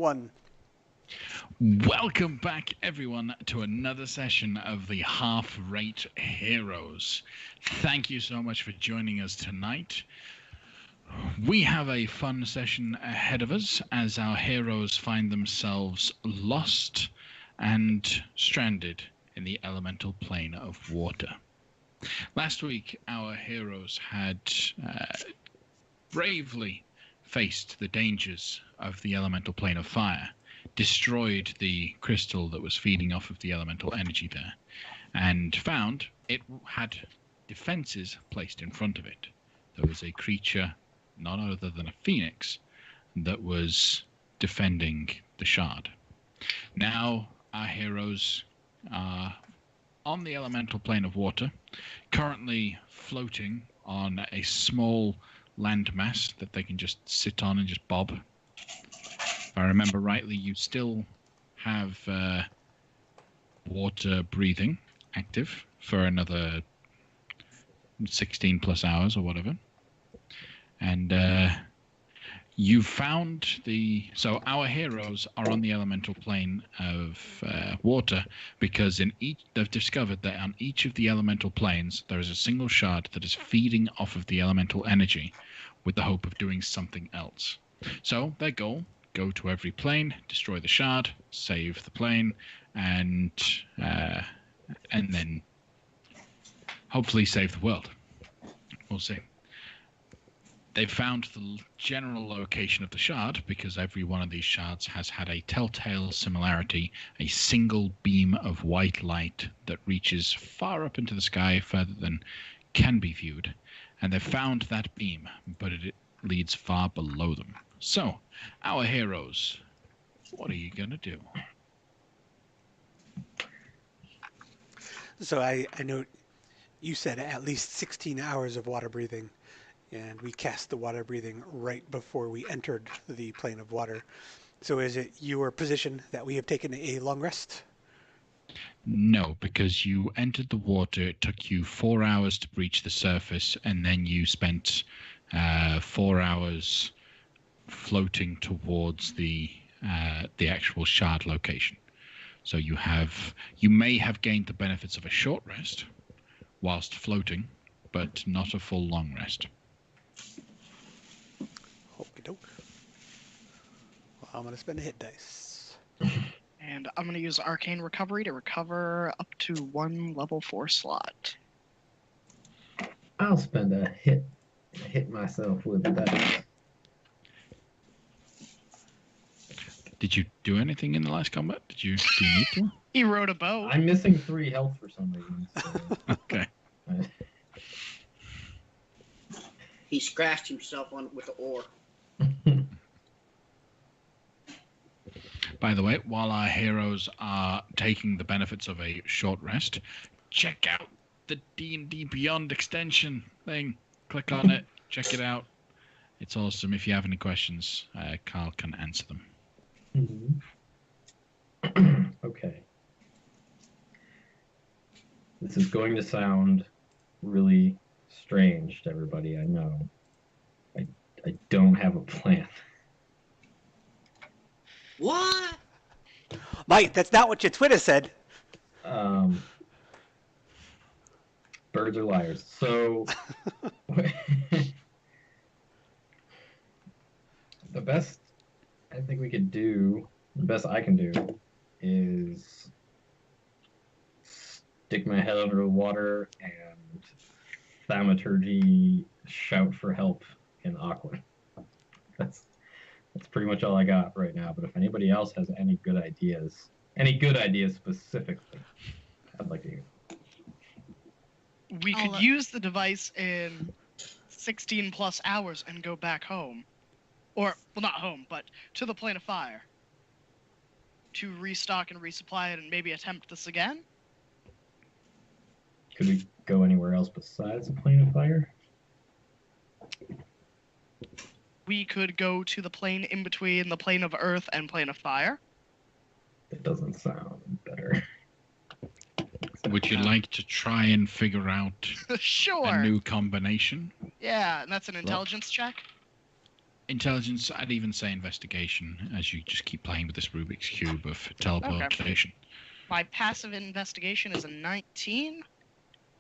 1. Welcome back, everyone, to another session of the Half-Rate Heroes. Thank you so much for joining us tonight. We have a fun session ahead of us as our heroes find themselves lost and stranded in the elemental plane of water. Last week, our heroes had bravely faced the dangers of the elemental plane of fire, destroyed the crystal that was feeding off of the elemental energy there, and found it had defenses placed in front of it. There was a creature, none other than a phoenix, that was defending the shard. Now our heroes are on the elemental plane of water, currently floating on a small landmass that they can just sit on and just bob. If I remember rightly, you still have water breathing active for another 16 plus hours or whatever. And you found so our heroes are on the elemental plane of water because they've discovered that on each of the elemental planes there is a single shard that is feeding off of the elemental energy with the hope of doing something else. So their goal: go to every plane, destroy the shard, save the plane, and then hopefully save the world. We'll see. They found the general location of the shard because every one of these shards has had a telltale similarity, a single beam of white light that reaches far up into the sky, further than can be viewed. And they found that beam, but it leads far below them. So, our heroes, what are you going to do? So I know you said at least 16 hours of water breathing, and we cast the water breathing right before we entered the plane of water. So is it your position that we have taken a long rest? No, because you entered the water, it took you 4 hours to breach the surface, and then you spent 4 hours floating towards the actual shard location. So you may have gained the benefits of a short rest whilst floating, but not a full long rest. Okie doke. Well, I'm going to spend a hit dice. And I'm going to use Arcane Recovery to recover up to 1 level 4 slot. I'll spend a hit myself with that. Did you do anything in the last combat? Do you need to? He rode a boat. I'm missing 3 health for some reason. So Okay. He scratched himself on with the oar. By the way, while our heroes are taking the benefits of a short rest, check out the D&D Beyond extension thing. Click on it, check it out. It's awesome. If you have any questions, Carl can answer them. Okay. This is going to sound really strange to everybody, I know. I don't have a plan. What? Mike, that's not what your Twitter said. Birds are liars. So the best I think we could do, the best I can do, is stick my head under the water and thaumaturgy shout for help in Aqua. That's pretty much all I got right now. But if anybody else has any good ideas specifically, I'd like to hear. We could use the device in 16 plus hours and go back home. Or, well, not home, but to the plane of fire. To restock and resupply it and maybe attempt this again? Could we go anywhere else besides the plane of fire? We could go to the plane in between the plane of earth and plane of fire. That doesn't sound better. Would you like to try and figure out Sure. a new combination? Yeah, and that's an intelligence check? Intelligence, I'd even say investigation, as you just keep playing with this Rubik's Cube of teleportation. My passive investigation is a 19,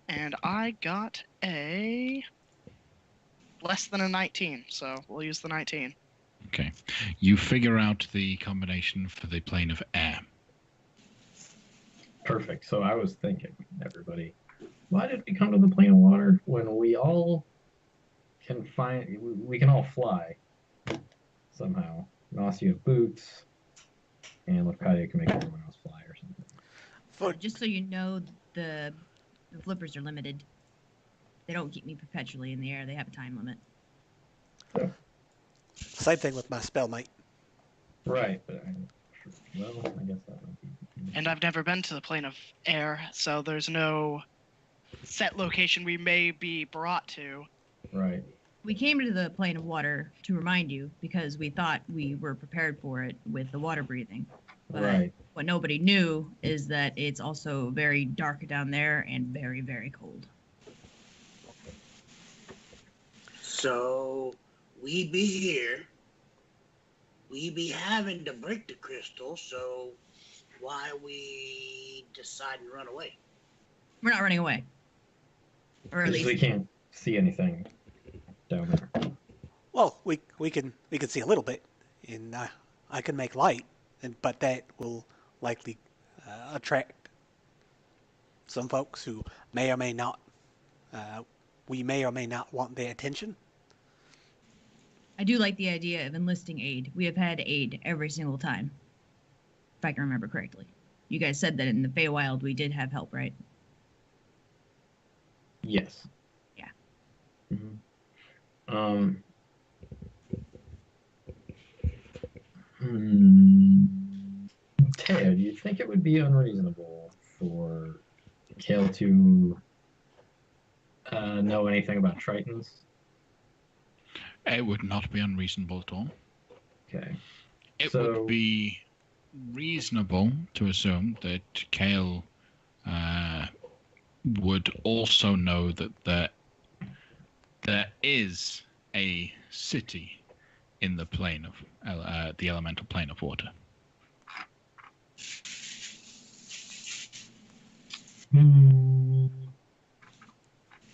and I got a less than a 19, so we'll use the 19. Okay. You figure out the combination for the plane of air. Perfect. So I was thinking, everybody, why did we come to the plane of water when we all we can all fly somehow? Nausea have boots, and Lepidia can make everyone else fly or something. Just so you know, the flippers are limited. They don't keep me perpetually in the air. They have a time limit. Same thing with my spell might. Right, but I guess that might be. And I've never been to the plane of air, so there's no set location we may be brought to. Right. We came to the plane of water to remind you because we thought we were prepared for it with the water breathing. But Right. what nobody knew is that it's also very dark down there and very, very cold. So we be here. We be having to break the crystal, so why we decide to run away? We're not running away. Or at Because we least can't see anything down there. Well, we can see a little bit, and I can make light, but that will likely attract some folks who may or may not. We may or may not want their attention. I do like the idea of enlisting aid. We have had aid every single time, if I can remember correctly. You guys said that in the Feywild we did have help, right? Yes. Yeah. Mm-hmm. Teo, do you think it would be unreasonable for Kale to know anything about Tritons? It would not be unreasonable at all. Okay. It So- would be reasonable to assume that Kale would also know that there is a city in the plane of the elemental plane of water.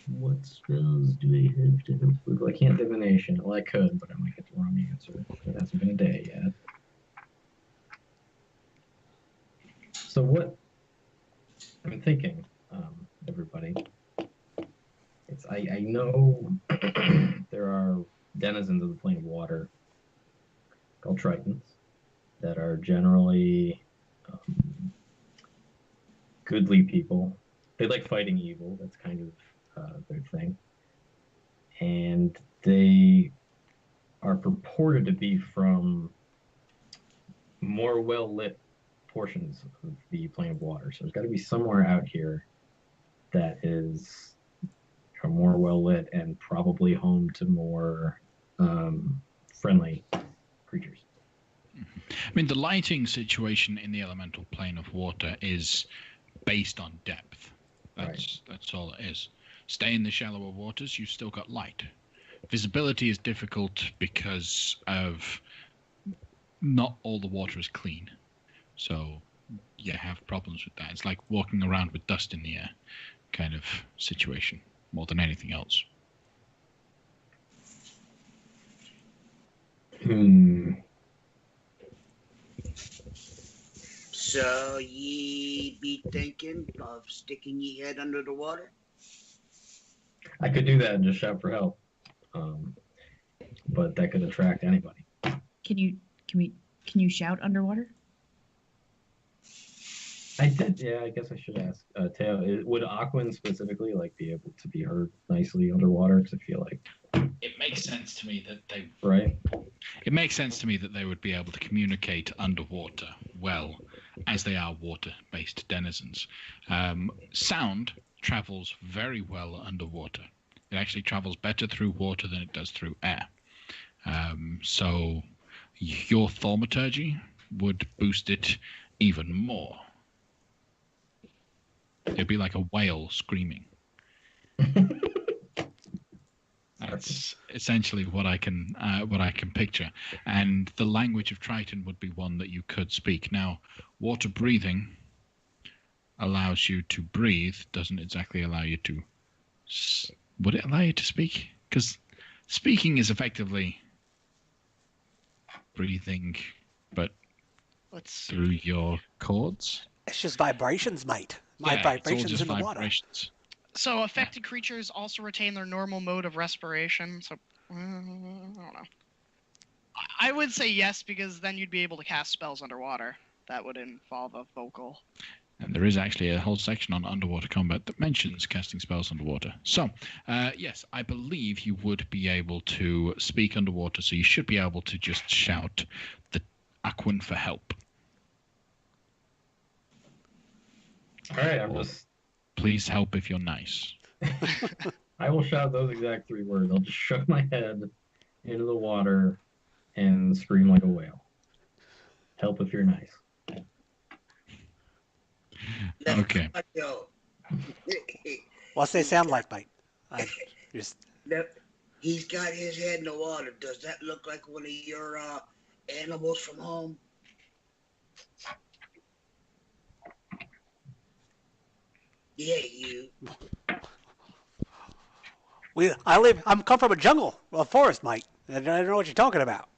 What spells do I have to help with? Well, I can't divination. Well, I could, but I might get the wrong answer. It hasn't been a day yet. So what I'm thinking, everybody, I know there are denizens of the plane of water called Tritons that are generally goodly people. They like fighting evil. That's kind of their thing. And they are purported to be from more well-lit portions of the plane of water. So there's got to be somewhere out here that is more well-lit and probably home to more friendly creatures. I mean, the lighting situation in the elemental plane of water is based on depth. That's all it is. Stay in the shallower waters, you've still got light. Visibility is difficult because of not all the water is clean. So you have problems with that. It's like walking around with dust in the air kind of situation more than anything else. So ye be thinking of sticking ye head under the water? I could do that and just shout for help, but that could attract anybody. Can you shout underwater? I did, yeah. I guess I should ask. Teo, would Aquan specifically be able to be heard nicely underwater? Because I feel like It makes sense to me that they right. It makes sense to me that they would be able to communicate underwater well, as they are water-based denizens. Sound travels very well underwater. It actually travels better through water than it does through air. So your thaumaturgy would boost it even more. It'd be like a whale screaming. That's essentially what I can picture. And the language of Triton would be one that you could speak. Now, water breathing allows you to breathe, doesn't exactly allow you to. Would it allow you to speak? Because speaking is effectively breathing, but Let's see. through your cords. It's just vibrations, mate. My Yeah, it's all vibrations just in the water. vibrations. So affected creatures also retain their normal mode of respiration. So I don't know. I would say yes, because then you'd be able to cast spells underwater. That would involve a vocal. And there is actually a whole section on underwater combat that mentions casting spells underwater. So, yes, I believe you would be able to speak underwater, so you should be able to just shout the Aquan for help. All right, I'm just. Please help if you're nice. I will shout those exact 3 words. I'll just shove my head into the water and scream like a whale. Help if you're nice. Okay. Yo. What's they sound like, mate? I just He's got his head in the water. Does that look like one of your animals from home? Yeah, you. I'm come from a jungle, a forest, mate. I don't know what you're talking about.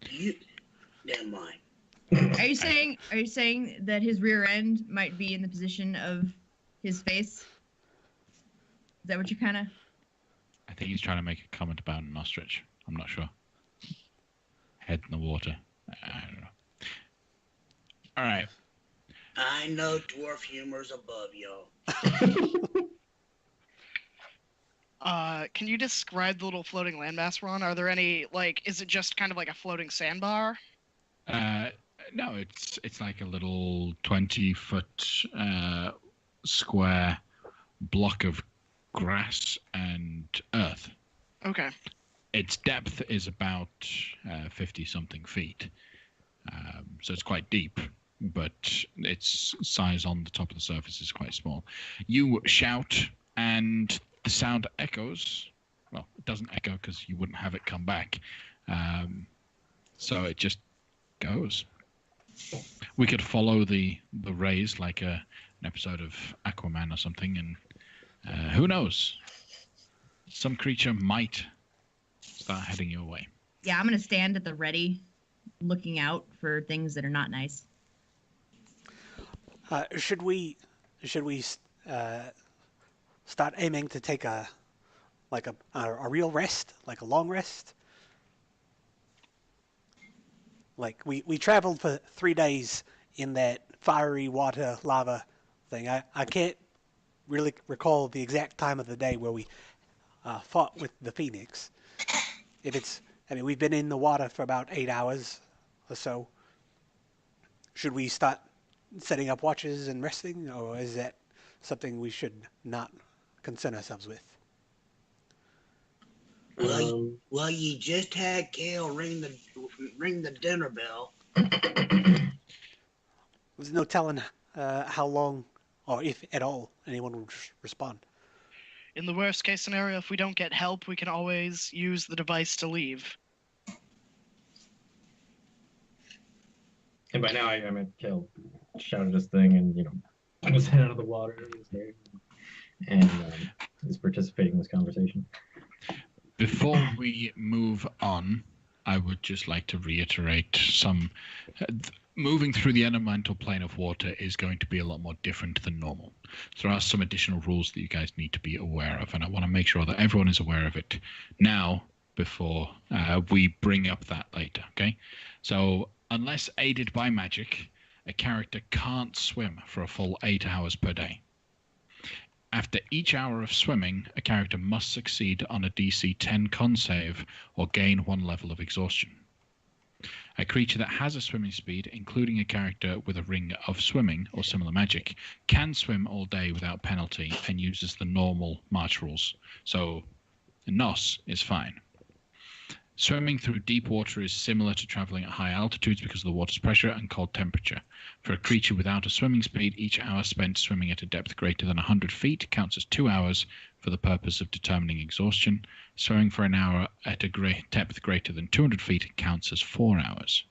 You. Never mind. Are you saying that his rear end might be in the position of his face? Is that what you kind of? I think he's trying to make a comment about an ostrich. I'm not sure. Head in the water. I don't know. All right. I know dwarf humor's above y'all. Can you describe the little floating landmass we're on? Are there any, like, is it just kind of like a floating sandbar? No, it's like a little 20-foot square block of grass and earth. Okay. Its depth is about 50-something feet, so it's quite deep, but its size on the top of the surface is quite small. You shout, and the sound echoes. Well, it doesn't echo because you wouldn't have it come back. So it just goes. We could follow the rays like an episode of Aquaman or something, and who knows? Some creature might start heading your way. Yeah, I'm gonna stand at the ready, looking out for things that are not nice. Should we start aiming to take a real rest, like a long rest? Like we traveled for 3 days in that fiery water lava thing. I can't really recall the exact time of the day where we fought with the Phoenix. We've been in the water for about 8 hours or so. Should we start setting up watches and resting, or is that something we should not concern ourselves with? Well, you just had Kale ring the dinner bell. There's no telling how long, or if at all, anyone will respond. In the worst case scenario, if we don't get help, we can always use the device to leave. And by now, I mean, Kale shouted his thing and, put his head out of the water and is participating in this conversation. Before we move on, I would just like to reiterate some. Moving through the elemental plane of water is going to be a lot more different than normal. So there are some additional rules that you guys need to be aware of, and I want to make sure that everyone is aware of it now before we bring up that later, okay? So unless aided by magic, a character can't swim for a full 8 hours per day. After each hour of swimming, a character must succeed on a DC 10 con save or gain 1 level of exhaustion. A creature that has a swimming speed, including a character with a ring of swimming or similar magic, can swim all day without penalty and uses the normal march rules. So NOS is fine. Swimming through deep water is similar to traveling at high altitudes because of the water's pressure and cold temperature. For a creature without a swimming speed, each hour spent swimming at a depth greater than 100 feet counts as 2 hours for the purpose of determining exhaustion. Swimming for an hour at a depth greater than 200 feet counts as 4 hours.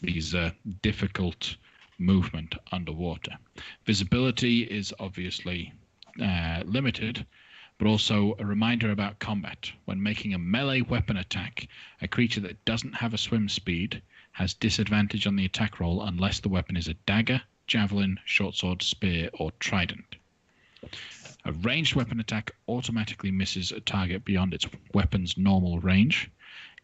These are difficult movement underwater. Visibility is obviously limited, but also a reminder about combat. When making a melee weapon attack, a creature that doesn't have a swim speed has disadvantage on the attack roll unless the weapon is a dagger, javelin, short sword, spear, or trident. A ranged weapon attack automatically misses a target beyond its weapon's normal range.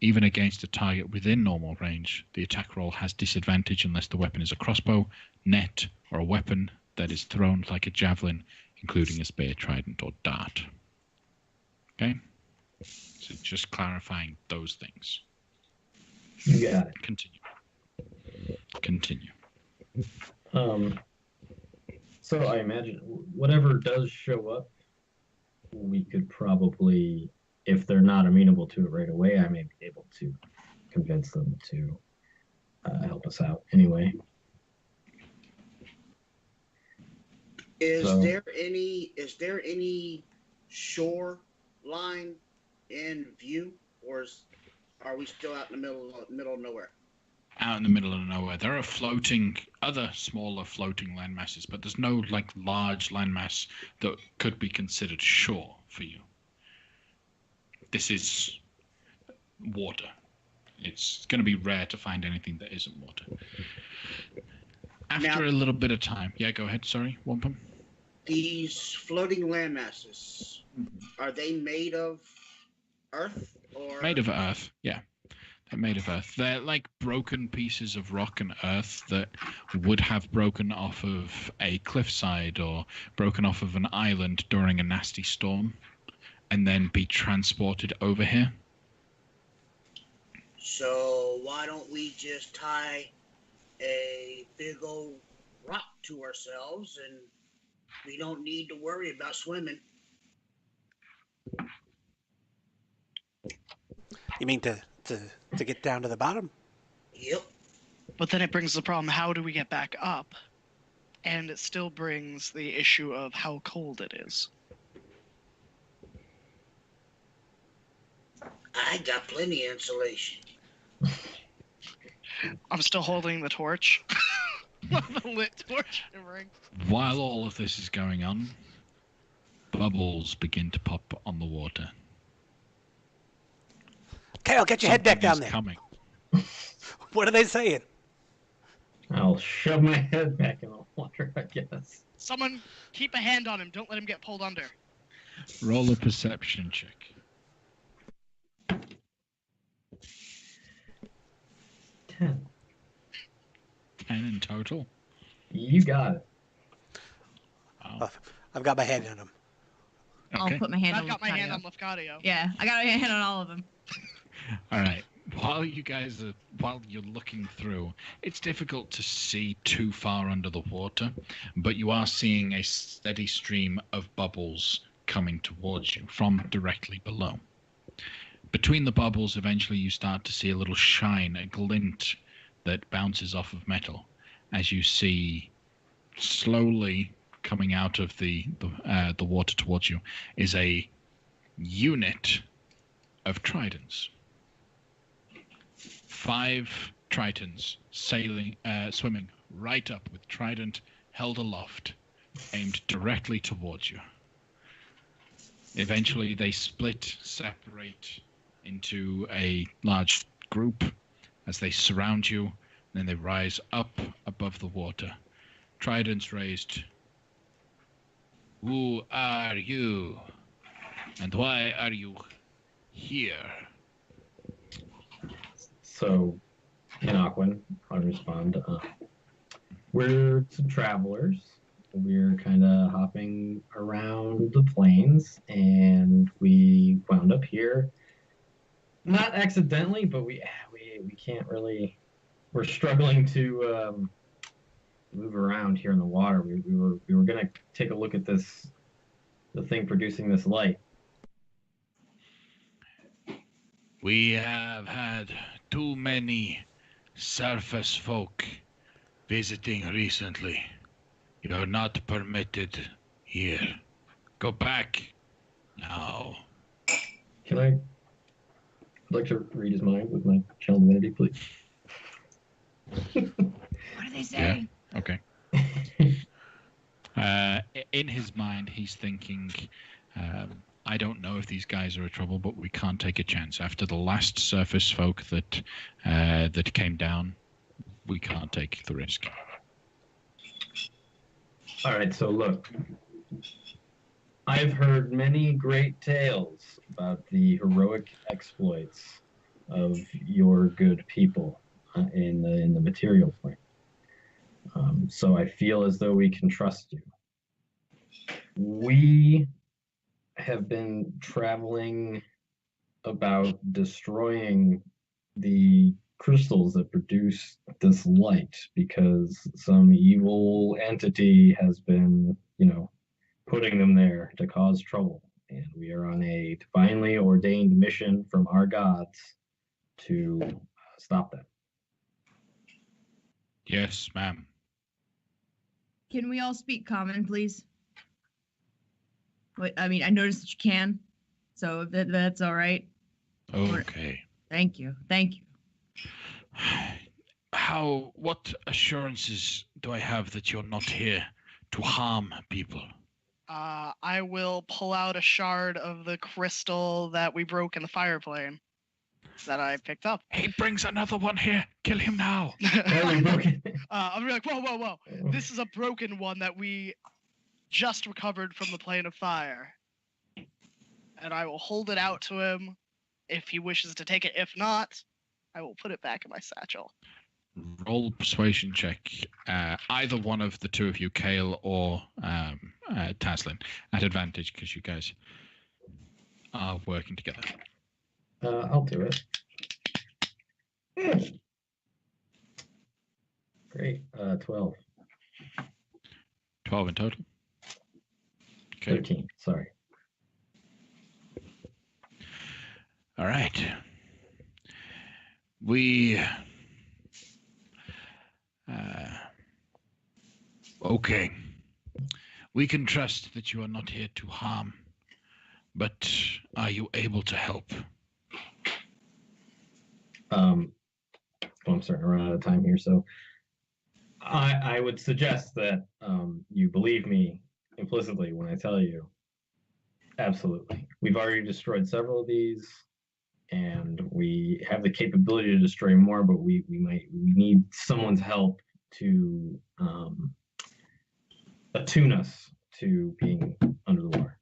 Even against a target within normal range, the attack roll has disadvantage unless the weapon is a crossbow, net, or a weapon that is thrown like a javelin, including a spear, trident, or dart. Okay? So just clarifying those things. You got it. Continue. So I imagine whatever does show up, we could probably, if they're not amenable to it right away, I may be able to convince them to help us out anyway. Is there any shoreline in view, or are we still out in the middle of nowhere? Out in the middle of nowhere. There are other smaller floating land masses, but there's no like large landmass that could be considered shore for you. This is water. It's going to be rare to find anything that isn't water. After a little bit of time. Yeah, go ahead. Sorry, Wampum. These floating land masses, are they made of earth or? Made of earth, yeah. They're made of earth. They're like broken pieces of rock and earth that would have broken off of a cliffside or broken off of an island during a nasty storm and then be transported over here. So why don't we just tie a big old rock to ourselves and we don't need to worry about swimming? You mean to get down to the bottom? Yep. But then it brings the problem, how do we get back up? And it still brings the issue of how cold it is. I got plenty of insulation. I'm still holding the torch. The lit torch. While all of this is going on, bubbles begin to pop on the water. Kale, get your head back down there. Coming. What are they saying? I'll shove my head back in the water, I guess. Someone keep a hand on him. Don't let him get pulled under. Roll a perception check. 10. 10 in total? You got it. Oh, I've got my hand on him. I'll okay. put my hand I've on got my hand Lefcadio. on Lefcadio. Yeah, I got my hand on all of them. All right. While you're looking through, it's difficult to see too far under the water, but you are seeing a steady stream of bubbles coming towards you from directly below. Between the bubbles, eventually you start to see a little shine, a glint that bounces off of metal as you see slowly coming out of the water towards you is a unit of tridents. 5 tritons swimming right up with trident held aloft, aimed directly towards you. Eventually they separate into a large group as they surround you, and then they rise up above the water. Tridents raised. Who are you? And why are you here? So, in Aquan, I respond, we're some travelers. We're kind of hopping around the plains, and we wound up here. Not accidentally, but we can't really. We're struggling to move around here in the water. We were gonna take a look at the thing producing this light. We have had too many surface folk visiting recently. You're not permitted here. Go back now. Can I? I'd like to read his mind with my channel divinity, please. What do they say? Okay. In his mind, he's thinking, I don't know if these guys are a trouble, but we can't take a chance. After the last surface folk that came down, we can't take the risk. All right, so look, I've heard many great tales about the heroic exploits of your good people in the material plane. So I feel as though we can trust you. We have been traveling about destroying the crystals that produce this light because some evil entity has been, putting them there to cause trouble. And we are on a divinely ordained mission from our gods to stop them. Yes, ma'am. Can we all speak common, please? Wait, I mean, I noticed that you can, so if that's all right. Okay. Thank you. Thank you. What assurances do I have that you're not here to harm people? I will pull out a shard of the crystal that we broke in the fire plane that I picked up. He brings another one here. Kill him now. I'll be like, whoa. This is a broken one that we just recovered from the plane of fire. And I will hold it out to him if he wishes to take it. If not, I will put it back in my satchel. Roll persuasion check. Either one of the two of you, Kale or Taslin, at advantage because you guys are working together. I'll do it. Great. 12. 12 in total. Okay. 13. Sorry. All right. We. Okay. We can trust that you are not here to harm, but are you able to help? I'm starting to run out of time here, so I would suggest that you believe me implicitly when I tell you, absolutely. We've already destroyed several of these, and we have the capability to destroy more, but we need someone's help to attune us to being under the water.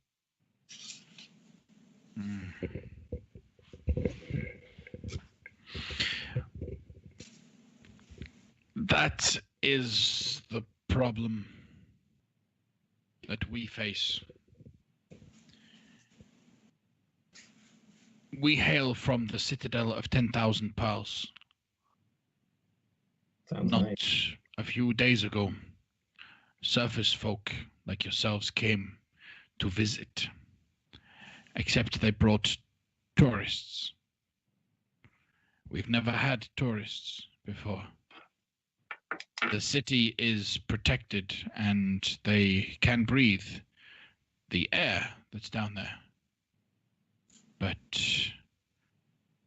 That is the problem that we face. We hail from the citadel of 10,000 Pearls. Sounds Not nice. a few days ago, surface folk like yourselves came to visit, except they brought tourists. We've never had tourists before. The city is protected and they can breathe the air that's down there. But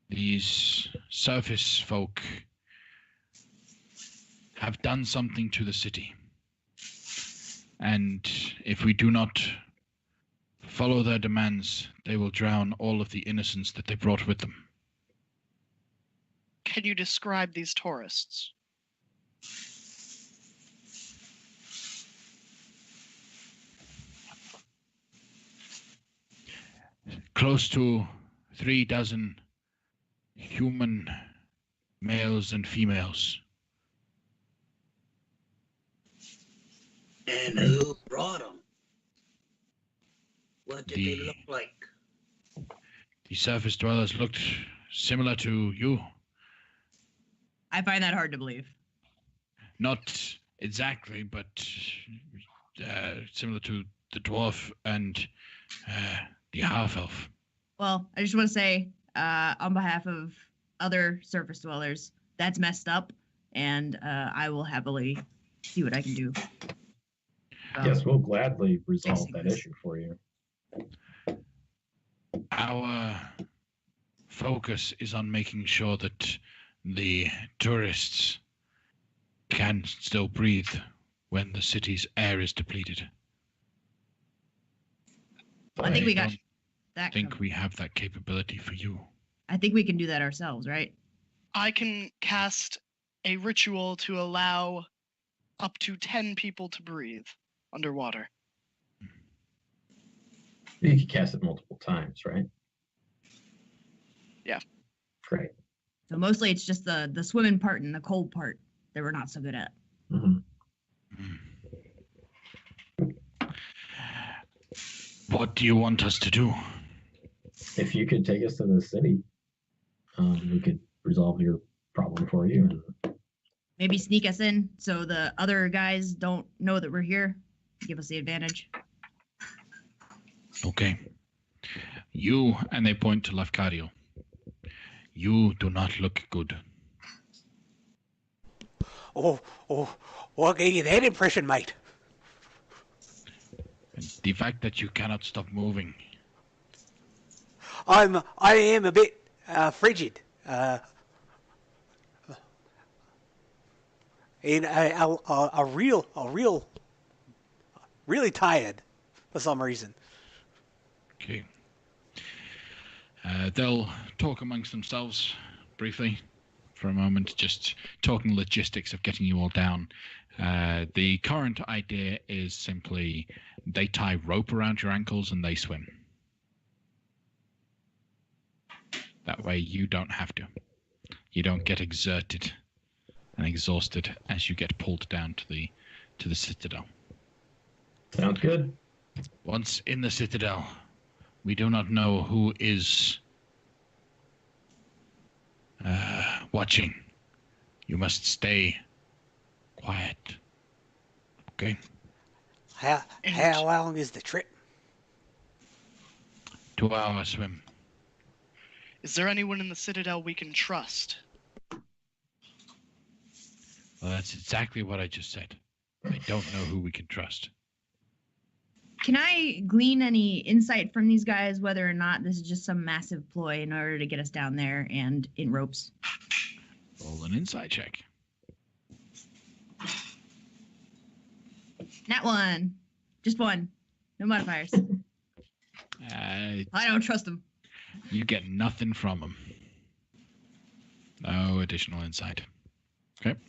these surface folk have done something to the city. And if we do not follow their demands, they will drown all of the innocents that they brought with them. Can you describe these tourists? Close to 3 dozen human males and females. And who brought them? What did they The- look like? The surface dwellers looked similar to you. I find that hard to believe. Not exactly, but similar to the dwarf and the half-elf. Well, I just want to say on behalf of other surface dwellers, that's messed up, and I will happily see what I can do. Yes, we'll gladly resolve fixing that this. issue for you. Our focus is on making sure that the tourists can still breathe when the city's air is depleted. I think we got don't that. think covered. we have that capability for you. I think we can do that ourselves, right? I can cast a ritual to allow up to 10 people to breathe underwater. You can cast it multiple times, right? Yeah. Great. So mostly it's just the swimming part and the cold part that we're not so good at. Mm-hmm. What do you want us to do? If you could take us to the city, we could resolve your problem for you. Maybe sneak us in so the other guys don't know that we're here. Give us the advantage. Okay. You, and they point to Lafcadio. You do not look good. Oh, what gave you that impression, mate? And the fact that you cannot stop moving. I am a bit frigid. And really tired for some reason. Okay. They'll talk amongst themselves briefly for a moment, just talking logistics of getting you all down. The current idea is simply they tie rope around your ankles and they swim. That way you don't have to. You don't get exerted and exhausted as you get pulled down to the citadel. Sounds good. Once in the citadel, we do not know who is watching. You must stay quiet. Okay? How long is the trip? 2-hour swim. Is there anyone in the Citadel we can trust? Well, that's exactly what I just said. I don't know who we can trust. Can I glean any insight from these guys whether or not this is just some massive ploy in order to get us down there and in ropes? Roll an insight check. Nat 1. Just 1. No modifiers. I don't trust them. You get nothing from them. No additional insight. Okay.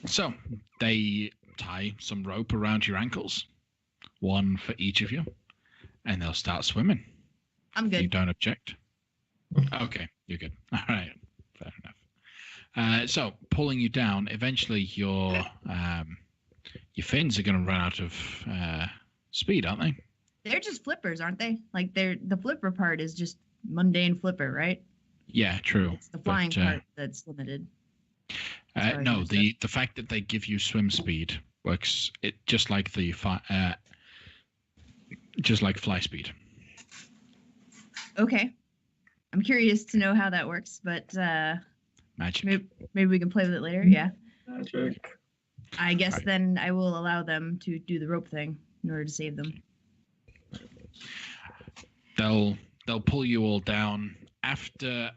So they tie some rope around your ankles, one for each of you, and they'll start swimming. I'm You good. don't object? Okay, you're good. All right, fair enough. So pulling you down, eventually your fins are going to run out of speed, aren't they? They're just flippers, aren't they? Like the flipper part is just mundane flipper, right? Yeah, true. It's the flying But, part that's limited. Sorry, no, missed the fact that they give you swim speed works just like just like fly speed. Okay. I'm curious to know how that works, but Magic. maybe we can play with it later. Yeah. Magic. I guess Right. then I will allow them to do the rope thing in order to save them. They'll pull you all down. After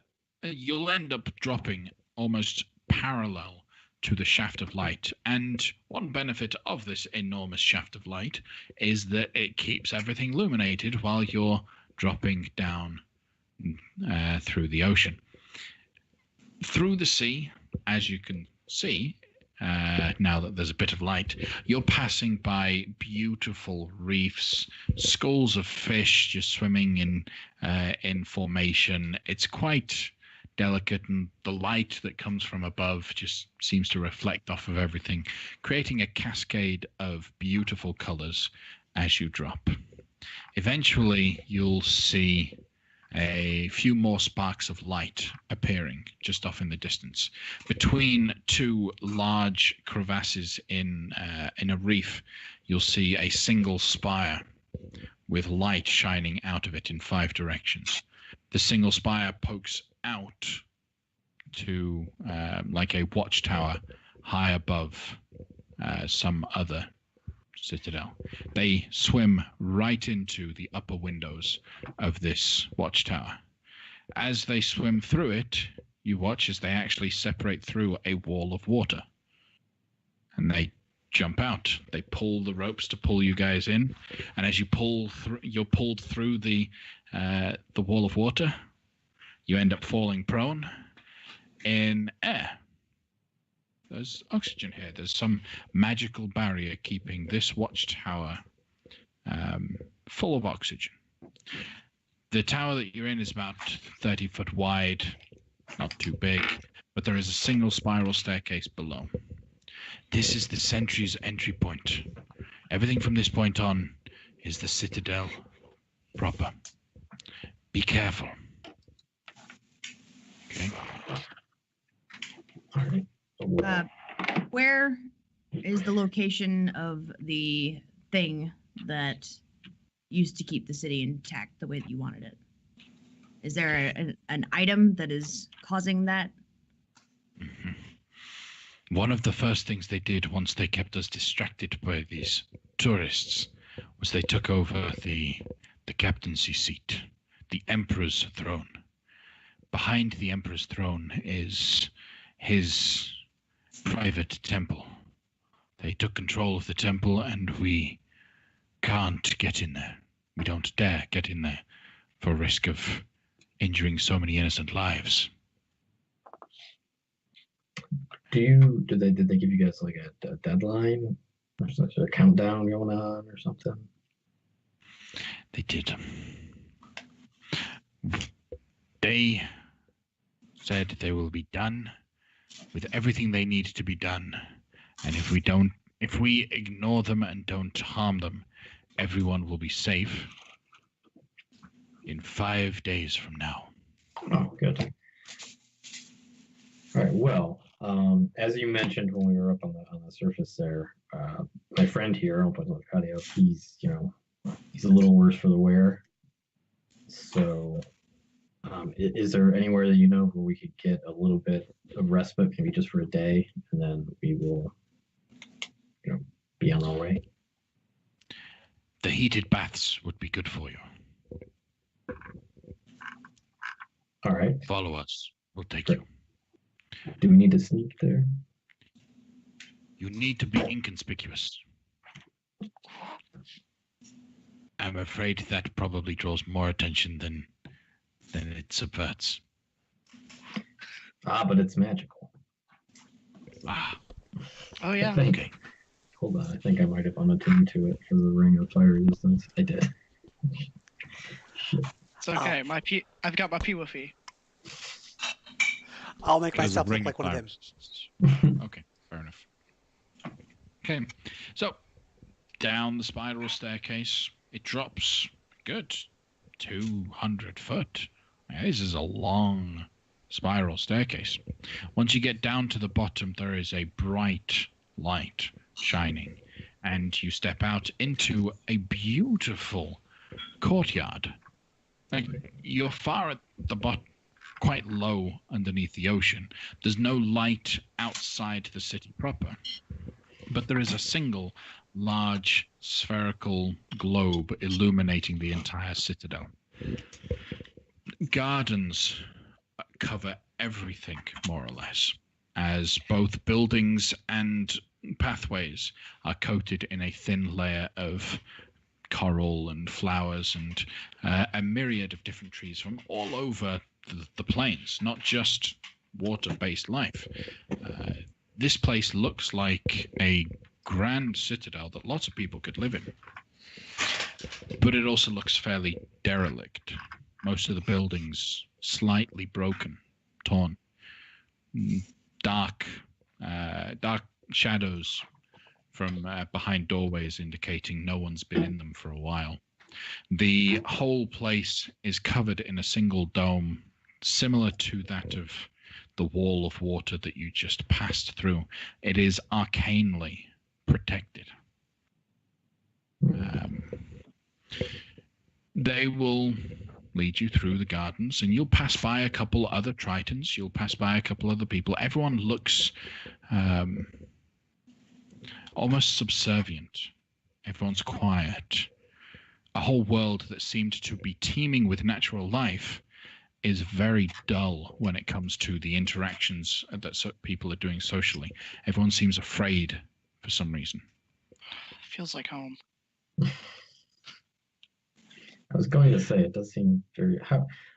you'll end up dropping almost parallel to the shaft of light. And one benefit of this enormous shaft of light is that it keeps everything illuminated while you're dropping down through the ocean. Through the sea, as you can see, now that there's a bit of light, you're passing by beautiful reefs, schools of fish just swimming in formation. It's quite delicate, and the light that comes from above just seems to reflect off of everything, creating a cascade of beautiful colors as you drop. Eventually, you'll see a few more sparks of light appearing just off in the distance. Between two large crevasses in a reef, you'll see a single spire with light shining out of it in 5 directions. The single spire pokes out to like a watchtower high above some other citadel. They swim right into the upper windows of this watchtower. As they swim through it, you watch as they actually separate through a wall of water. And they jump out. They pull the ropes to pull you guys in, and as you pull through, you're pulled through the wall of water. You end up falling prone in air. There's oxygen here. There's some magical barrier keeping this watchtower full of oxygen. The tower that you're in is about 30 foot wide, not too big, but there is a single spiral staircase below. This is the sentry's entry point. Everything from this point on is the citadel proper. Be careful. Okay. All right. Where is the location of the thing that used to keep the city intact the way that you wanted it? Is there an item that is causing that? Mm-hmm. One of the first things they did once they kept us distracted by these tourists was they took over the captaincy seat, the Emperor's throne. Behind the Emperor's throne is his private temple. They took control of the temple, and we can't get in there. We don't dare get in there for risk of injuring so many innocent lives. Did they give you guys like a deadline or such a countdown going on or something? They did. They said they will be done with everything they need to be done, and if we ignore them and don't harm them, everyone will be safe in 5 days from now. Oh, good. All right. Well, as you mentioned when we were up on the surface there, my friend here, I'll put on the patio. He's a little worse for the wear. So, is there anywhere that you know where we could get a little bit of respite, maybe just for a day, and then we will, be on our way? The heated baths would be good for you. All right. Follow us. We'll take Great. you. Do we need to sneak there? You need to be inconspicuous. I'm afraid that probably draws more attention than it subverts. But it's magical. Ah, Oh yeah. okay. Hold on, I think I might have unattuned to it for the ring of fire resistance. I did. Shit. It's okay. I've got my P-Wiffy. I'll make There's a myself look ring like one of fire them. resistance. Okay, fair enough. Okay, so down the spiral staircase, it drops good 200 foot. This is a long spiral staircase. Once you get down to the bottom, there is a bright light shining, and you step out into a beautiful courtyard. Like, you're far at the bottom, quite low underneath the ocean. There's no light outside the city proper, but there is a single large spherical globe illuminating the entire citadel. Gardens cover everything, more or less, as both buildings and pathways are coated in a thin layer of coral and flowers and a myriad of different trees from all over the plains, not just water-based life. This place looks like a grand citadel that lots of people could live in, but it also looks fairly derelict. Most of the buildings slightly broken, torn, dark shadows from behind doorways indicating no one's been in them for a while. The whole place is covered in a single dome, similar to that of the wall of water that you just passed through. It is arcanely protected. They will lead you through the gardens, and you'll pass by a couple other Tritons. You'll pass by a couple other people. Everyone looks almost subservient. Everyone's quiet. A whole world that seemed to be teeming with natural life is very dull when it comes to the interactions that people are doing socially. Everyone seems afraid for some reason. Feels like home. I was going to say it does seem very.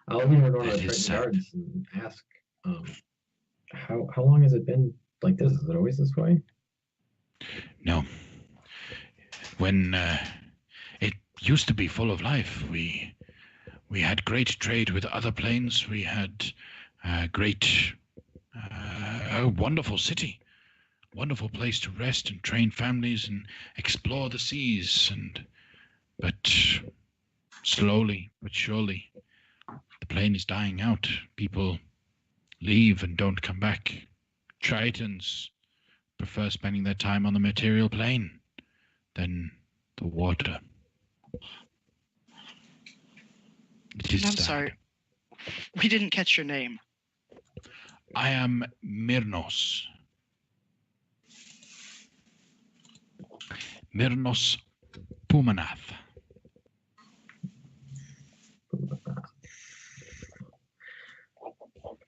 I'll even go to That the is Triton sad. Gardens and ask, how long has it been like this? Is it always this way? No. When it used to be full of life, we had great trade with other planes. We had a wonderful city, wonderful place to rest and train families and explore the seas. But slowly but surely, the plane is dying out. People leave and don't come back. Tritons prefer spending their time on the material plane than the water. It is I'm sad. sorry. We didn't catch your name. I am Myrnos. Myrnos Pumanath.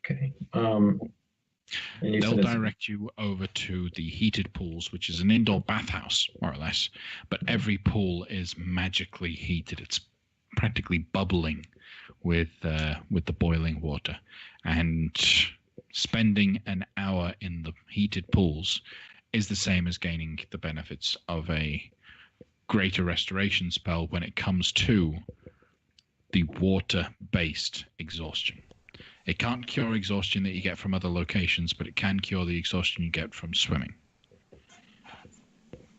Okay. And you They'll said it's- direct you over to the heated pools, which is an indoor bathhouse, more or less. But every pool is magically heated. It's practically bubbling with the boiling water. And spending an hour in the heated pools is the same as gaining the benefits of a greater restoration spell when it comes to the water-based exhaustion. It can't cure exhaustion that you get from other locations, but it can cure the exhaustion you get from swimming.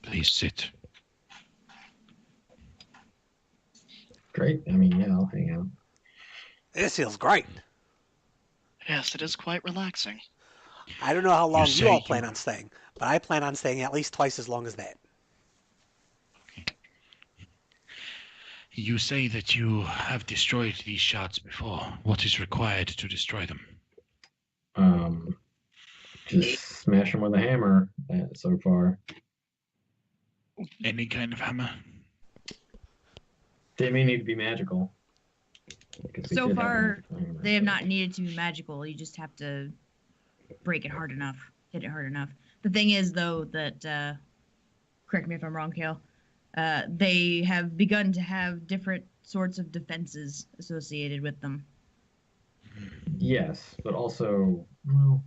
Please sit. Great. I mean, yeah, I'll hang out. This feels great. Yes, it is quite relaxing. I don't know how long you say all plan you- on staying, but I plan on staying at least twice as long as that. You say that you have destroyed these shards before. What is required to destroy them? Just smash them with a hammer so far. Any kind of hammer? They may need to be magical. because we So did have a far, magical hammer, They have so- not needed to be magical. You just have to break it hard enough, hit it hard enough. The thing is, though, that correct me if I'm wrong, Kale. They have begun to have different sorts of defenses associated with them. Yes, but also, well,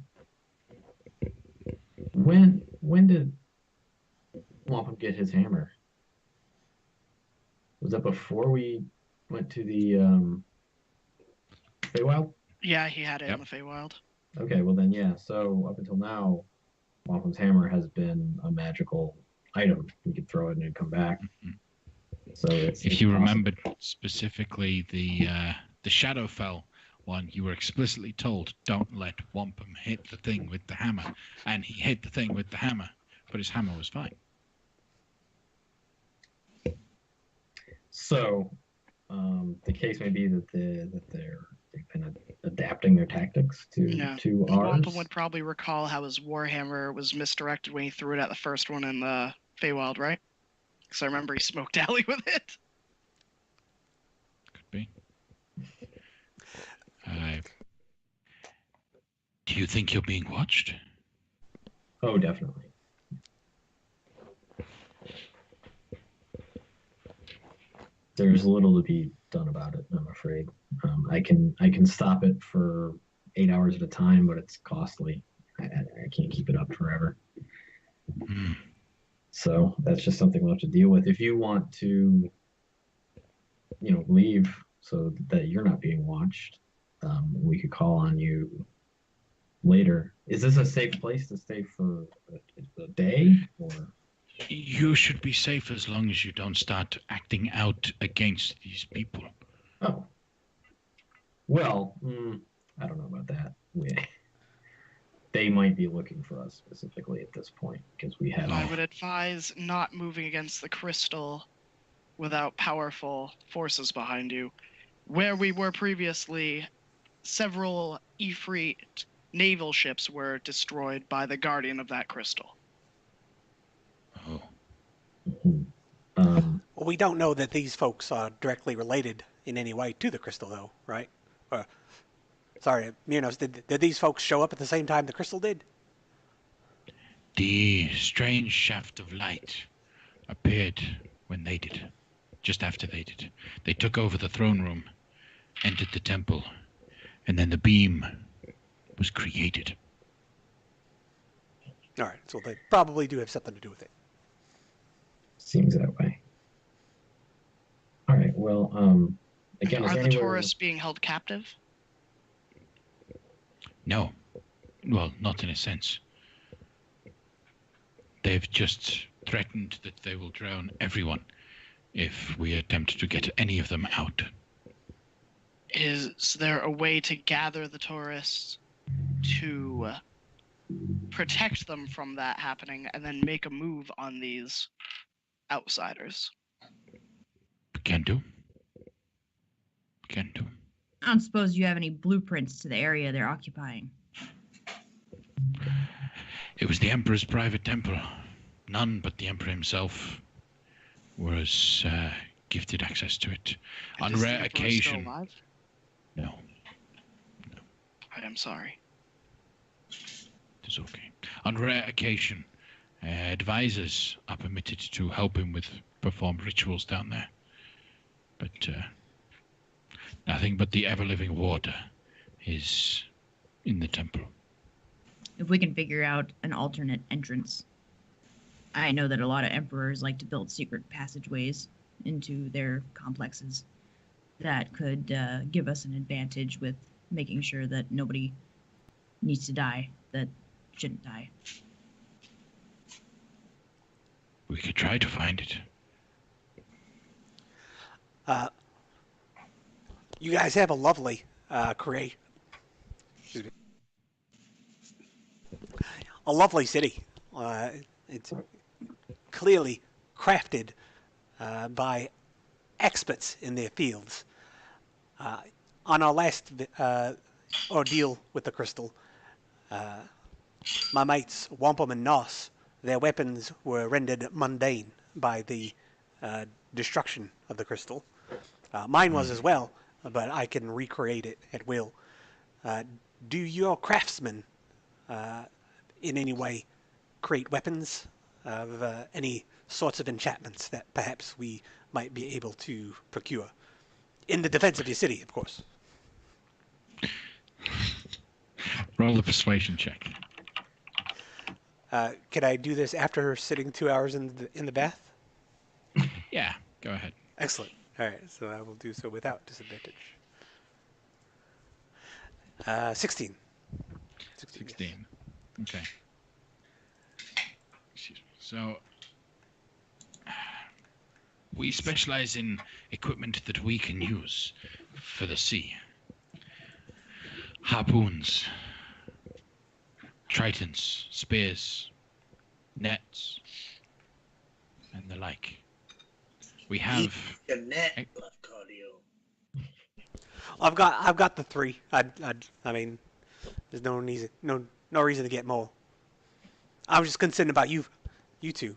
when did Wampum get his hammer? Was that before we went to the Feywild? Yeah, he had it Yep. in the Feywild. Okay, well then, yeah. So up until now, Wampum's hammer has been a magical item. We could throw it and it'd come back. Mhm. So it's If it's you possible. remembered specifically the Shadowfell one, you were explicitly told, don't let Wampum hit the thing with the hammer. And he hit the thing with the hammer, but his hammer was fine. So, the case may be that they've been adapting their tactics Yeah. to ours. Wampum would probably recall how his warhammer was misdirected when he threw it at the first one in the Feywild, right? Because I remember he smoked Alley with it. Could be. Do you think you're being watched? Oh, definitely. There's little to be done about it, I'm afraid. I can stop it for 8 hours at a time, but it's costly. I can't keep it up forever. Hmm. So that's just something we'll have to deal with. If you want to, leave so that you're not being watched, we could call on you later. Is this a safe place to stay for a day, or? You should be safe as long as you don't start acting out against these people. Oh. Well, I don't know about that. They might be looking for us specifically at this point because we had. I would advise not moving against the crystal without powerful forces behind you. where we were previously, several Ifrit naval ships were destroyed by the guardian of that crystal. Oh, Mhm. Well, we don't know that these folks are directly related in any way to the crystal, though, right? Or, sorry, Myrnos, did these folks show up at the same time the crystal did? the strange shaft of light appeared when they did. Just after they did. They took over the throne room, entered the temple, and then the beam was created. All right, so they probably do have something to do with it. Seems that way. All right. Well, again, And is are there the anywhere? tourists being held captive? No. Well, not in a sense. They've just threatened that they will drown everyone if we attempt to get any of them out. Is there a way to gather the tourists to protect them from that happening and then make a move on these outsiders? Can do. Can do. I don't suppose you have any blueprints to the area they're occupying. It was the Emperor's private temple. None but the Emperor himself was gifted access to it. And On is the rare Emperor still occasion. alive? No, I am sorry. it is okay. On rare occasion, advisors are permitted to help him with perform rituals down there. But nothing but the ever-living water is in the temple. If we can figure out an alternate entrance. I know that a lot of emperors like to build secret passageways into their complexes. That could give us an advantage with making sure that nobody needs to die that shouldn't die. We could try to find it. You guys have a lovely excuse me, a lovely city. It's clearly crafted by experts in their fields. On our last ordeal with the crystal, my mates Wampum and Nos, their weapons were rendered mundane by the destruction of the crystal. Mine was as well, but I can recreate it at will. Do your craftsmen in any way create weapons of any sorts of enchantments that perhaps we might be able to procure? In the defense of your city, of course. Roll a persuasion check. Can I do this after sitting 2 hours in the bath? Yeah, go ahead. Excellent. All right, so I will do so without disadvantage. 16. 16. 16. Okay. Excuse me. So, we specialize in equipment that we can use for the sea. Harpoons, tritons, spears, nets, and the like. We have... The net, Lafcadio. I've got the 3. I mean, there's no reason to get more. I was just concerned about you two.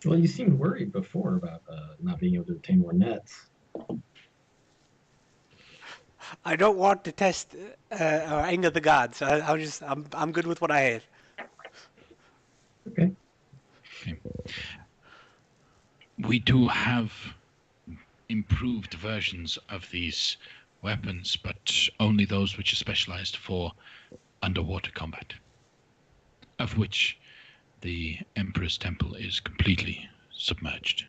Well, you seemed worried before about not being able to obtain more nets. I don't want to test or anger the gods. I'm good with what I have. Okay. We do have improved versions of these weapons, but only those which are specialized for underwater combat, of which the Emperor's Temple is completely submerged.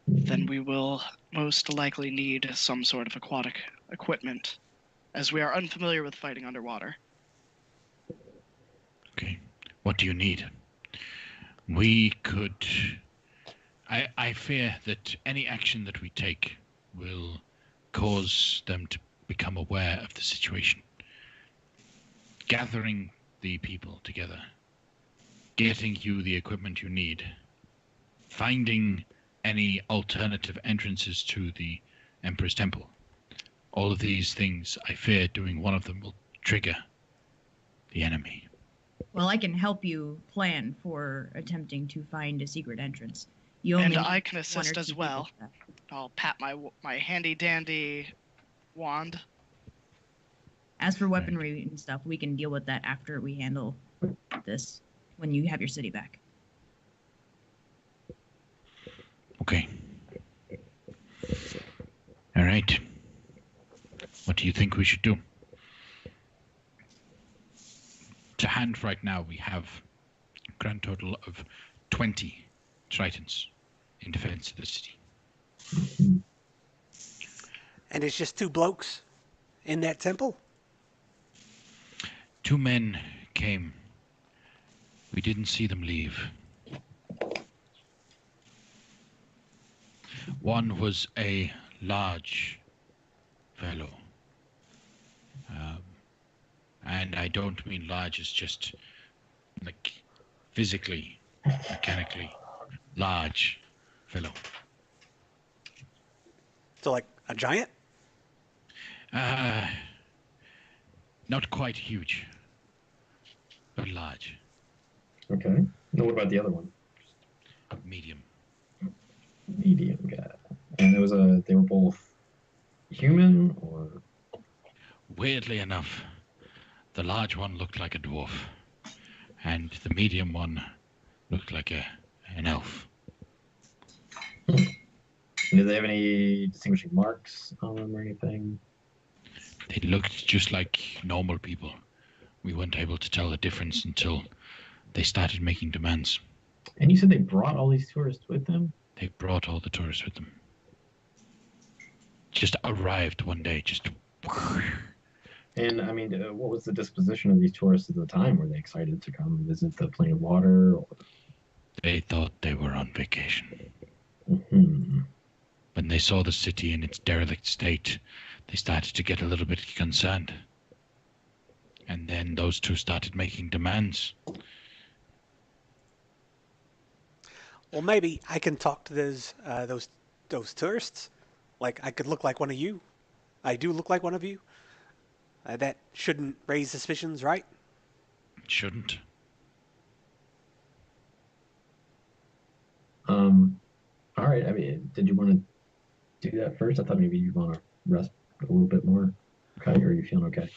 Then we will most likely need some sort of aquatic equipment, as we are unfamiliar with fighting underwater. Okay. What do you need? We could... I fear that any action that we take will cause them to become aware of the situation. Gathering the people together, getting you the equipment you need, finding any alternative entrances to the Emperor's Temple. All of these things, I fear doing one of them will trigger the enemy. Well, I can help you plan for attempting to find a secret entrance. You only And need I can one or assist two as people well. for that. I'll pat my handy dandy wand. As for weaponry and stuff, we can deal with that after we handle this, when you have your city back. Okay. All right. What do you think we should do? To hand right now, we have a grand total of 20 Tritons in defense of the city. And it's just two blokes in that temple? 2 men came. We didn't see them leave. One was a large fellow. And I don't mean large as just like physically, mechanically large fellow. So like a giant? Not quite huge, but large, Okay. Now what about the other one? medium. Medium guy. And they were both human or Weirdly enough, the large one looked like a dwarf, and the medium one looked like an elf. did they have any distinguishing marks on them or anything? They looked just like normal people. We weren't able to tell the difference until they started making demands. And you said they brought all these tourists with them? They brought all the tourists with them. Just arrived one day, just... And I mean, what was the disposition of these tourists at the time? Were they excited to come visit the Plane of Water? Or... They thought they were on vacation. Mm-hmm. When they saw the city in its derelict state, they started to get a little bit concerned. And then those two started making demands. Well, maybe I can talk to those tourists. Like I could look like one of you. I do look like one of you. That shouldn't raise suspicions, right? Shouldn't. All right. I mean, did you want to do that first? I thought maybe you'd want to rest a little bit more. Okay, or are you feeling okay?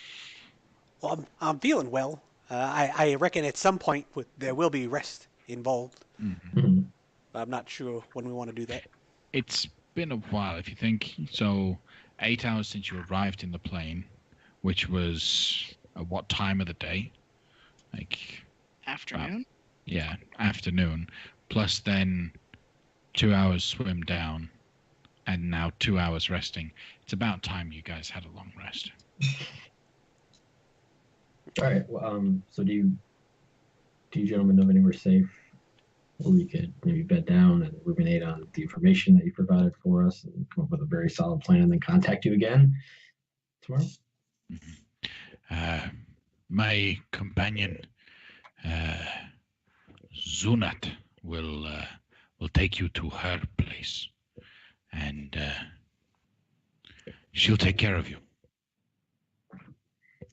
Well, I'm feeling well. I reckon at some point there will be rest involved. Mm-hmm. Mm-hmm. I'm not sure when we want to do that. It's been a while, if you think. So, 8 hours since you arrived in the plane, which was at what time of the day? Like, Afternoon? yeah, afternoon. Plus then 2 hours swim down, and now 2 hours resting. It's about time you guys had a long rest. All right. Well, so do you gentlemen know of anywhere safe where we could maybe bed down and ruminate on the information that you provided for us and come up with a very solid plan and then contact you again tomorrow? My companion, Zunat, will take you to her place, and she'll take care of you.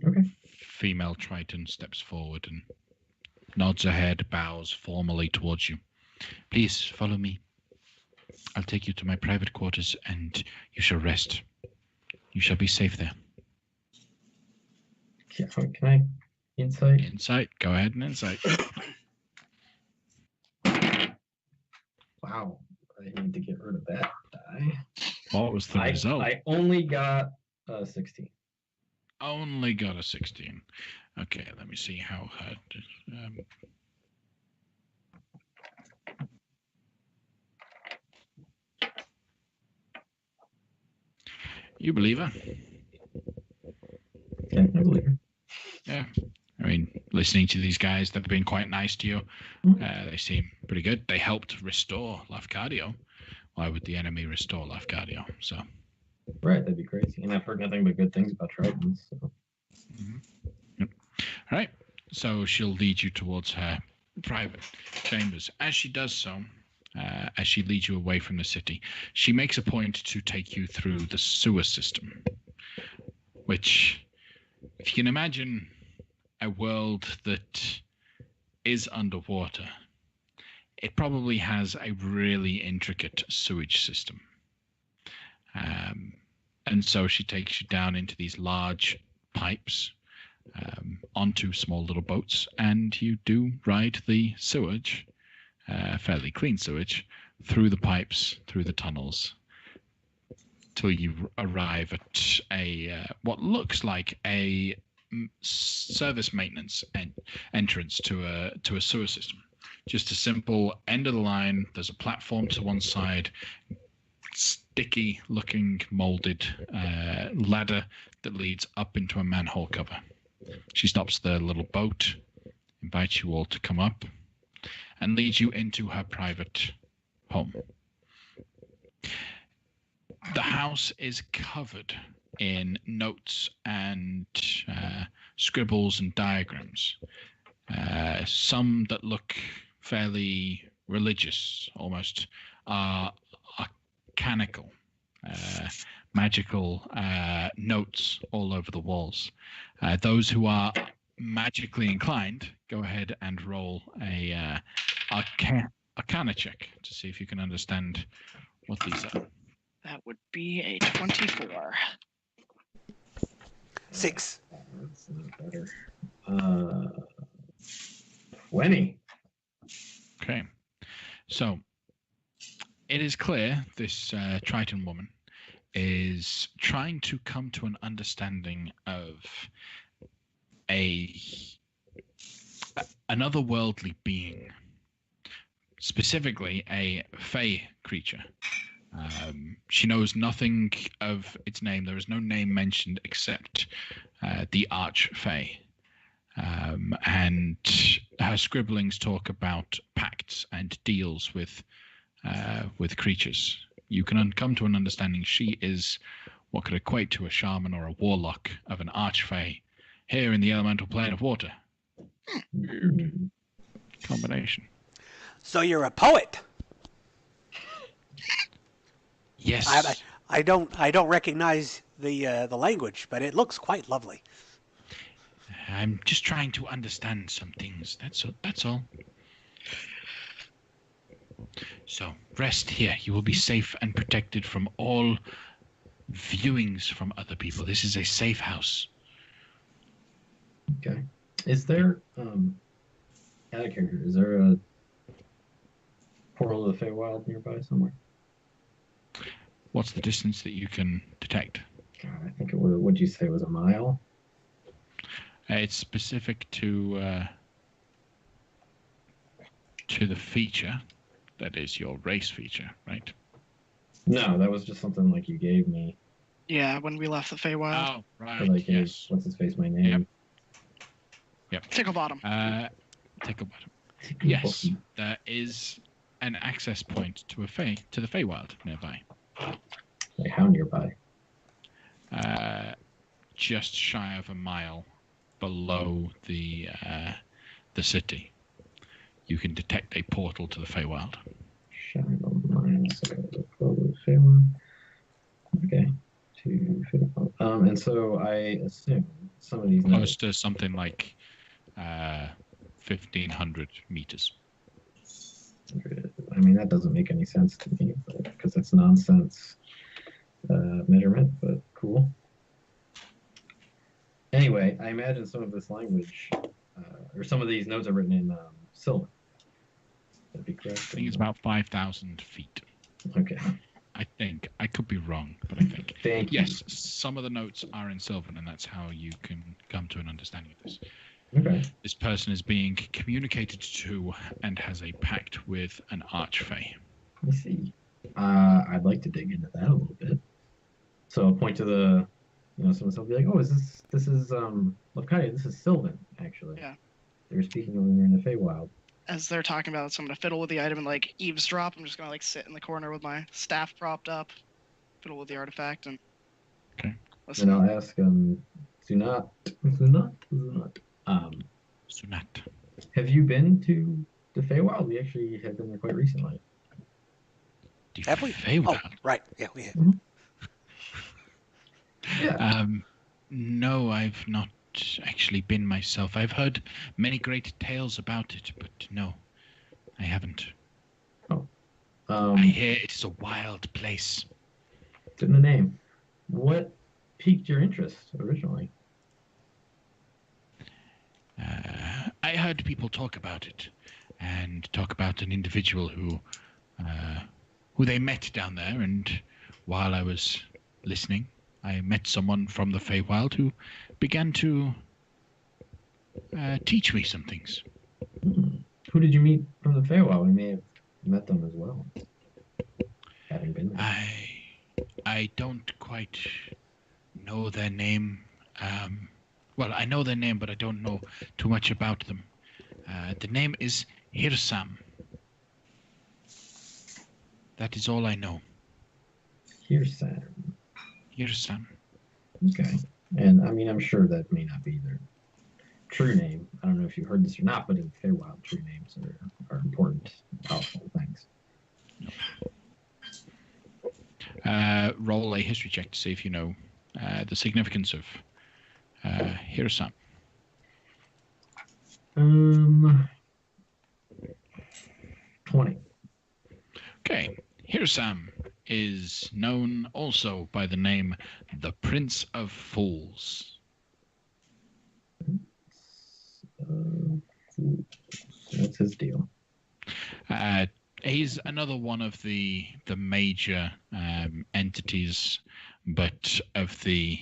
Okay. Female Triton steps forward and nods her head, bows formally towards you. Please follow me. I'll take you to my private quarters, and you shall rest. You shall be safe there. Yeah, can I insight? Insight. Go ahead and insight. Wow. I need to get rid of that die. What was the result? I only got a 16. Only got a 16. Okay, let me see how hard. You believe her? Okay, I believe her. Yeah. I mean, listening to these guys, they've been quite nice to you. Mhm. They seem pretty good. They helped restore Lafcadio. Why would the enemy restore Lafcadio? So. Right, that'd be crazy. And I've heard nothing but good things about Tritons. So. Yep. All right. So she'll lead you towards her private chambers. As she does so, as she leads you away from the city. She makes a point to take you through the sewer system, which, if you can imagine a world that is underwater, it probably has a really intricate sewage system. And so she takes you down into these large pipes, onto small little boats, and you do ride the sewage, fairly clean sewage, through the pipes, through the tunnels, till you arrive at a what looks like a service maintenance entrance to a sewer system. Just a simple end of the line. There's a platform to one side, sticky looking molded ladder that leads up into a manhole cover. She stops the little boat, invites you all to come up, and leads you into her private home. The house is covered in notes and scribbles and diagrams, some that look fairly religious, almost arcanical, magical notes all over the walls. Those who are magically inclined, go ahead and roll a arcana check to see if you can understand what these are. That would be a 24. 6. That's not better. 20. Okay. So it is clear this Triton woman is trying to come to an understanding of another worldly being, specifically a Fey creature. She knows nothing of its name. There is no name mentioned except the Arch-Fey. And her scribblings talk about pacts and deals with creatures. You can come to an understanding she is what could equate to a shaman or a warlock of an Arch-Fey here in the elemental plane of water. Weird combination. So you're a poet. Yes. I don't recognize the language, but it looks quite lovely. I'm just trying to understand some things. That's all. So rest here. You will be safe and protected from all viewings from other people. This is a safe house. Okay. Is there out of character, is there a portal to the Feywild nearby somewhere? What's the distance that you can detect? God, I think it was, what'd you say, it was a mile? It's specific to the feature. That is your race feature, right? No, that was just something like you gave me. Yeah, when we left the Feywild. Oh, right. For like, Yes. what's his face, my name? Yep. Tickle bottom. Tickle bottom. Yes, there is an access point to the Feywild nearby. Like how nearby? Just shy of a mile below the city. You can detect a portal to the Feywild. Shy of a mile, so the portal to the Feywild. Okay. To Feywild. And so I assume some of these Close notes. to something like 1,500 meters. I mean, that doesn't make any sense to me because it's nonsense measurement, but cool. Anyway, I imagine some of this language, or some of these notes are written in Sylvan. That'd be correct. I think it's about 5,000 feet. Okay. I think. I could be wrong, but I think. Thank you. Yes, some of the notes are in Sylvan, and that's how you can come to an understanding of this. Okay. This person is being communicated to and has a pact with an Arch-Fey. Let me see. I'd like to dig into that a little bit. So I'll point to the, someone will be like, oh, this is Lafcadia, this is Sylvan, actually. Yeah. They're speaking over there in the Feywild. As they're talking about it, so I'm gonna fiddle with the item and like eavesdrop. I'm just gonna like sit in the corner with my staff propped up, fiddle with the artifact, and listen. And I'll ask Zunat. Sunat. Have you been to the Feywild? We actually have been there quite recently. The Have we? Feywild? Oh, right. Yeah, we have. Yeah. No, I've not actually been myself. I've heard many great tales about it, but no, I haven't. I Um, hear it is a wild place. it's in the name. What piqued your interest originally? I heard people talk about it, and talk about an individual who they met down there. And while I was listening, I met someone from the Feywild who began to teach me some things. Who did you meet from the Feywild? We may have met them as well, having been there. I don't quite know their name. Well, I know their name, but I don't know too much about them. The name is Hirsam. That is all I know. Hearsay. Hirsam. Okay. And I mean, I'm sure that may not be their true name. I don't know if you heard this or not, but in the Feywild, true names are important, powerful things. Roll a history check to see if you know the significance of Hirsam. 20. Okay. Hirsam is known also by the name the Prince of Fools. What's his deal? He's another one of the major entities, but of the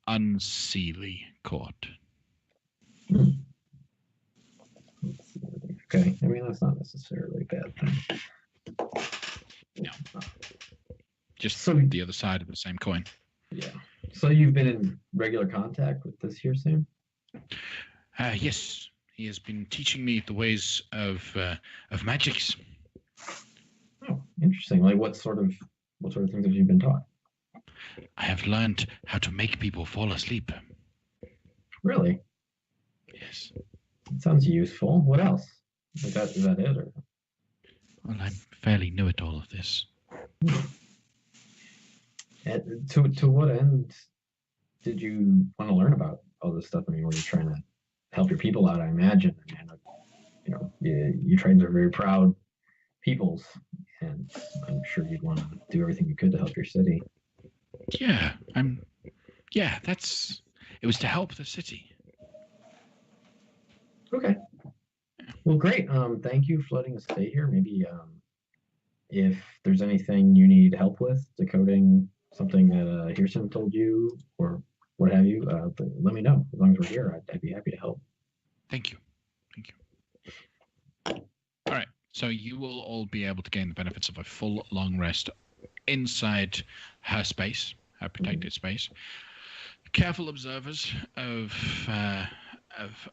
unseelie court. Okay. I mean, that's not necessarily a bad thing. No. Just So- the other side of the same coin. Yeah. So you've been in regular contact with this Hearsay? Yes, he has been teaching me the ways of magics. Oh, interesting. Like what sort of things have you been taught? I have learned how to make people fall asleep. Really? Yes. That sounds useful. What else? Is that it? Or? Well, I'm fairly new at all of this. To what end did you want to learn about all this stuff? I mean, were you trying to help your people out? I imagine. I mean, you know, you trained are very proud peoples, and I'm sure you'd want to do everything you could to help your city. Yeah, it was to help the city. Okay. Well, great. Thank you for letting us stay here. Maybe if there's anything you need help with, decoding something that Hearson told you or what have you, let me know. As long as we're here, I'd be happy to help. Thank you. All right, so you will all be able to gain the benefits of a full long rest inside her space, her protected space. Careful observers of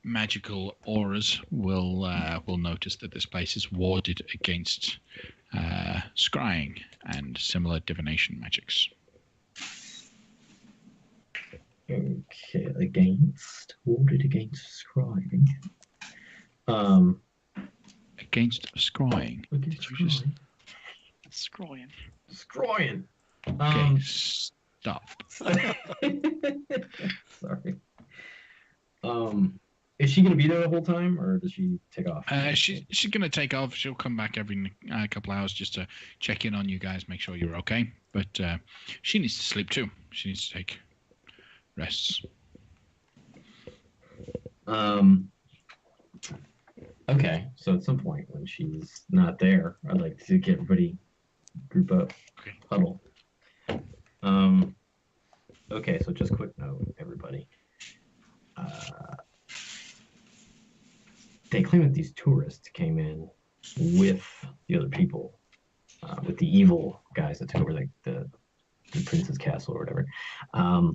magical auras will notice that this place is warded against scrying and similar divination magics. Okay, warded against scrying. Against scrying. Against Did you just Scrolling. scrying. okay? Stop. Sorry. Is she gonna be there the whole time, or does she take off? She's gonna take off. She'll come back every couple hours just to check in on you guys, make sure you're okay. But she needs to sleep too. She needs to take rests. Okay, so at some point when she's not there, I'd like to get everybody group up, Okay. huddle. Okay, so just quick note, everybody. They claim that these tourists came in with the other people, with the evil guys that took over like the prince's castle or whatever. I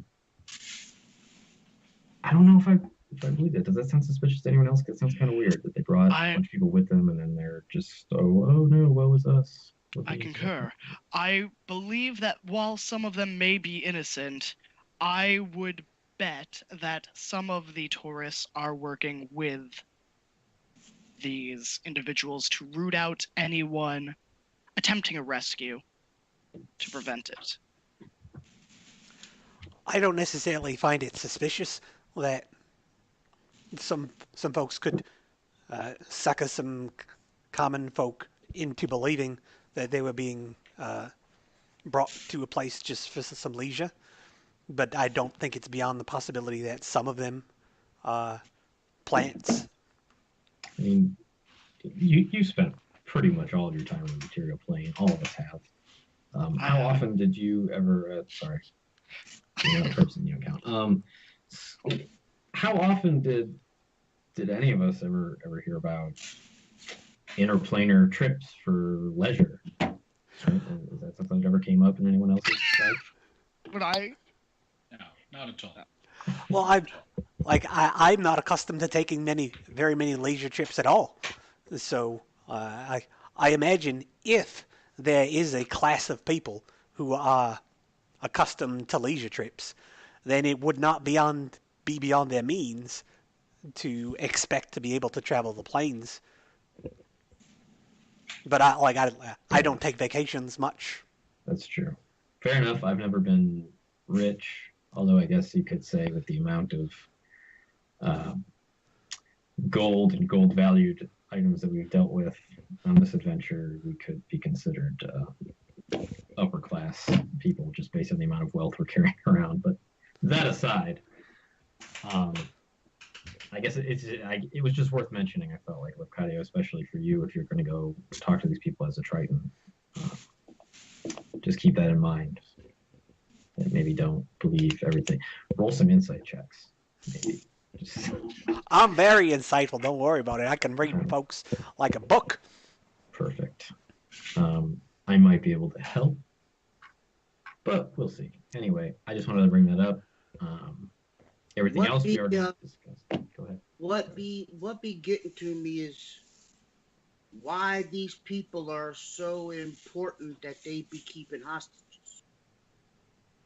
don't know if I believe it. Does that sound suspicious to anyone else? Because it sounds kind of weird that they brought a bunch of people with them and then they're just, oh no, woe is us. I concur. I believe that while some of them may be innocent, I would bet that some of the tourists are working with these individuals to root out anyone attempting a rescue to prevent it. I don't necessarily find it suspicious that some folks could sucker some common folk into believing that they were being brought to a place just for some leisure. But I don't think it's beyond the possibility that some of them plants. I mean, you spent pretty much all of your time on the material plane. All of us have. How often did you ever? Sorry, you're not a person. You don't count. How often did any of us ever hear about interplanar trips for leisure? Right? Is that something that ever came up in anyone else's life? Would I? No, not at all. Well, I'm not accustomed to taking very many leisure trips at all. So I imagine if there is a class of people who are accustomed to leisure trips, then it would not be beyond their means to expect to be able to travel the planes. But I don't take vacations much. That's true. Fair enough. I've never been rich, although I guess you could say with the amount of gold and gold valued items that we've dealt with on this adventure, we could be considered upper class people just based on the amount of wealth we're carrying around. But that aside, I guess it was just worth mentioning. I felt like Lecadio, especially for you, if you're going to go talk to these people as a Triton, just keep that in mind. And maybe don't believe everything. Roll some insight checks. Maybe. I'm very insightful. Don't worry about it. I can read folks like a book. Perfect. I might be able to help, but we'll see. Anyway, I just wanted to bring that up. Everything else we already discussed. Go ahead. What be getting to me is why these people are so important that they be keeping hostages.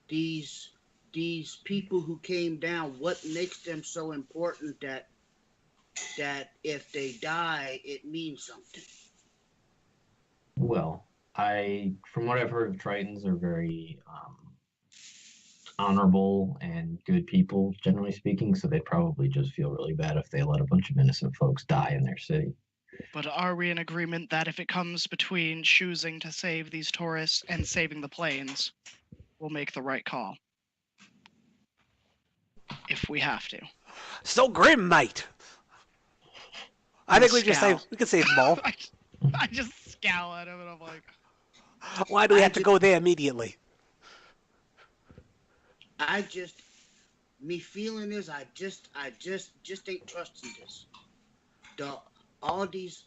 These people who came down, what makes them so important that if they die, it means something? Well, from what I've heard of Tritons, are very honorable and good people, generally speaking. So they'd probably just feel really bad if they let a bunch of innocent folks die in their city. But are we in agreement that if it comes between choosing to save these tourists and saving the planes, we'll make the right call? If we have to. So grim, mate. I think we could save them all. I just scowl at him and I'm like, why do we have to go there immediately? Me feeling is I just ain't trusting this. All these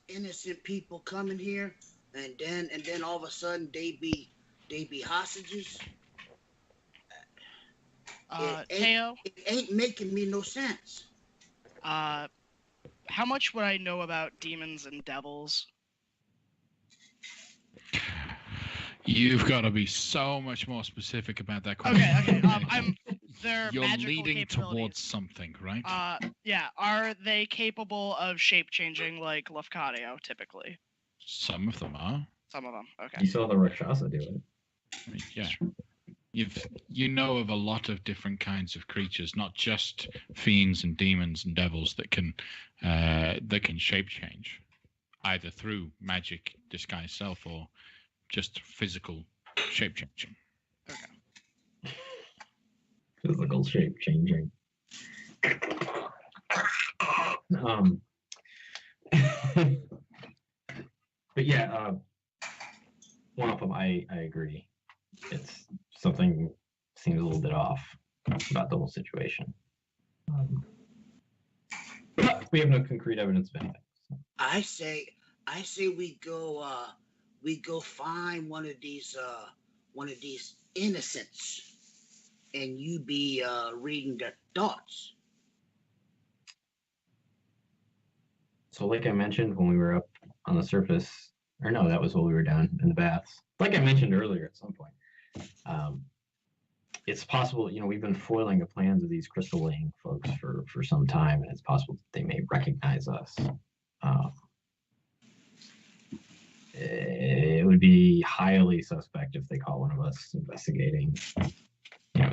innocent people coming here, and then all of a sudden they be hostages. Teo? It ain't making me no sense. How much would I know about demons and devils? You've got to be so much more specific about that question. Okay. Their You're magical leading capabilities. towards something, right? Yeah. Are they capable of shape changing like Lefcadio typically? Some of them are. Some of them. Okay. You saw the Rakshasa do it. I mean, yeah. You know of a lot of different kinds of creatures, not just fiends and demons and devils that can shape change, either through magic, disguise self, or just physical shape changing. Okay. Physical shape changing. But yeah, one of them, I agree. It's something seems a little bit off about the whole situation. But we have no concrete evidence of anything. So. I say we go find one of these innocents, and you be reading their thoughts. So like I mentioned when we were up on the surface, or no, that was while we were down in the baths. Like I mentioned earlier at some point, it's possible, we've been foiling the plans of these crystal laying folks for some time, and it's possible that they may recognize us. it would be highly suspect if they caught one of us investigating,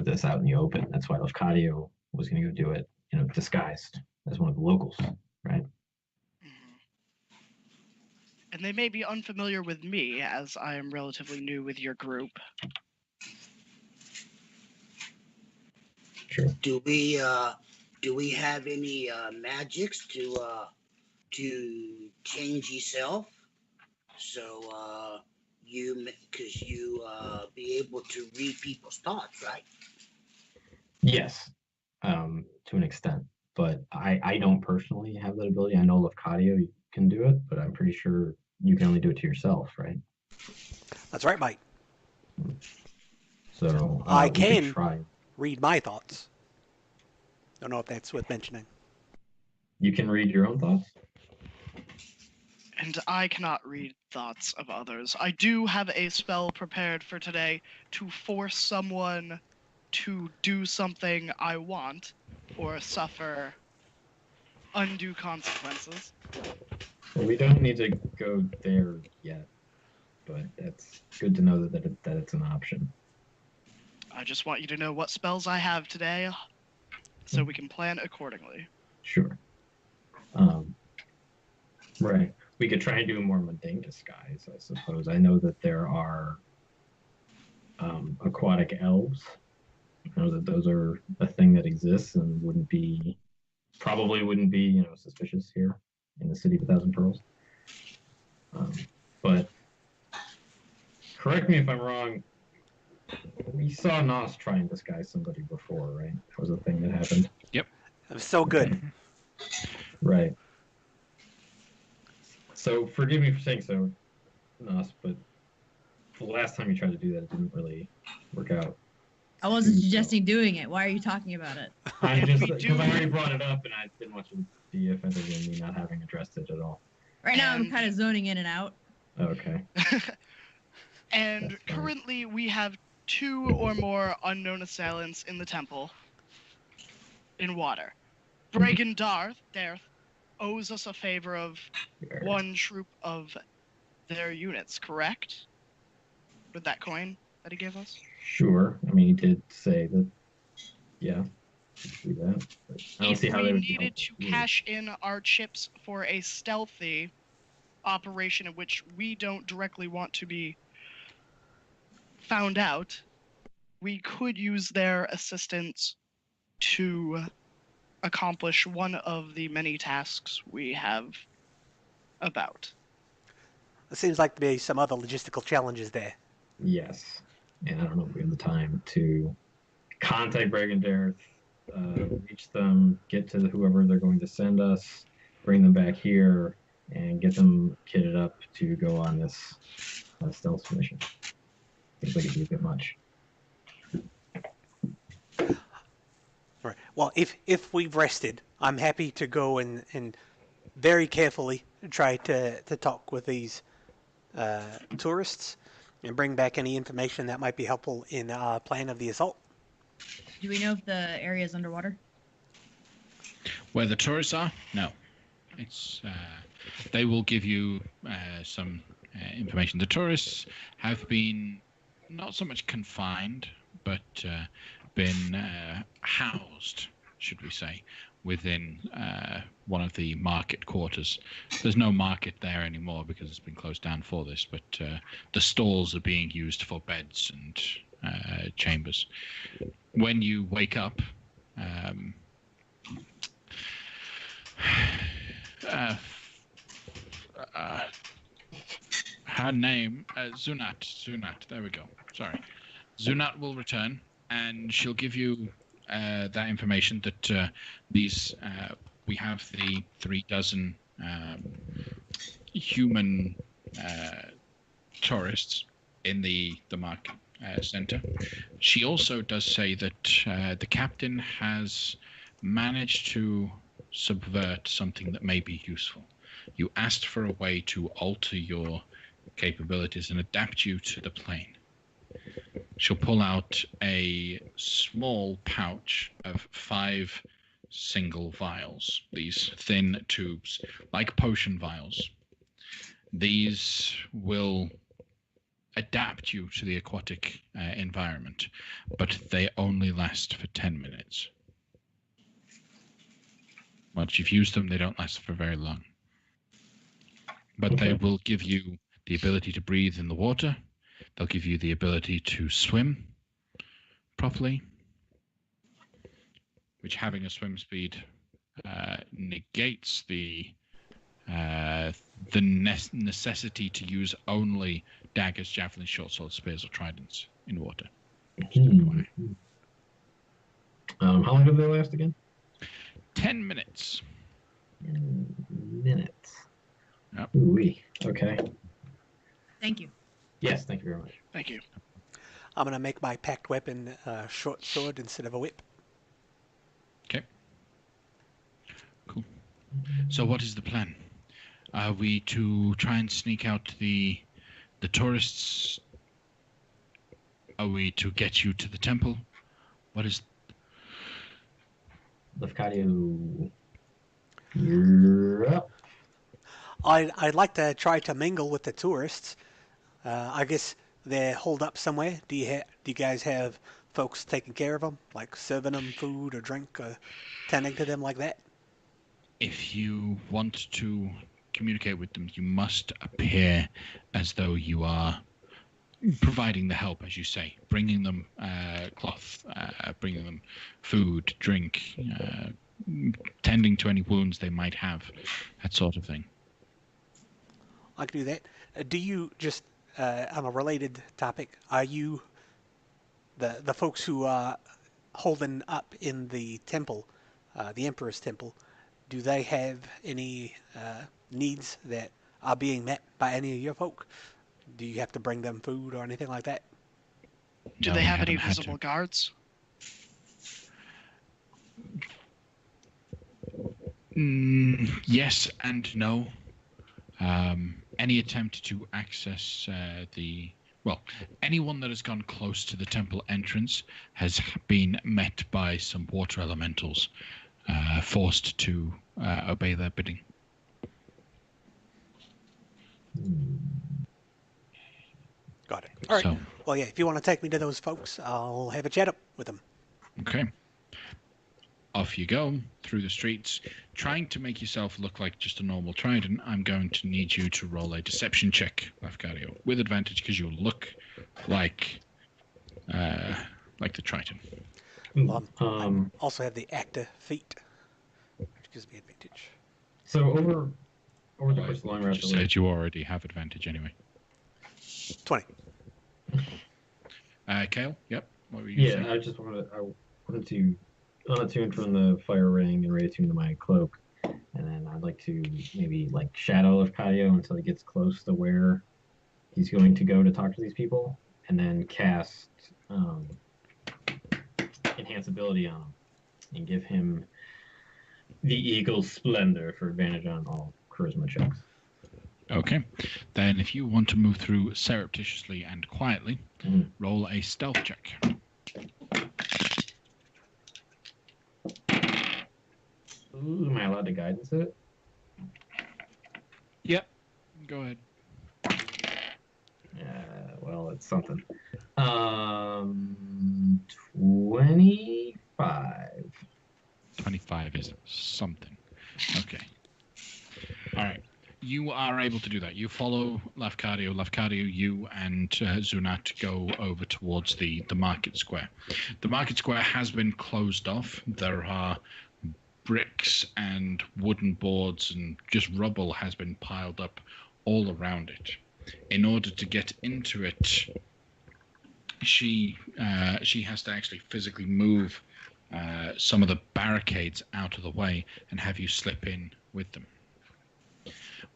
this out in the open. That's why Lafcadio was going to go do it, disguised as one of the locals, right? Mhm. And they may be unfamiliar with me, as I am relatively new with your group. Sure. Do we have any magics to change yourself? So because you be able to read people's thoughts, right? Yes, to an extent. But I don't personally have that ability. I know Lafcadio can do it, but I'm pretty sure you can only do it to yourself, right? That's right, Mike. So I we could can try. read my thoughts. Don't know if that's worth mentioning. You can read your own thoughts? And I cannot read thoughts of others. I do have a spell prepared for today to force someone to do something I want or suffer undue consequences. Well, we don't need to go there yet, but it's good to know that it's an option. I just want you to know what spells I have today so we can plan accordingly. Sure. Right. We could try and do a more mundane disguise, I suppose. I know that there are aquatic elves. I know that those are a thing that exists and probably wouldn't be, suspicious here in the city of 1,000 pearls. But correct me if I'm wrong. We saw Nos try and disguise somebody before, right? That was a thing that happened. It was so good. Okay. Right. So forgive me for saying so, Nos, but the last time you tried to do that, it didn't really work out. I wasn't suggesting doing it. Why are you talking about it? I'm just we because do- I already brought it up and I didn't want you to be offended in me not having addressed it at all. Right now, I'm And- kind of zoning in and out. Okay. And That's fine. currently we have 2 or more unknown assailants in the temple in water. Bragan Darth owes us a favor of 1 troop of their units, correct? With that coin that he gave us? Sure. I mean, he did say that. Yeah. Do that. But I don't If see how we they would be needed to helpful. cash in our chips for a stealthy operation in which we don't directly want to be found out, we could use their assistance to accomplish one of the many tasks we have about. There seems like to be some other logistical challenges there. Yes. And I don't know if we have the time to contact Bragandareth, reach them, get to whoever they're going to send us, bring them back here, and get them kitted up to go on this stealth mission. Seems like it'd be a bit much. Right. Well, if we've rested, I'm happy to go and very carefully try to talk with these tourists and bring back any information that might be helpful in our plan of the assault. Do we know if the area is underwater? Where the tourists are? No. It's they will give you some information. The tourists have been not so much confined, but been housed, should we say, within one of the market quarters. There's no market there anymore because it's been closed down for this, but the stalls are being used for beds and chambers. When you wake up, her name, Zunat, there we go. Sorry. Zunat will return, and she'll give you that information that we have the 3 human tourists in the market center. She also does say that the captain has managed to subvert something that may be useful. You asked for a way to alter your capabilities and adapt you to the plane. She'll pull out a small pouch of 5 single vials, these thin tubes, like potion vials. These will adapt you to the aquatic environment, but they only last for 10 minutes. Once you've used them, they don't last for very long. But they will give you the ability to breathe in the water. They'll give you the ability to swim properly, which having a swim speed negates the necessity to use only daggers, javelins, short swords, spears, or tridents in water. How long do they last again? 10 minutes. 10 minutes. Yep. Ooh-wee. Okay. Thank you. Yes, thank you very much. Thank you. I'm gonna make my packed weapon a short sword instead of a whip. Okay. Cool. So what is the plan? Are we to try and sneak out the tourists? Are we to get you to the temple? What is... Lefcadio, you're up. I'd like to try to mingle with the tourists. I guess they're holed up somewhere. Do you guys have folks taking care of them, like serving them food or drink, or tending to them like that? If you want to communicate with them, you must appear as though you are providing the help, as you say, bringing them cloth, bringing them food, drink, tending to any wounds they might have, that sort of thing. I can do that. Do you just on a related topic? Are you the folks who are holding up in the temple, the Emperor's temple? Do they have any needs that are being met by any of your folk? Do you have to bring them food or anything like that? Do No, they we have any haven't had to. visible guards? Yes and no. Any attempt to access anyone that has gone close to the temple entrance has been met by some water elementals, forced to obey their bidding. Got it. All right. So, Well, yeah, if you want to take me to those folks, I'll have a chat up with them. okay. Off you go through the streets, trying to make yourself look like just a normal trident. I'm going to need you to roll a deception check, Lafcadio, with advantage because you'll look like the trident. I also have the actor feat, which gives me advantage. So over the course of the long You rest just said you already have advantage anyway. 20. Kale, yep. What were you saying? I wanted to unattune from the fire ring and reattune to my cloak, and then I'd like to maybe like shadow Lefcadio until he gets close to where he's going to go to talk to these people, and then cast enhance ability on him and give him the eagle's splendor for advantage on all charisma checks. Okay. Then if you want to move through surreptitiously and quietly, roll a stealth check. Ooh, am I allowed to guidance it? Yep. Go ahead. Well, it's something. 25. 25 is something. Okay. All right. You are able to do that. You follow Lafcadio. Lafcadio, you and Zunat go over towards the market square. The market square has been closed off. There are bricks and wooden boards and just rubble has been piled up all around it. In order to get into it, she has to actually physically move some of the barricades out of the way and have you slip in with them.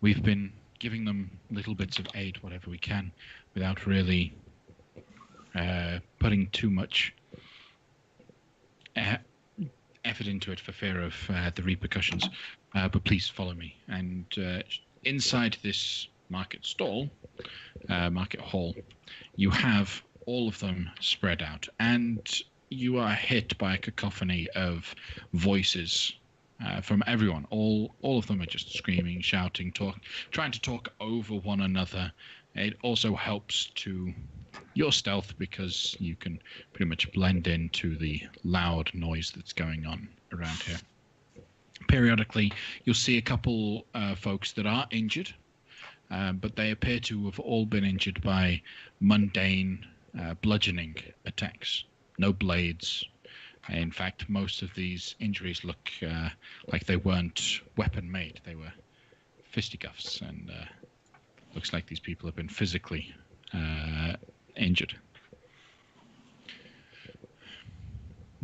We've been giving them little bits of aid, whatever we can, without really putting too much effort into it for fear of the repercussions. But please follow me. And inside this market hall, you have all of them spread out, and you are hit by a cacophony of voices from everyone. All of them are just screaming, shouting, trying to talk over one another. It also helps to your stealth because you can pretty much blend into the loud noise that's going on around here. Periodically, you'll see a couple folks that are injured, but they appear to have all been injured by mundane bludgeoning attacks. No blades. In fact, most of these injuries look like they weren't weapon made. They were fisticuffs, and looks like these people have been physically injured.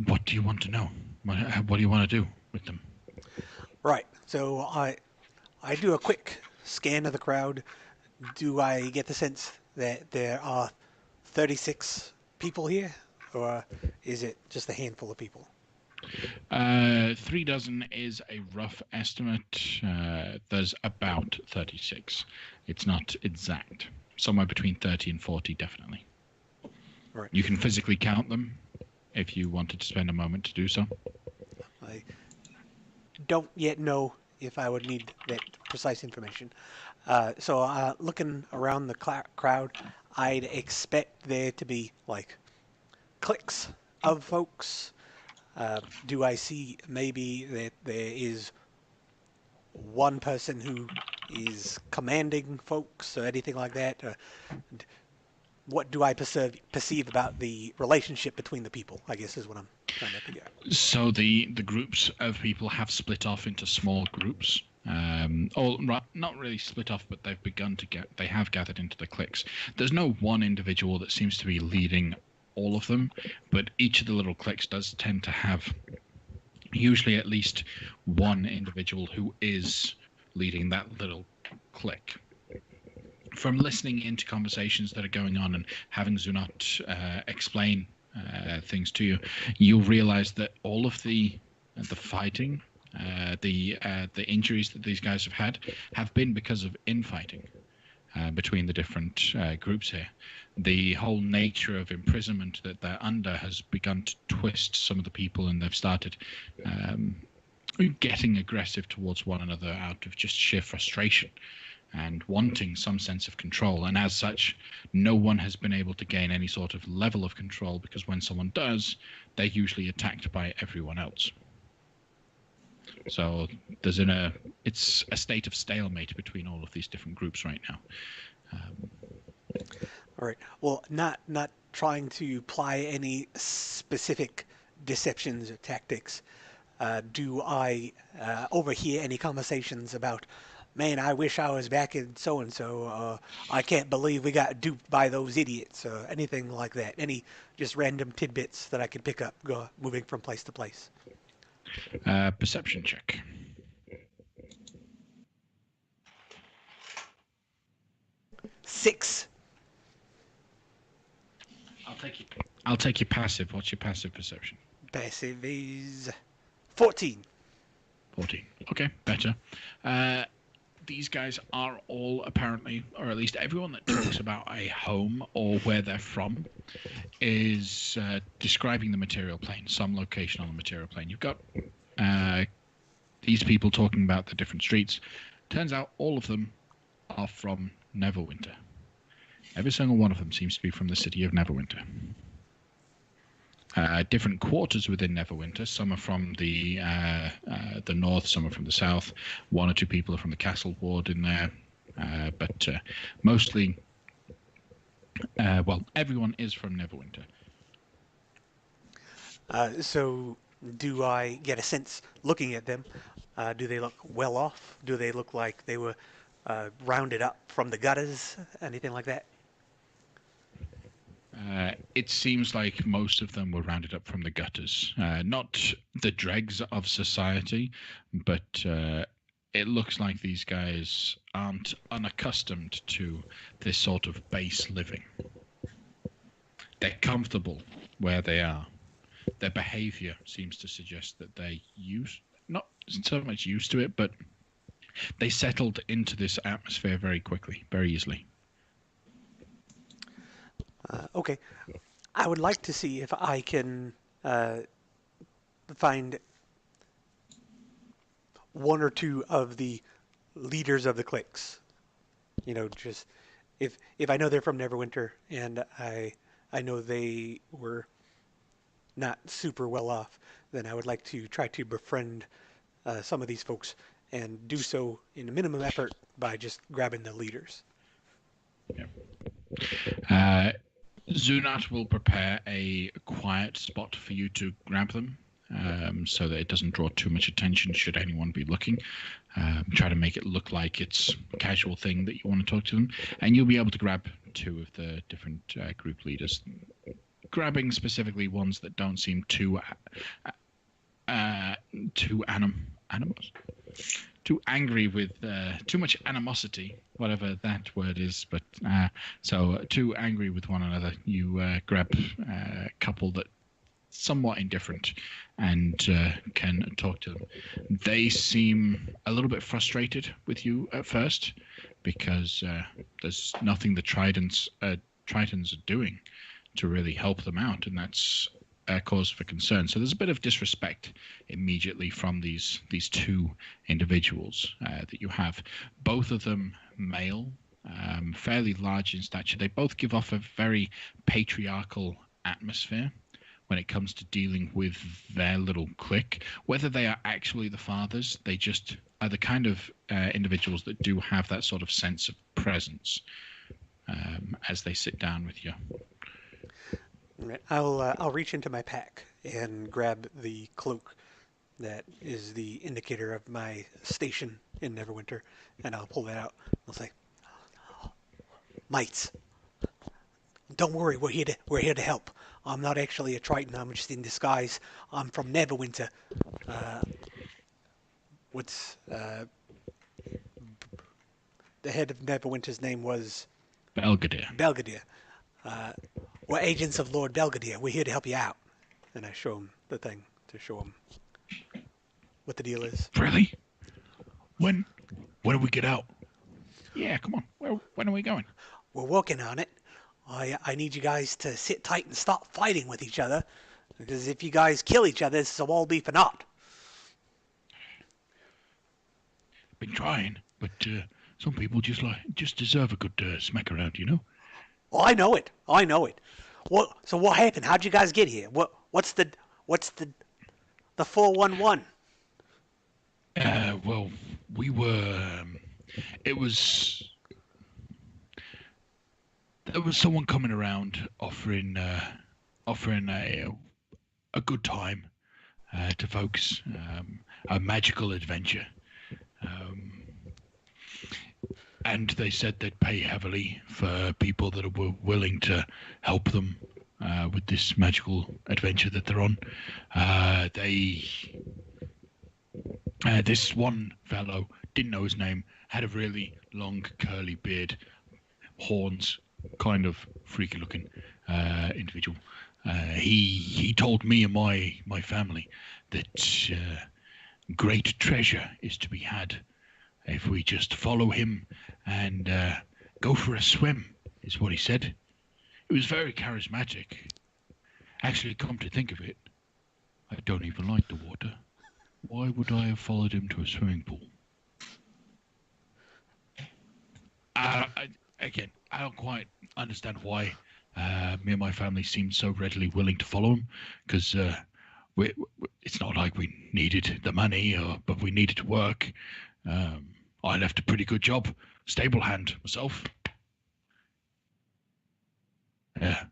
What do you want to know? What do you want to do with them? Right. So I do a quick scan of the crowd. Do I get the sense that there are 36 people here, or is it just a handful of people? 3 dozen is a rough estimate. There's about 36. It's not exact. Somewhere between 30 and 40, definitely. Right. You can physically count them if you wanted to spend a moment to do so. I don't yet know if I would need that precise information. So looking around the crowd, I'd expect there to be like cliques of folks. Do I see maybe that there is one person who is commanding folks or anything like that? What do I perceive about the relationship between the people, I guess is what I'm trying to figure out. So the groups of people have split off into small groups. Or not really split off, but they have gathered into the cliques. There's no one individual that seems to be leading all of them, but each of the little cliques does tend to have usually at least one individual who is leading that little clique. From listening into conversations that are going on and having Zunot explain things to you, you'll realize that all of the fighting, the injuries that these guys have been because of infighting between the different groups here. The whole nature of imprisonment that they're under has begun to twist some of the people, and they've started getting aggressive towards one another out of just sheer frustration and wanting some sense of control. And as such, no one has been able to gain any sort of level of control, because when someone does, they're usually attacked by everyone else. So it's a state of stalemate between all of these different groups right now. All right. Well, not trying to apply any specific deceptions or tactics. Do I overhear any conversations about, man, I wish I was back in so and so. I can't believe we got duped by those idiots, or anything like that? Any just random tidbits that I could pick up, moving from place to place? Perception check. Six. I'll take your passive. What's your passive perception? Passive is 14. 14. Okay, better. These guys are all apparently, or at least everyone that talks about a home or where they're from, is describing the material plane, some location on the material plane. You've got these people talking about the different streets. Turns out all of them are from Neverwinter. Every single one of them seems to be from the city of Neverwinter. Different quarters within Neverwinter. Some are from the north, some are from the south. One or two people are from the castle ward in there, but mostly, everyone is from Neverwinter. So do I get a sense, looking at them, do they look well off? Do they look like they were rounded up from the gutters? Anything like that? It seems like most of them were rounded up from the gutters. Not the dregs of society, but it looks like these guys aren't unaccustomed to this sort of base living. They're comfortable where they are. Their behavior seems to suggest that they're not so much used to it, but they settled into this atmosphere very quickly, very easily. Okay. I would like to see if I can find one or two of the leaders of the cliques. Just if I know they're from Neverwinter and I know they were not super well off, then I would like to try to befriend some of these folks and do so in a minimum effort by just grabbing the leaders. Uh, Zunat will prepare a quiet spot for you to grab them, so that it doesn't draw too much attention should anyone be looking. Try to make it look like it's a casual thing that you want to talk to them, and you'll be able to grab two of the different group leaders, grabbing specifically ones that don't seem too animus, too angry with too much animosity, whatever that word is. But so too angry with one another. You grab a couple that somewhat indifferent and can talk to them. They seem a little bit frustrated with you at first because there's nothing the Tritons are doing to really help them out, and that's a cause for concern. So there's a bit of disrespect immediately from these two individuals that you have. Both of them male, fairly large in stature. They both give off a very patriarchal atmosphere when it comes to dealing with their little clique. Whether they are actually the fathers, they just are the kind of individuals that do have that sort of sense of presence as they sit down with you. Right. I'll reach into my pack and grab the cloak that is the indicator of my station in Neverwinter, and I'll pull that out. I'll say, "Mates, don't worry, we're here to help. I'm not actually a Triton. I'm just in disguise. I'm from Neverwinter. What's the head of Neverwinter's name was Belgadere. Belgadere. We're agents of Lord Belgadere. We're here to help you out." And I show him the thing to show him what the deal is. Really? When do we get out? Yeah, come on. When are we going? We're working on it. I need you guys to sit tight and stop fighting with each other, because if you guys kill each other, this will all be for naught. Been trying, but some people just deserve a good smack around, you know. Oh, I know it. I know it. So what happened? How'd you guys get here? What's the 411? Well, we were. It was. There was someone coming around offering a good time to folks, a magical adventure, and they said they'd pay heavily for people that were willing to help them with this magical adventure that they're on. This one fellow, didn't know his name, had a really long curly beard, horns, kind of freaky looking individual. He told me and my family that great treasure is to be had if we just follow him and go for a swim, is what he said. It was very charismatic. Actually, come to think of it, I don't even like the water. Why would I have followed him to a swimming pool? Again, I don't quite understand why me and my family seemed so readily willing to follow him, because it's not like we needed the money, but we needed to work. I left a pretty good job, stable hand myself. Yeah.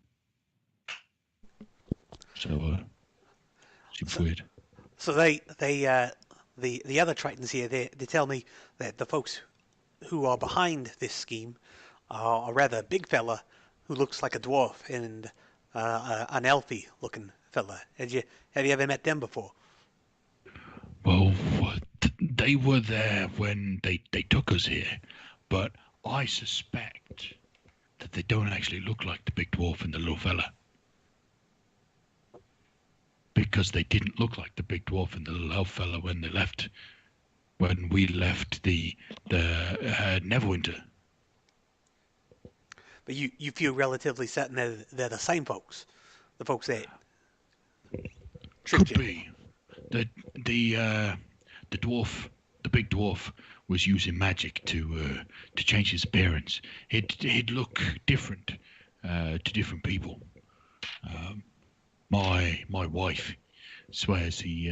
So, seems weird. So the other Tritons here, they tell me that the folks who are behind this scheme are a rather big fella who looks like a dwarf and an elfy looking fella. Have you ever met them before? Well, they were there when they took us here, but I suspect that they don't actually look like the big dwarf and the little fella. Because they didn't look like the big dwarf and the little elf fella when we left the Neverwinter. But you feel relatively certain they're the same folks, the folks that tricked Could you. be. The dwarf the big dwarf was using magic to change his appearance. He'd look different to different people. My wife swears he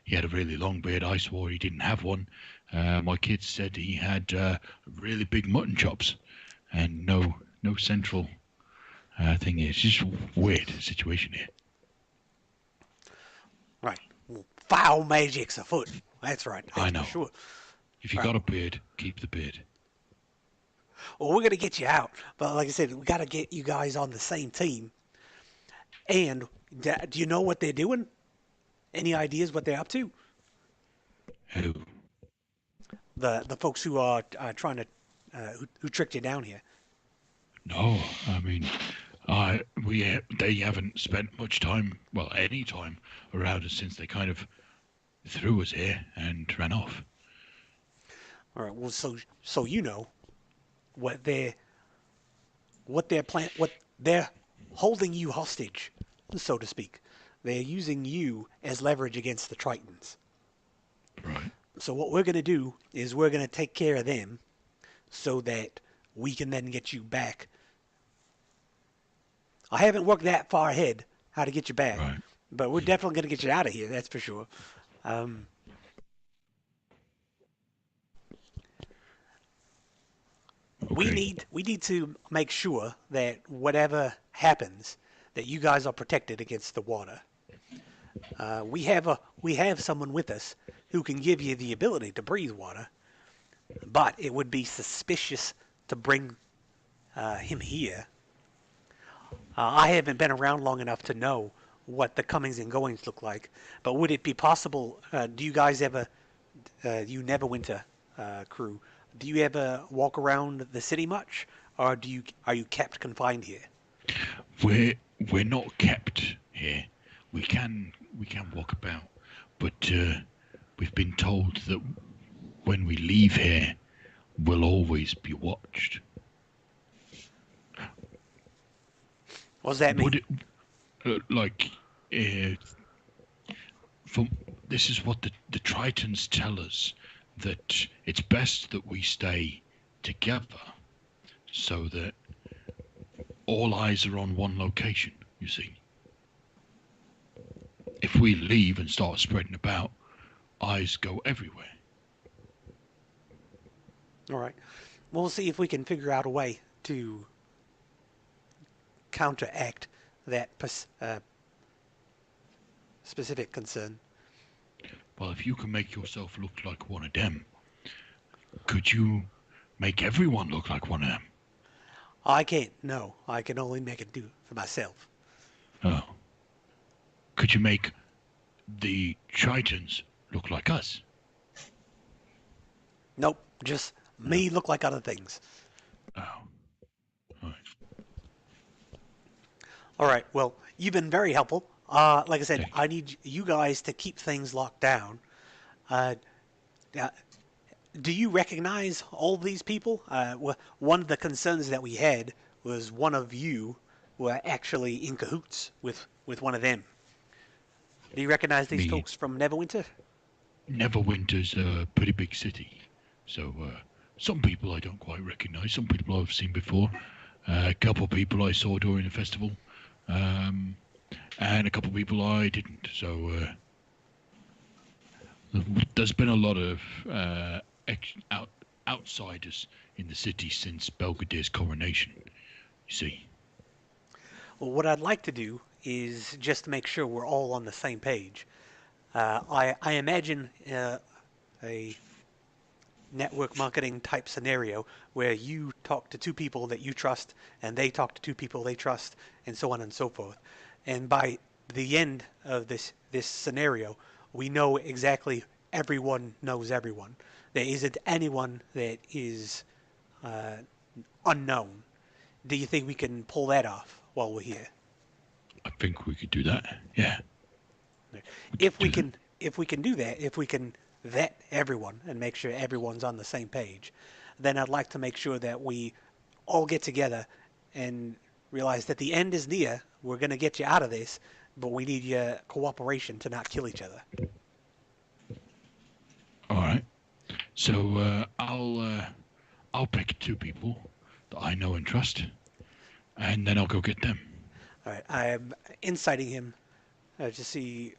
had a really long beard. I swore he didn't have one. My kids said he had really big mutton chops, and no central thing. It's just a weird situation here. Right. Well, foul magic's afoot. That's right. I That's know. for sure. If you Right. got a beard, keep the beard. Well, we're gonna get you out, but like I said, we gotta get you guys on the same team. And do you know what they're doing? Any ideas what they're up to? Who? The folks who are trying to who tricked you down here. No, I mean, they haven't spent much time, well, any time around us since they kind of threw us here and ran off. All right. Well, so you know what they're holding you hostage, so to speak. They're using you as leverage against the Tritons. Right. So what we're gonna do is we're gonna take care of them, so that we can then get you back. I haven't worked that far ahead how to get you back, Right. but we're definitely gonna get you out of here. That's for sure. Um, Okay. we need to make sure that whatever happens, that you guys are protected against the water. We have someone with us who can give you the ability to breathe water, but it would be suspicious to bring him here. I haven't been around long enough to know what the comings and goings look like, but would it be possible? Do you guys ever? You Neverwinter crew. Do you ever walk around the city much, or are you kept confined here? We're we're not kept here. We can walk about, but we've been told that when we leave here, we'll always be watched. What does that mean? Would it like uh, from this is what the Tritons tell us, that it's best that we stay together so that all eyes are on one location, you see. If we leave and start spreading about, eyes go everywhere. All right. We'll see if we can figure out a way to counteract that specific concern. Well, if you can make yourself look like one of them, could you make everyone look like one of them? I can't. No, I can only make it do for myself. Oh. Could you make the Tritons look like us? Nope. Just me look like other things. Oh. Right. All right. Well, you've been very helpful. Like I said, Thank I need you guys to keep things locked down. Uh, uh, do you recognize all these people? One of the concerns that we had was one of you were actually in cahoots with one of them. Do you recognize these Me. folks from Neverwinter? Neverwinter's a pretty big city, so some people I don't quite recognise. Some people I've seen before. A couple of people I saw during the festival, and a couple of people I didn't. So there's been a lot of outsiders in the city since Belgradier's coronation. You see. Well, what I'd like to do is just to make sure we're all on the same page. I imagine a network marketing type scenario where you talk to two people that you trust and they talk to two people they trust, and so on and so forth. And by the end of this scenario, we know exactly everyone knows everyone. There isn't anyone that is unknown. Do you think we can pull that off while we're here? I think we could do that. Yeah. If we do can, if we can do that, if we can vet everyone and make sure everyone's on the same page, then I'd like to make sure that we all get together and realize that the end is near. We're going to get you out of this, but we need your cooperation to not kill each other. All right. So I'll pick 2 people that I know and trust, and then I'll go get them. All right, I am inciting him to see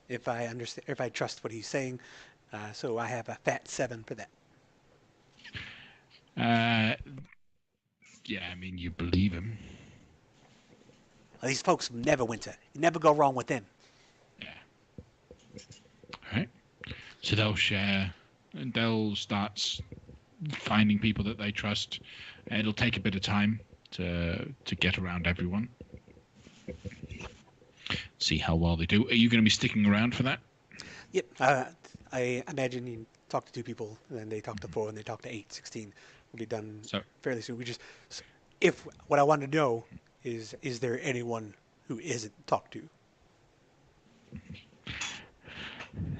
if I understand, if I trust what he's saying. So I have a fat 7 for that. Yeah, I mean, you believe him. These folks from Neverwinter. You never go wrong with them. Yeah. All right. So they'll share, and they'll start finding people that they trust. It'll take a bit of time to get around everyone. See how well they do. Are you going to be sticking around for that? Yep. I imagine you talk to 2 people, and then they talk to 4, and they talk to 8. 16 will be done So fairly soon. If what I want to know is there anyone who isn't talked to?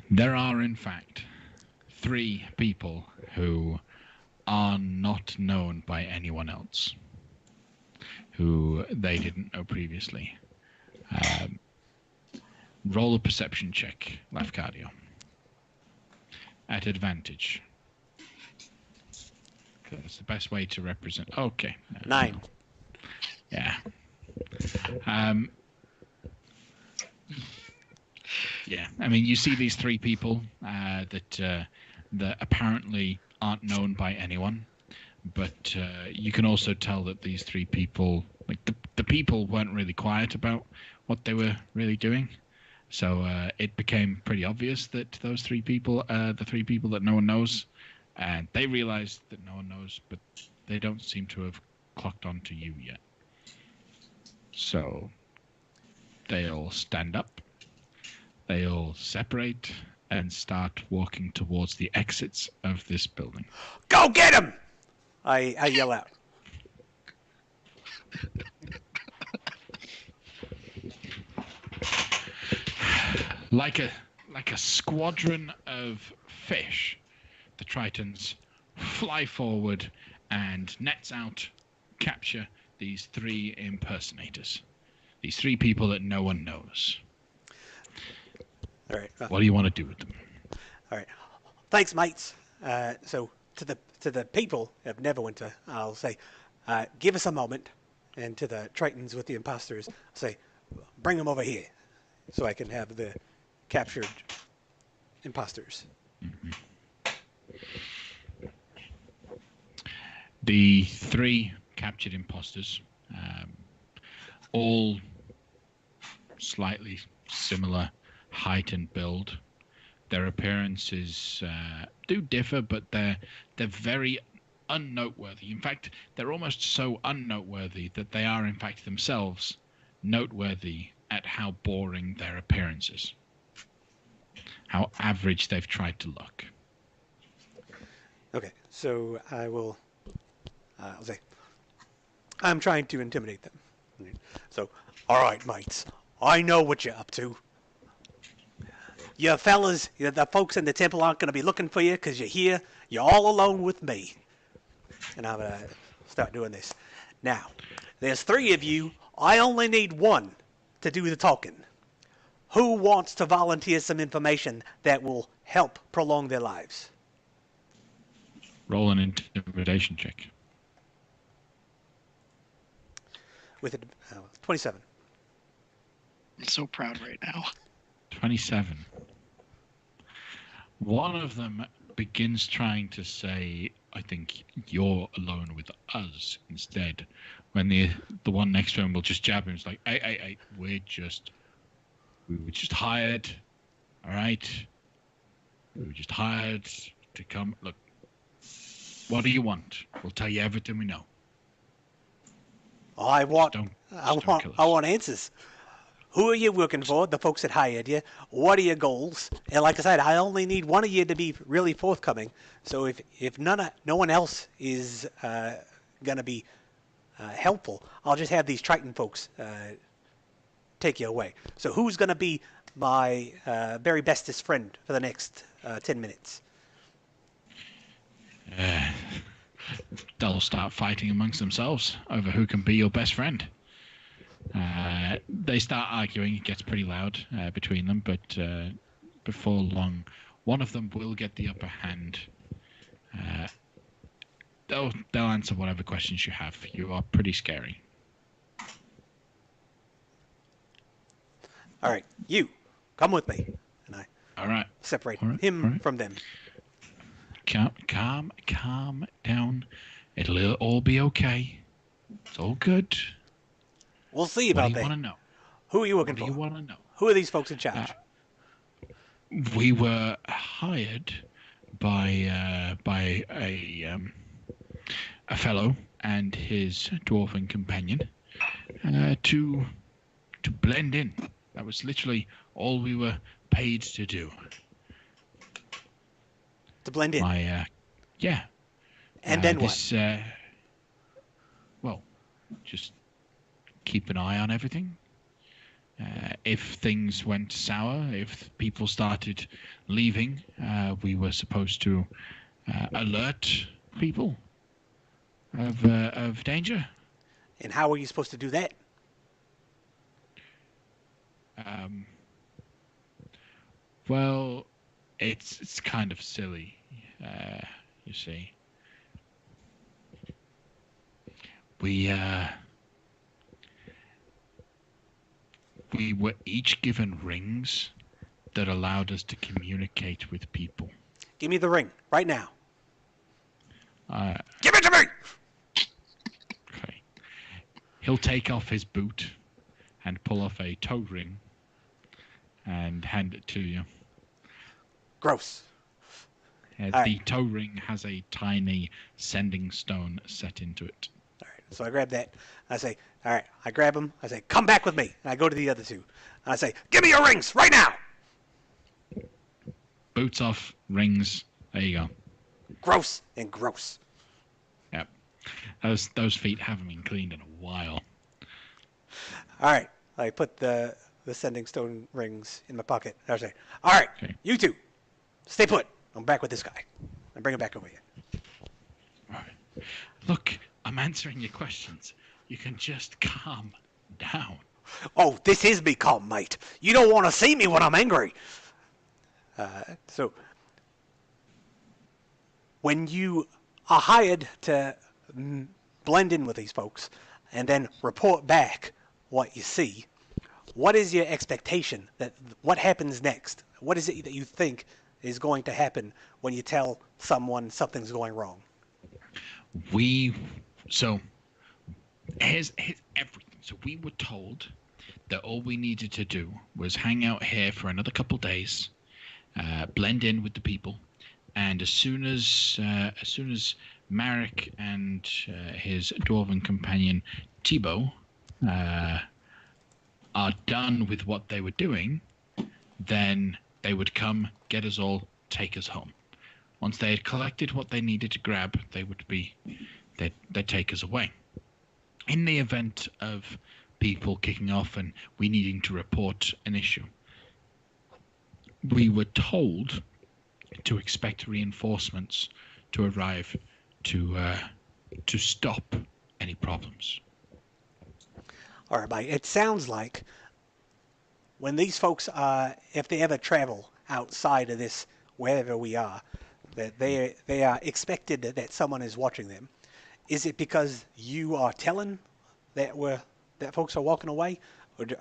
there are, in fact, 3 people who are not known by anyone else, who they didn't know previously. Roll a perception check, Lafcadio. At advantage. That's the best way to represent. Okay. 9. Yeah. Yeah. I mean, you see these 3 people that apparently aren't known by anyone, but you can also tell that these 3 people, like the people, weren't really quiet about what they were really doing. So it became pretty obvious that those 3 people are the 3 people that no one knows, and they realized that no one knows, but they don't seem to have clocked on to you yet. So they all stand up, they all separate, and start walking towards the exits of this building. Go get him! I yell out. Like a squadron of fish, the Tritons fly forward and nets out, capture these 3 impersonators. These 3 people that no one knows. All right. What do you want to do with them? All right. Thanks, mates. So to the people of Neverwinter, I'll say, give us a moment, and to the Tritons with the imposters, I'll say, bring them over here, so I can have the captured imposters. Mm-hmm. The 3 captured imposters, all slightly similar height and build. Their appearances do differ, but they're very unnoteworthy. In fact, they're almost so unnoteworthy that they are, in fact, themselves noteworthy at how boring their appearance is, how average they've tried to look. Okay, so I'll say, I'm trying to intimidate them. So, all right, mates, I know what you're up to. You fellas, the folks in the temple aren't going to be looking for you because you're here. You're all alone with me. And I'm going to start doing this. Now, there's 3 of you. I only need 1 to do the talking. Who wants to volunteer some information that will help prolong their lives? Roll an intimidation check. With 27. I'm so proud right now. 27. One of them begins trying to say, I think you're alone with us instead. When the one next to him will just jab him. It's like, hey, we were just hired. All right. We were just hired to come. Look, what do you want? We'll tell you everything we know. I want answers. Who are you working for? The folks that hired you. What are your goals? And like I said, I only need 1 of you to be really forthcoming. So if no one else is gonna be helpful, I'll just have these Triton folks take you away. So who's gonna be my very bestest friend for the next 10 minutes? They'll start fighting amongst themselves over who can be your best friend. They start arguing. It gets pretty loud between them, but before long, one of them will get the upper hand Uh, they'll answer whatever questions you have. You are pretty scary. All right, you, come with me. And I All right. separate All right. him All right. from them. Calm down. It'll all be okay. It's all good. We'll see What do about you that. want to know? Who are you What looking do you for? want to know? Who are these folks in charge? We were hired by a fellow and his dwarven companion to blend in. That was literally all we were paid to do. To blend in. Yeah. And then what? this, well, just keep an eye on everything. If things went sour, if people started leaving, we were supposed to alert people of danger. And how are you supposed to do that? Well, it's kind of silly, you see. We were each given rings that allowed us to communicate with people. Give me the ring right now. Uh, Give it to me! okay. He'll take off his boot and pull off a toe ring and hand it to you. Gross. The right. toe ring has a tiny sending stone set into it. All right. So I grab that. I say, all right. I grab him. I say, come back with me. And I go to the other two. And I say, give me your rings right now. Boots off, rings. There you go. Gross and gross. Yep. Those feet haven't been cleaned in a while. All right. I put the sending stone rings in my pocket. I say, all right, Okay. you two, stay put. I'm back with this guy. I bring him back over here. All right. Look, I'm answering your questions. You can just calm down. Oh, this is me calm, mate. You don't want to see me when I'm angry. So, when you are hired to blend in with these folks and then report back what you see, what is your expectation that what happens next? What is it that you think is going to happen when you tell someone something's going wrong? So here's everything. So we were told that all we needed to do was hang out here for another couple days, blend in with the people, and as soon as Marek and his dwarven companion Thibaut are done with what they were doing, then they would come, get us all, take us home. Once they had collected what they needed to grab, they'd take us away. In the event of people kicking off and we needing to report an issue, we were told to expect reinforcements to arrive to stop any problems. All right, Mike. It sounds like when these folks are, if they ever travel outside of this, wherever we are, that they are expected that someone is watching them. Is it because you are telling that folks are walking away,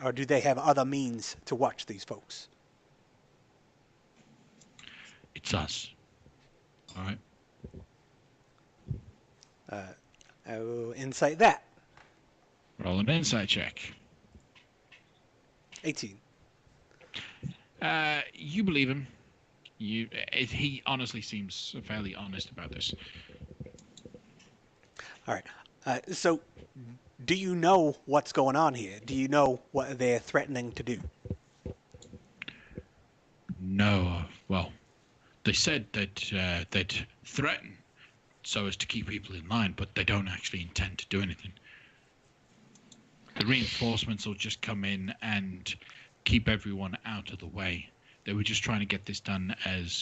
or do they have other means to watch these folks? It's us. All right. I will insight that. Roll an insight check. 18. You believe him. He honestly seems fairly honest about this. All right. So, do you know what's going on here? Do you know what they're threatening to do? No. Well, they said that they'd threaten so as to keep people in line, but they don't actually intend to do anything. The reinforcements will just come in and keep everyone out of the way. They were just trying to get this done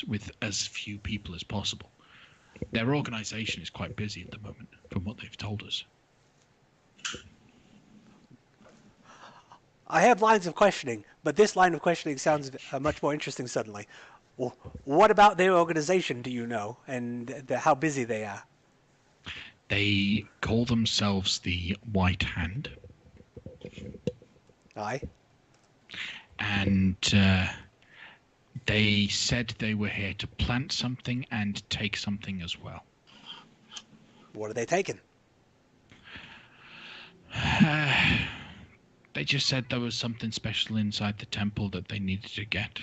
with as few people as possible. Their organization is quite busy at the moment, from what they've told us. I have lines of questioning, but this line of questioning sounds much more interesting suddenly. Well, what about their organization do you know, and how busy they are? They call themselves the White Hand, Aye. and they said they were here to plant something and take something as well. What are they taking? They just said there was something special inside the temple that they needed to get.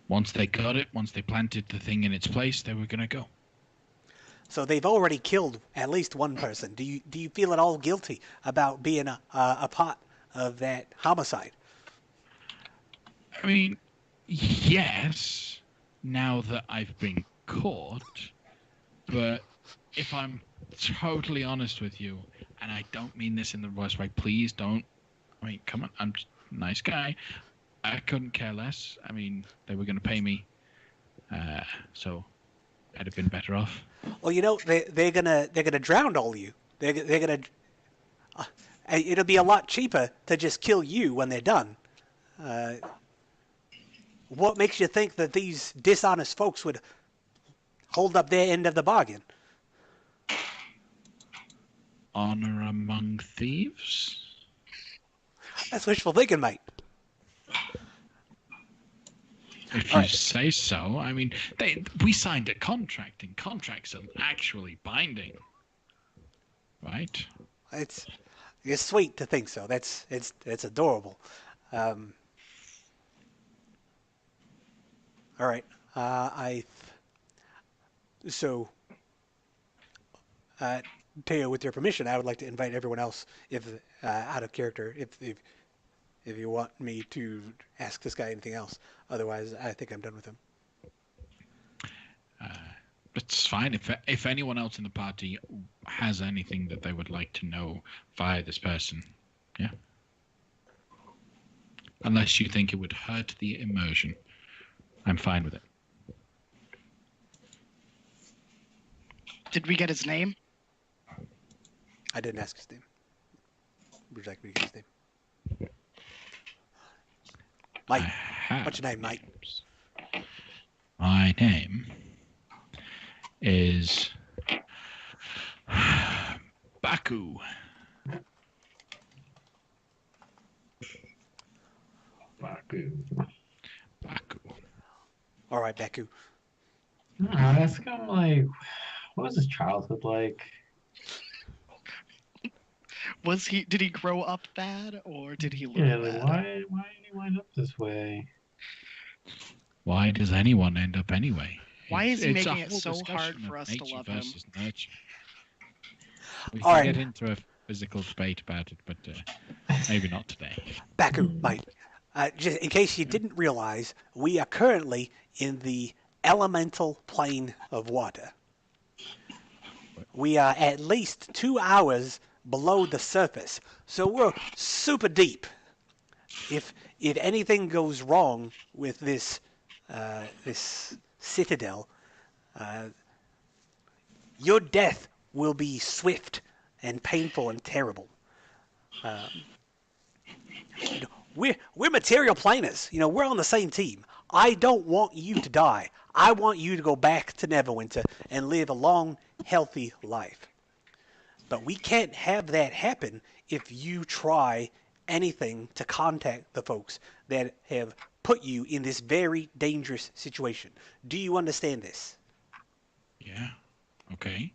Once they got it, once they planted the thing in its place, they were going to go. So they've already killed at least one person. Do you feel at all guilty about being a part of that homicide? I mean, yes, now that I've been caught, but if I'm totally honest with you, and I don't mean this in the worst way, please don't. I mean, come on, I'm just a nice guy. I couldn't care less. I mean, they were going to pay me, so I'd have been better off. Well, they're gonna drown all you. They're gonna. It'll be a lot cheaper to just kill you when they're done. Uh, what makes you think that these dishonest folks would hold up their end of the bargain? Honor among thieves? That's wishful thinking, mate. If All you right. say so. I mean, we signed a contract, and contracts are actually binding. Right? It's sweet to think so. It's adorable. All right. So, Teo, with your permission, I would like to invite everyone else, if out of character, if you want me to ask this guy anything else. Otherwise, I think I'm done with him. It's fine. If anyone else in the party has anything that they would like to know via this person, yeah. Unless you think it would hurt the immersion, I'm fine with it. Did we get his name? I didn't ask his name. Would you like me to get his name? Mike, what's your name, Mike? My name is Baku. Baku. Baku. All right, Baku. Ask him, like, what was his childhood like? Did he grow up bad, or did he Yeah, learn like, bad? why did he wind up this way? Why does anyone end up anyway? Why is he It's a making it whole so hard discussion for of us to nature love him? versus nurture. We All can right. get into a physical debate about it, but maybe not today. Baku, Mike. Just in case you didn't realize, we are currently in the elemental plane of water. We are at least 2 hours below the surface, so we're super deep. If anything goes wrong with this citadel, your death will be swift and painful and terrible. We're material planers. We're on the same team. I don't want you to die. I want you to go back to Neverwinter and live a long, healthy life. But we can't have that happen if you try anything to contact the folks that have put you in this very dangerous situation. Do you understand this? Yeah. Okay.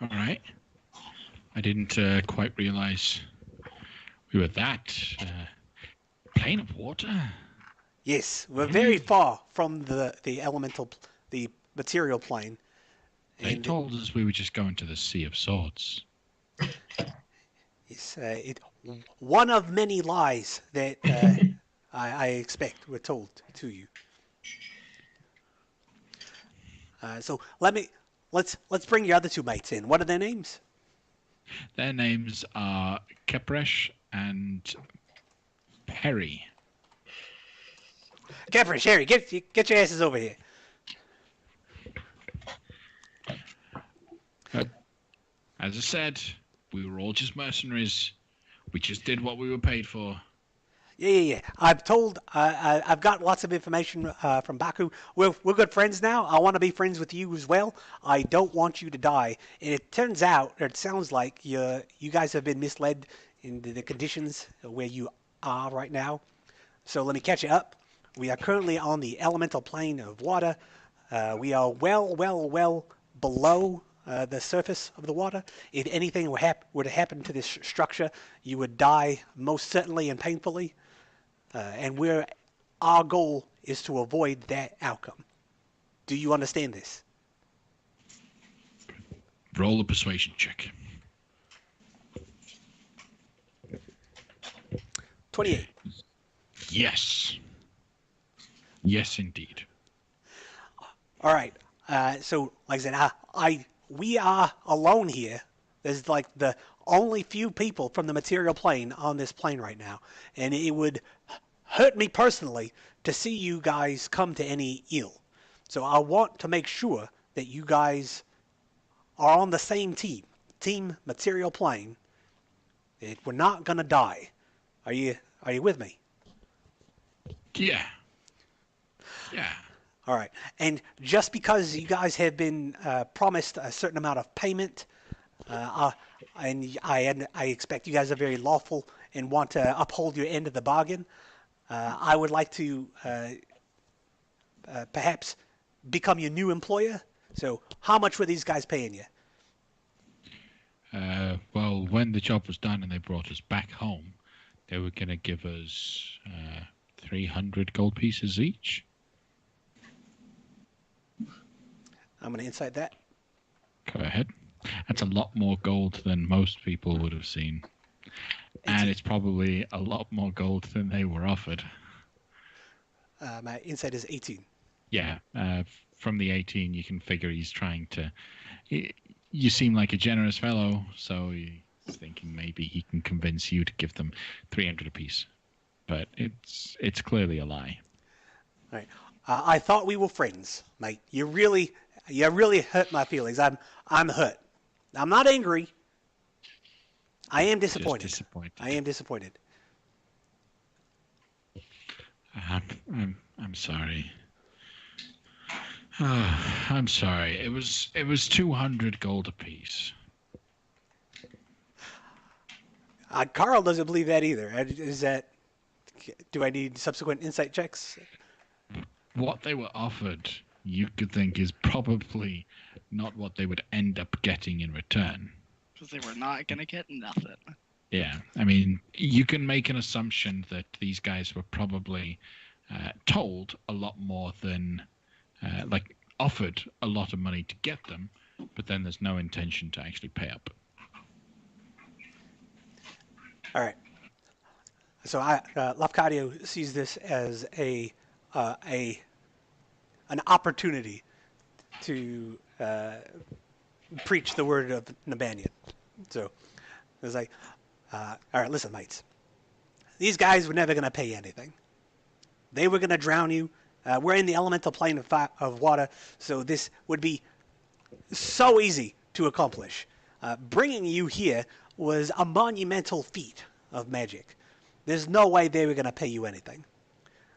All right. I didn't quite realize we were that plane of water. Yes, we're very far from the material plane. They And told us we were just going to the Sea of Swords. it's one of many lies that I expect were told to you. So let's bring your other two mates in. What are their names? Their names are Kepresh and Perry. Capri, Sherry, get your asses over here. As I said, we were all just mercenaries. We just did what we were paid for. Yeah. I've got lots of information from Baku. We're good friends now. I want to be friends with you as well. I don't want you to die. And it turns out, or it sounds like you guys have been misled into the conditions where you are right now. So let me catch you up. We are currently on the elemental plane of water. We are well below the surface of the water. If anything were to happen to this structure, you would die most certainly and painfully. And our goal is to avoid that outcome. Do you understand this? Roll a persuasion check. 28. Yes. Yes, indeed. All right. So, like I said, we are alone here. There's like the only few people from the material plane on this plane right now, and it would hurt me personally to see you guys come to any ill. So I want to make sure that you guys are on the same team material plane. That we're not gonna die. Are you with me? Yeah. Yeah. All right. And just because you guys have been promised a certain amount of payment, and I expect you guys are very lawful and want to uphold your end of the bargain, I would like to perhaps become your new employer. So, how much were these guys paying you? Well, when the job was done and they brought us back home, they were going to give us 300 gold pieces each. I'm going to insight that. Go ahead. That's a lot more gold than most people would have seen. And it's probably a lot more gold than they were offered. My insight is 18. Yeah, from the 18, you can figure he's trying to. You seem like a generous fellow, so he's thinking maybe he can convince you to give them 300 apiece. But it's clearly a lie. All right. I thought we were friends, mate. You really hurt my feelings. I'm hurt. I'm not angry. I am disappointed. Just disappointed. I am disappointed. I'm sorry. I'm sorry. It was 200 gold apiece. Carl doesn't believe that either. Is that? Do I need subsequent insight checks? What they were offered, you could think, is probably not what they would end up getting in return. Because they were not going to get nothing. Yeah, I mean, you can make an assumption that these guys were probably told a lot more than, offered a lot of money to get them, but then there's no intention to actually pay up. All right. So Lafcadio sees this as an opportunity to preach the word of Nabanian. So it's like, all right, listen, mates. These guys were never going to pay you anything. They were going to drown you. We're in the elemental plane of water, so this would be so easy to accomplish. Bringing you here was a monumental feat of magic. There's no way they were going to pay you anything.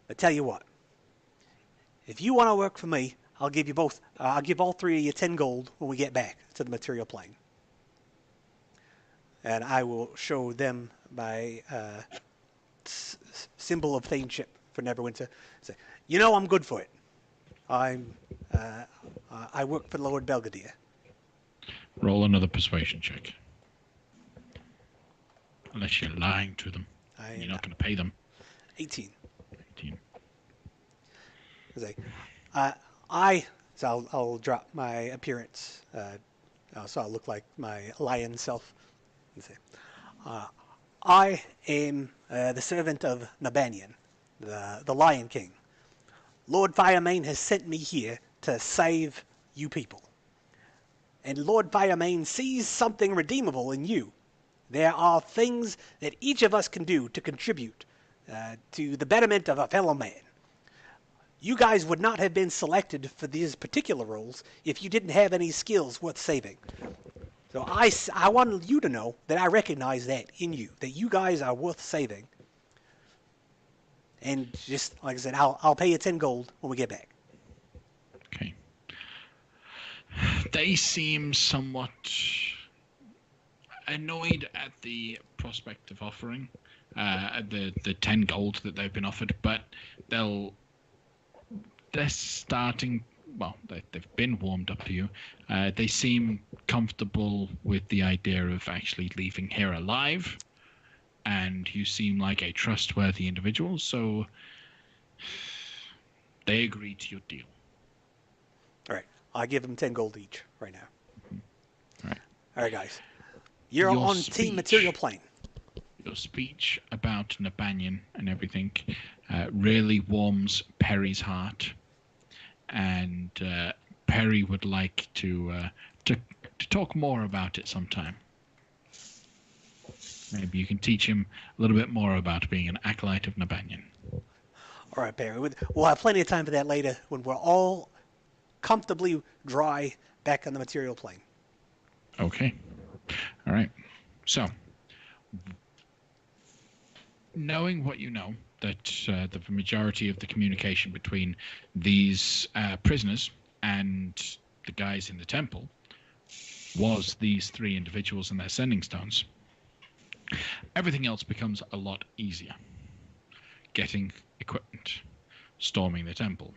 But tell you what, if you want to work for me, I'll give you both. I'll give all three of you 10 gold when we get back to the material plane. And I will show them my symbol of thainship for Neverwinter. Say, you know I'm good for it. I work for Lord Belvedere. Roll another persuasion check. Unless you're lying to them. You're not going to pay them. 18. 18. Say, so I'll drop my appearance. So I'll look like my lion self. And say, I am the servant of Nabanian, the Lion King. Lord Firemane has sent me here to save you people. And Lord Firemane sees something redeemable in you. There are things that each of us can do to contribute to the betterment of a fellow man. You guys would not have been selected for these particular roles if you didn't have any skills worth saving. So I wanted you to know that I recognize that in you, that you guys are worth saving. And just like I said, I'll pay you 10 gold when we get back. Okay. They seem somewhat annoyed at the prospect of offering the 10 gold that they've been offered, but they're starting. Well, they've been warmed up to you. They seem comfortable with the idea of actually leaving here alive, and you seem like a trustworthy individual, so they agree to your deal. All right. I give them 10 gold each right now. All right. All right, guys. You're Your on Team Material speech. Plane. Your speech about Nabanyan and everything really warms Perry's heart, and Perry would like to talk more about it sometime. Maybe you can teach him a little bit more about being an acolyte of Nabanyan. All right, Barry. We'll have plenty of time for that later when we're all comfortably dry back on the material plane. Okay. All right. So, knowing what you know, that the majority of the communication between these prisoners and the guys in the temple was these three individuals and their sending stones, everything else becomes a lot easier. Getting equipment, storming the temple,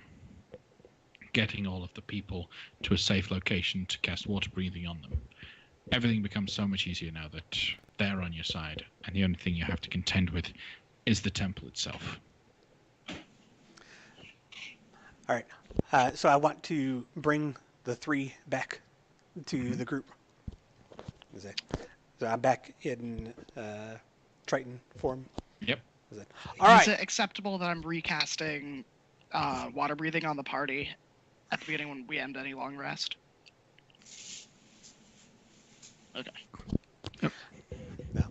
getting all of the people to a safe location to cast water breathing on them. Everything becomes so much easier now that they're on your side, and the only thing you have to contend with is the temple itself. All right. So I want to bring the three back to the group. Is it? So I'm back in Triton form. Yep. Is it? All right. Is it acceptable that I'm recasting water breathing on the party at the beginning when we end any long rest? Okay.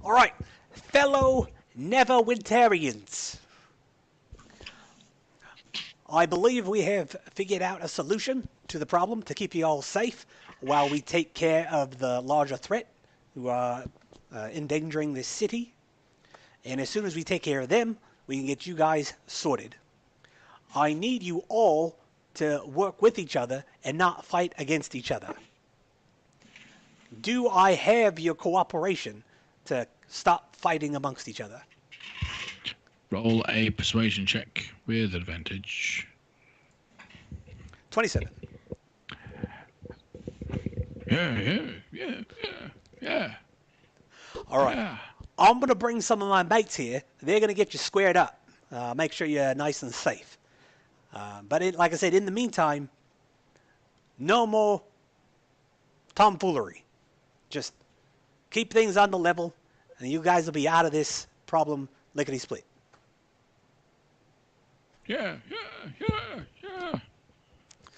All right, fellow Neverwinterians. I believe we have figured out a solution to the problem to keep you all safe while we take care of the larger threat who are endangering this city. And as soon as we take care of them, we can get you guys sorted. I need you all to work with each other and not fight against each other. Do I have your cooperation to stop fighting amongst each other? Roll a persuasion check with advantage. 27. Yeah. All right. Yeah. I'm going to bring some of my mates here. They're going to get you squared up. Make sure you're nice and safe. But like I said, in the meantime, no more tomfoolery. Just keep things on the level, and you guys will be out of this problem lickety-split. Yeah.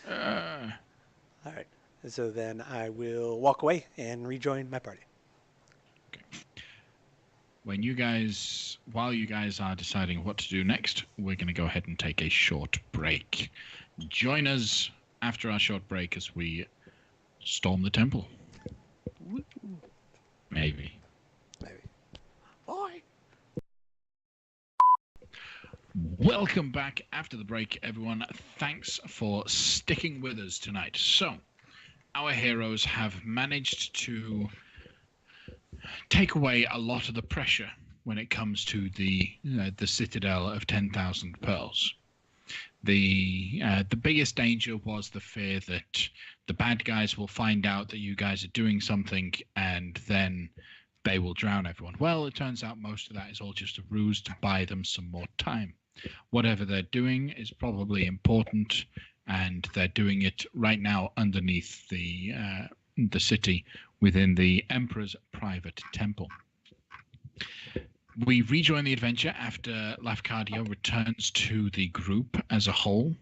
All right. So then I will walk away and rejoin my party. While you guys are deciding what to do next, we're going to go ahead and take a short break. Join us after our short break as we storm the temple. Maybe. Bye. Welcome back after the break, everyone. Thanks for sticking with us tonight. So, our heroes have managed to take away a lot of the pressure when it comes to the citadel of 10,000 pearls. The biggest danger was the fear that the bad guys will find out that you guys are doing something and then they will drown everyone. Well, it turns out most of that is all just a ruse to buy them some more time. Whatever they're doing is probably important, and they're doing it right now underneath the city within the Emperor's private temple. We rejoin the adventure after Lafcadio returns to the group as a whole,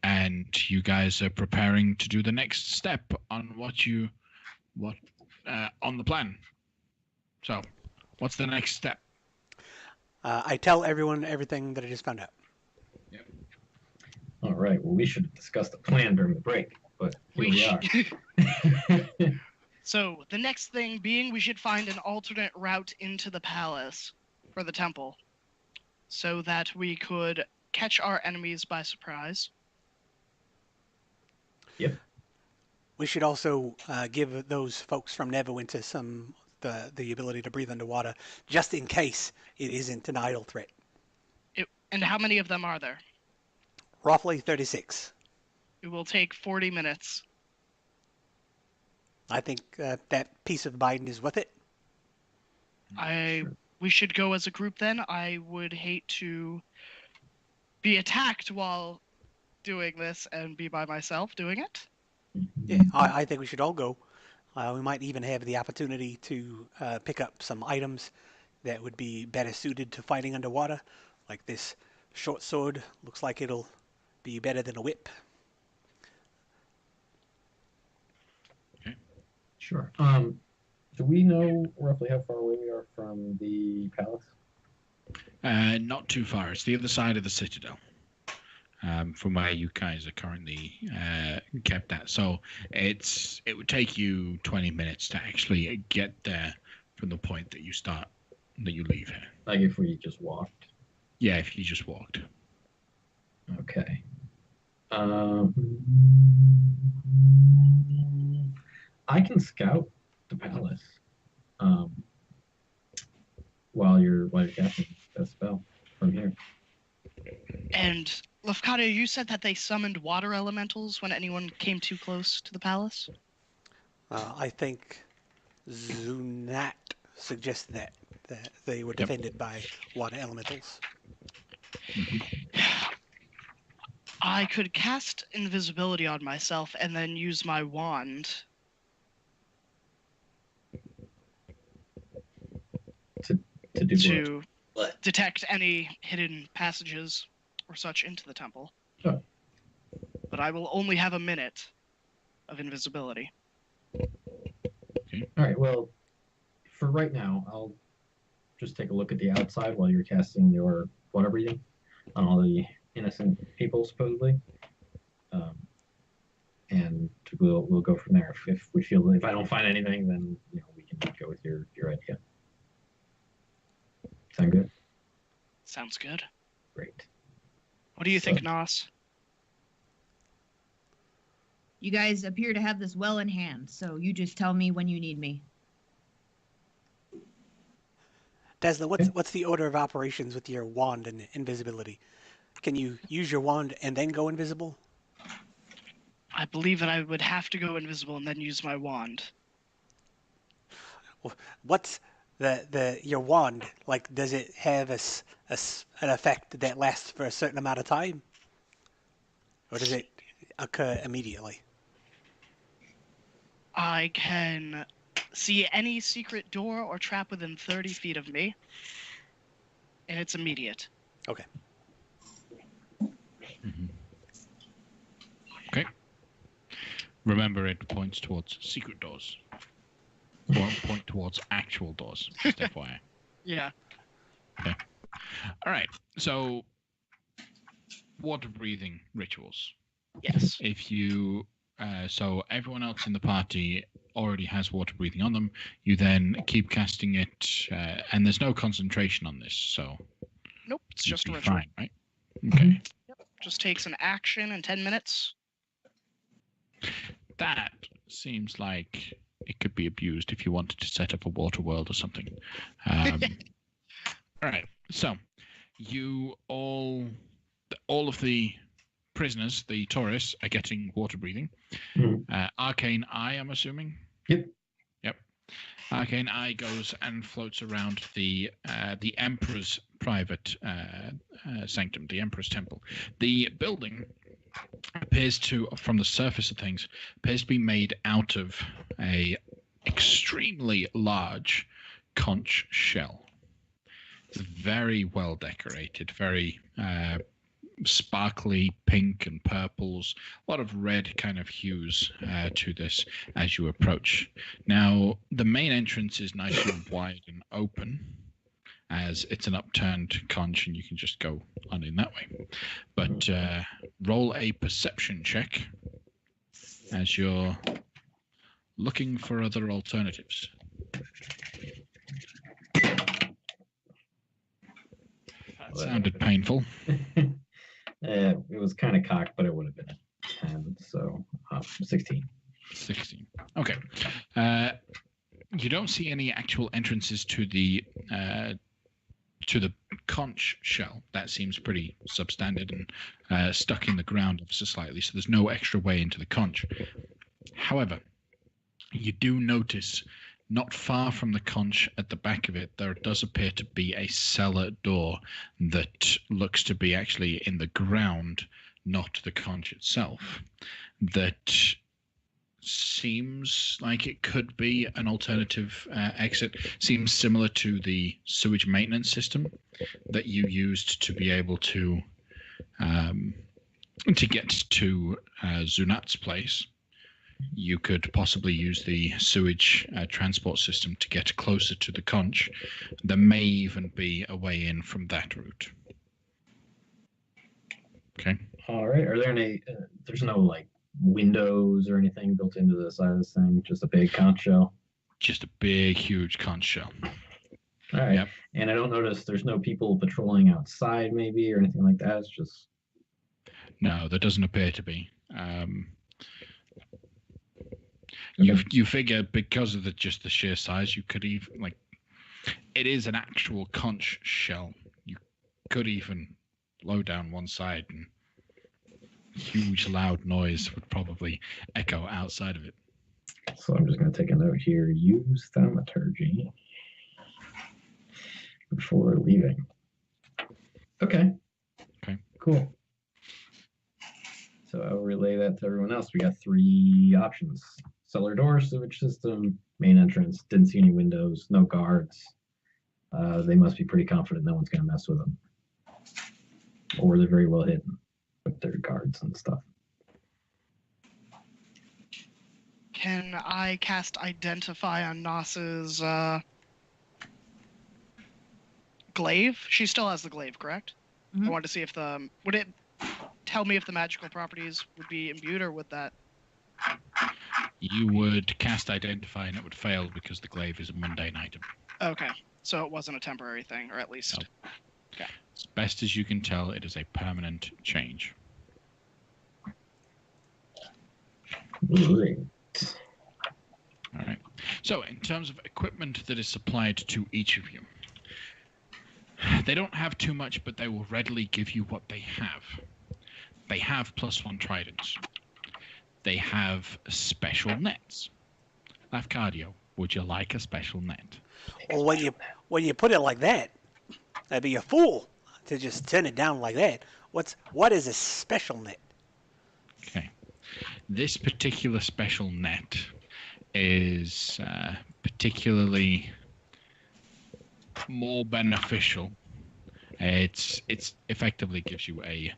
and you guys are preparing to do the next step on on the plan. So, what's the next step? I tell everyone everything that I just found out. Yep. All right. Well, we should have discussed the plan during the break, but here we are. So, the next thing being we should find an alternate route into the palace, or the temple. so that we could catch our enemies by surprise. We should also give those folks from Neverwinter the ability to breathe underwater, just in case it isn't an idle threat. And how many of them are there? Roughly 36. It will take 40 minutes. I think that peace of mind is worth it. We should go as a group then. I would hate to be attacked while doing this and be by myself doing it. Yeah, I think we should all go. We might even have the opportunity to pick up some items that would be better suited to fighting underwater, like this short sword. Looks like it'll be better than a whip. Sure. Do we know roughly how far away we are from the palace? Not too far. It's the other side of the citadel, from where you guys are currently kept at. So it would take you 20 minutes to actually get there from the point that you leave here. Like if we just walked? Yeah, if you just walked. Okay. I can scout the palace while you're casting that spell from here. And Lefkada, you said that they summoned water elementals when anyone came too close to the palace? I think Zunat suggested that they were defended by water elementals. I could cast invisibility on myself and then use my wand To do to What? detect any hidden passages or such into the temple. Sure. But I will only have a minute of invisibility. All right, well, for right now, I'll just take a look at the outside while you're casting your water breathing on all the innocent people, supposedly. And we'll go from there. If I don't find anything, then we can go with your idea. Sound good? Sounds good. Great. What do you think, Nos? You guys appear to have this well in hand, so you just tell me when you need me. Desna, what's the order of operations with your wand and invisibility? Can you use your wand and then go invisible? I believe that I would have to go invisible and then use my wand. What's your wand like? Does it have an effect that lasts for a certain amount of time, or does it occur immediately? I can see any secret door or trap within 30 feet of me, and it's immediate. Okay. Mm-hmm. Okay. Remember, it points towards secret doors. Won't point towards actual doors, just FYI. Yeah. Okay. All right. So, water breathing rituals. Yes. If you, so everyone else in the party already has water breathing on them. You then keep casting it, and there's no concentration on this, so. Nope, it's you'd just a be ritual. fine, right? Okay. Just takes an action in 10 minutes. That seems like it could be abused if you wanted to set up a water world or something. All right. So, you all of the prisoners, the tourists, are getting water breathing. Arcane Eye, I'm assuming. Yep. Arcane Eye goes and floats around the Emperor's private sanctum, the Emperor's temple. The building appears to, from the surface of things, appears to be made out of a extremely large conch shell. It's very well decorated, very sparkly pink and purples, a lot of red kind of hues to this as you approach. Now, the main entrance is nicely wide and open, as it's an upturned conch and you can just go on in that way. But roll a perception check as you're looking for other alternatives. Sounded painful. It was kind of cocked, but it would have been a 10, so 16. 16. Okay. You don't see any actual entrances to the conch shell. That seems pretty substandard and stuck in the ground ever so slightly, so there's no extra way into the conch. However, you do notice not far from the conch at the back of it, there does appear to be a cellar door that looks to be actually in the ground, not the conch itself. That seems like it could be an alternative exit. Seems similar to the sewage maintenance system that you used to be able to get to Zunat's place. You could possibly use the sewage transport system to get closer to the conch. There may even be a way in from that route. Okay. All right. Are there any? There's no like windows or anything built into the side of this thing. Just a big conch shell. Just a big, huge conch shell. All right. Yep. And I don't notice there's no people patrolling outside, maybe, or anything like that. It's just. No, there doesn't appear to be. You figure because of just the sheer size, you could even it is an actual conch shell. You could even blow down one side and huge loud noise would probably echo outside of it. So I'm just going to take a note here. Use thaumaturgy before leaving. Okay. Okay. Cool. So I'll relay that to everyone else. We got 3 options. Cellar door, sewage system, main entrance. Didn't see any windows, no guards. They must be pretty confident no one's going to mess with them. Or they're very well hidden with their guards and stuff. Can I cast Identify on Nos's glaive? She still has the glaive, correct? Mhm. I wanted to see if would it tell me if the magical properties would be imbued, or would that? You would cast Identify and it would fail because the glaive is a mundane item. Okay, so it wasn't a temporary thing, or at least. No. As best as you can tell, it is a permanent change. Great. All right. So, in terms of equipment that is supplied to each of you, they don't have too much, but they will readily give you what they have. They have +1 tridents. They have special nets. Lafcadio, would you like a special net? Well, when you put it like that, I'd be a fool to just turn it down like that. What is a special net? Okay. This particular special net is particularly more beneficial. It's effectively gives you a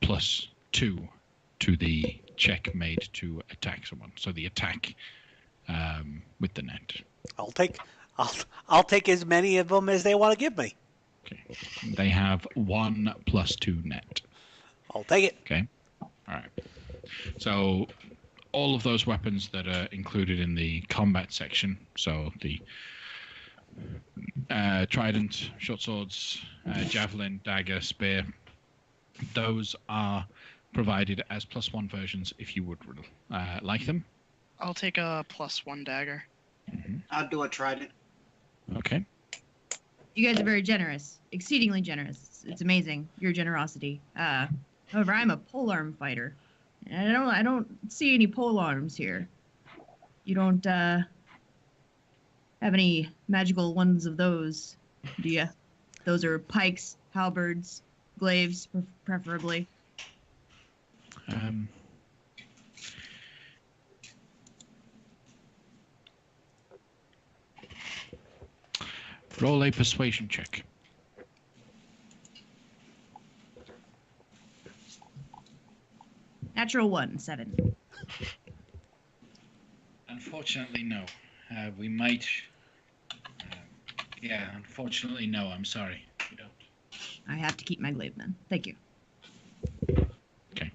+2 to the check made to attack someone. So the attack with the net. I'll take as many of them as they want to give me. Okay. They have 1 +2 net. I'll take it. Okay. All right. So all of those weapons that are included in the combat section, so the trident, short swords, javelin, dagger, spear, those are provided as +1 versions if you would like them. I'll take a +1 dagger. Mm-hmm. I'll do a trident. Okay. You guys are very generous, exceedingly generous. It's amazing, your generosity. However, I'm a polearm fighter, and I don't see any polearms here. You don't have any magical ones of those, do you? Those are pikes, halberds, glaives, preferably. Roll a persuasion check. Natural 1, 7. Unfortunately, no. We might. Unfortunately, no. I'm sorry. We don't. I have to keep my glaive then. Thank you. Okay.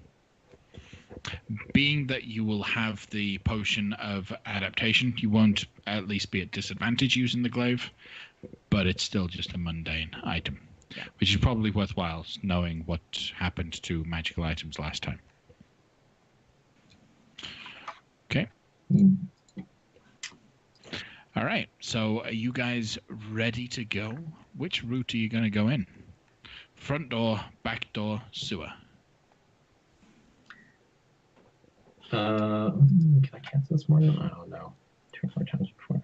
Being that you will have the potion of adaptation, you won't at least be at disadvantage using the glaive, but it's still just a mundane item. Yeah. Which is probably worthwhile, knowing what happened to magical items last time. Okay. All right. So are you guys ready to go? Which route are you going to go in? Front door, back door, sewer. Can I cast this more than? Oh no, 24 times before.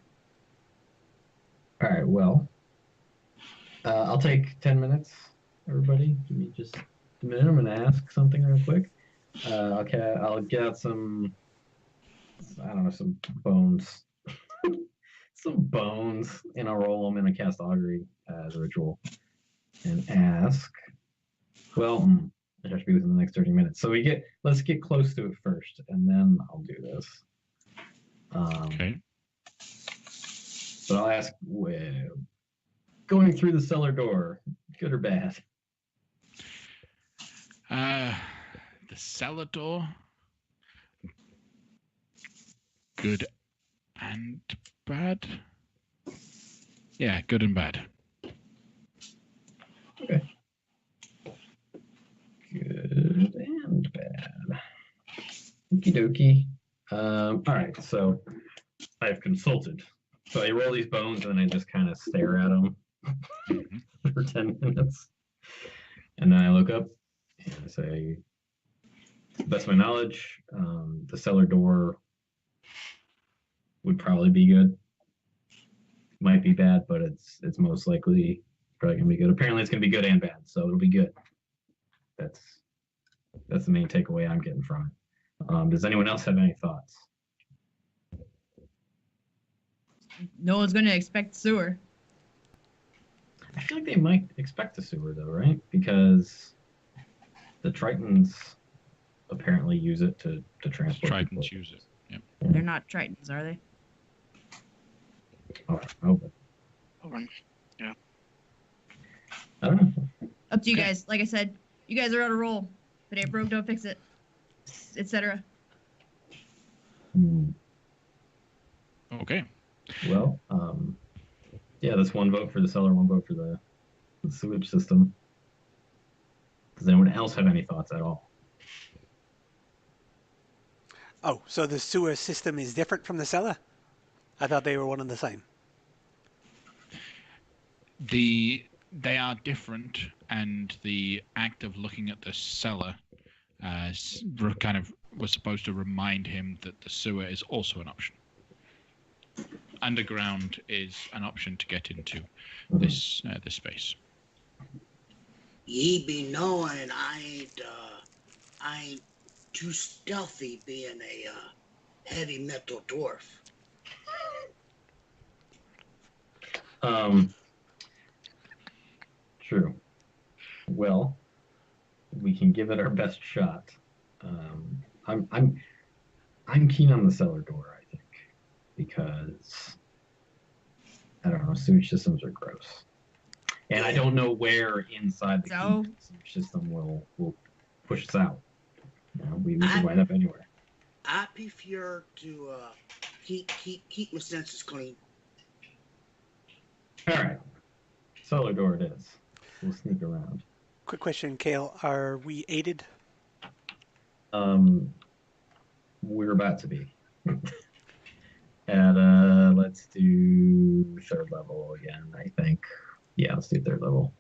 All right. Well, I'll take 10 minutes. Everybody, give me just a minute. I'm gonna ask something real quick. Okay, I'll get out some. I don't know, some bones. Some bones, and I'll roll them in a cast augury as a ritual, and ask. Well, it has to be within the next 30 minutes. So let's get close to it first, and then I'll do this. Okay. But I'll ask, going through the cellar door, good or bad? The cellar door. Good and bad. Yeah, good and bad. Okay. Good and bad. Okie dokie. All right, so I've consulted. So I roll these bones and then I just kind of stare at them for 10 minutes. And then I look up and I say, to the best of my knowledge, the cellar door would probably be good. Might be bad, but it's most likely probably gonna be good. Apparently, it's gonna be good and bad, so it'll be good. That's the main takeaway I'm getting from it. Does anyone else have any thoughts? No one's going to expect sewer. I feel like they might expect a sewer though, right? Because the Tritons apparently use it to transport. Tritons use it. Yep. They're not Tritons, are they? Oh, no, but I don't know. Up to you guys. Like I said, you guys are on a roll. If it ain't broke, don't fix it, etc. Okay. Well, yeah, that's one vote for the cellar, one vote for the sewage system. Does anyone else have any thoughts at all? Oh, so the sewer system is different from the cellar? I thought they were one and the same. They are different, and the act of looking at the cellar kind of was supposed to remind him that the sewer is also an option. Underground is an option to get into this space. Ye be knowing I ain't too stealthy being a heavy metal dwarf. True. Well, we can give it our best shot. I'm keen on the cellar door, I think, because I don't know, sewage systems are gross, and I don't know where inside the sewage system will push us out. You know, we can wind up anywhere. I prefer to keep my senses clean. All right, cellar door it is. We'll sneak around. Quick question, Kale. Are we aided? We're about to be. At let's do third level again, I think. Yeah, let's do third level.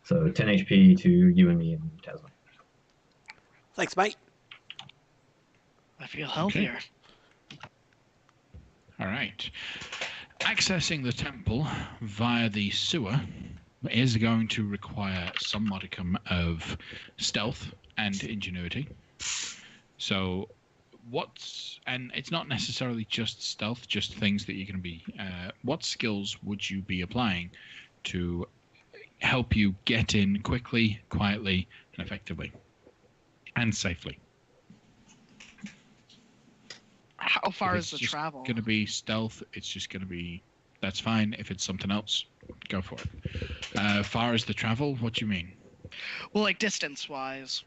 So 10 HP to you and me and Tasman. Thanks, mate. I feel healthier. All right. Accessing the temple via the sewer is going to require some modicum of stealth and ingenuity. So and it's not necessarily just stealth, just things that you're going to be, what skills would you be applying to help you get in quickly, quietly, and effectively, and safely? How far If is the it's just travel? going to be stealth, it's just going to be, that's fine. If it's something else, go for it. Far as the travel, what do you mean? Well, like distance-wise,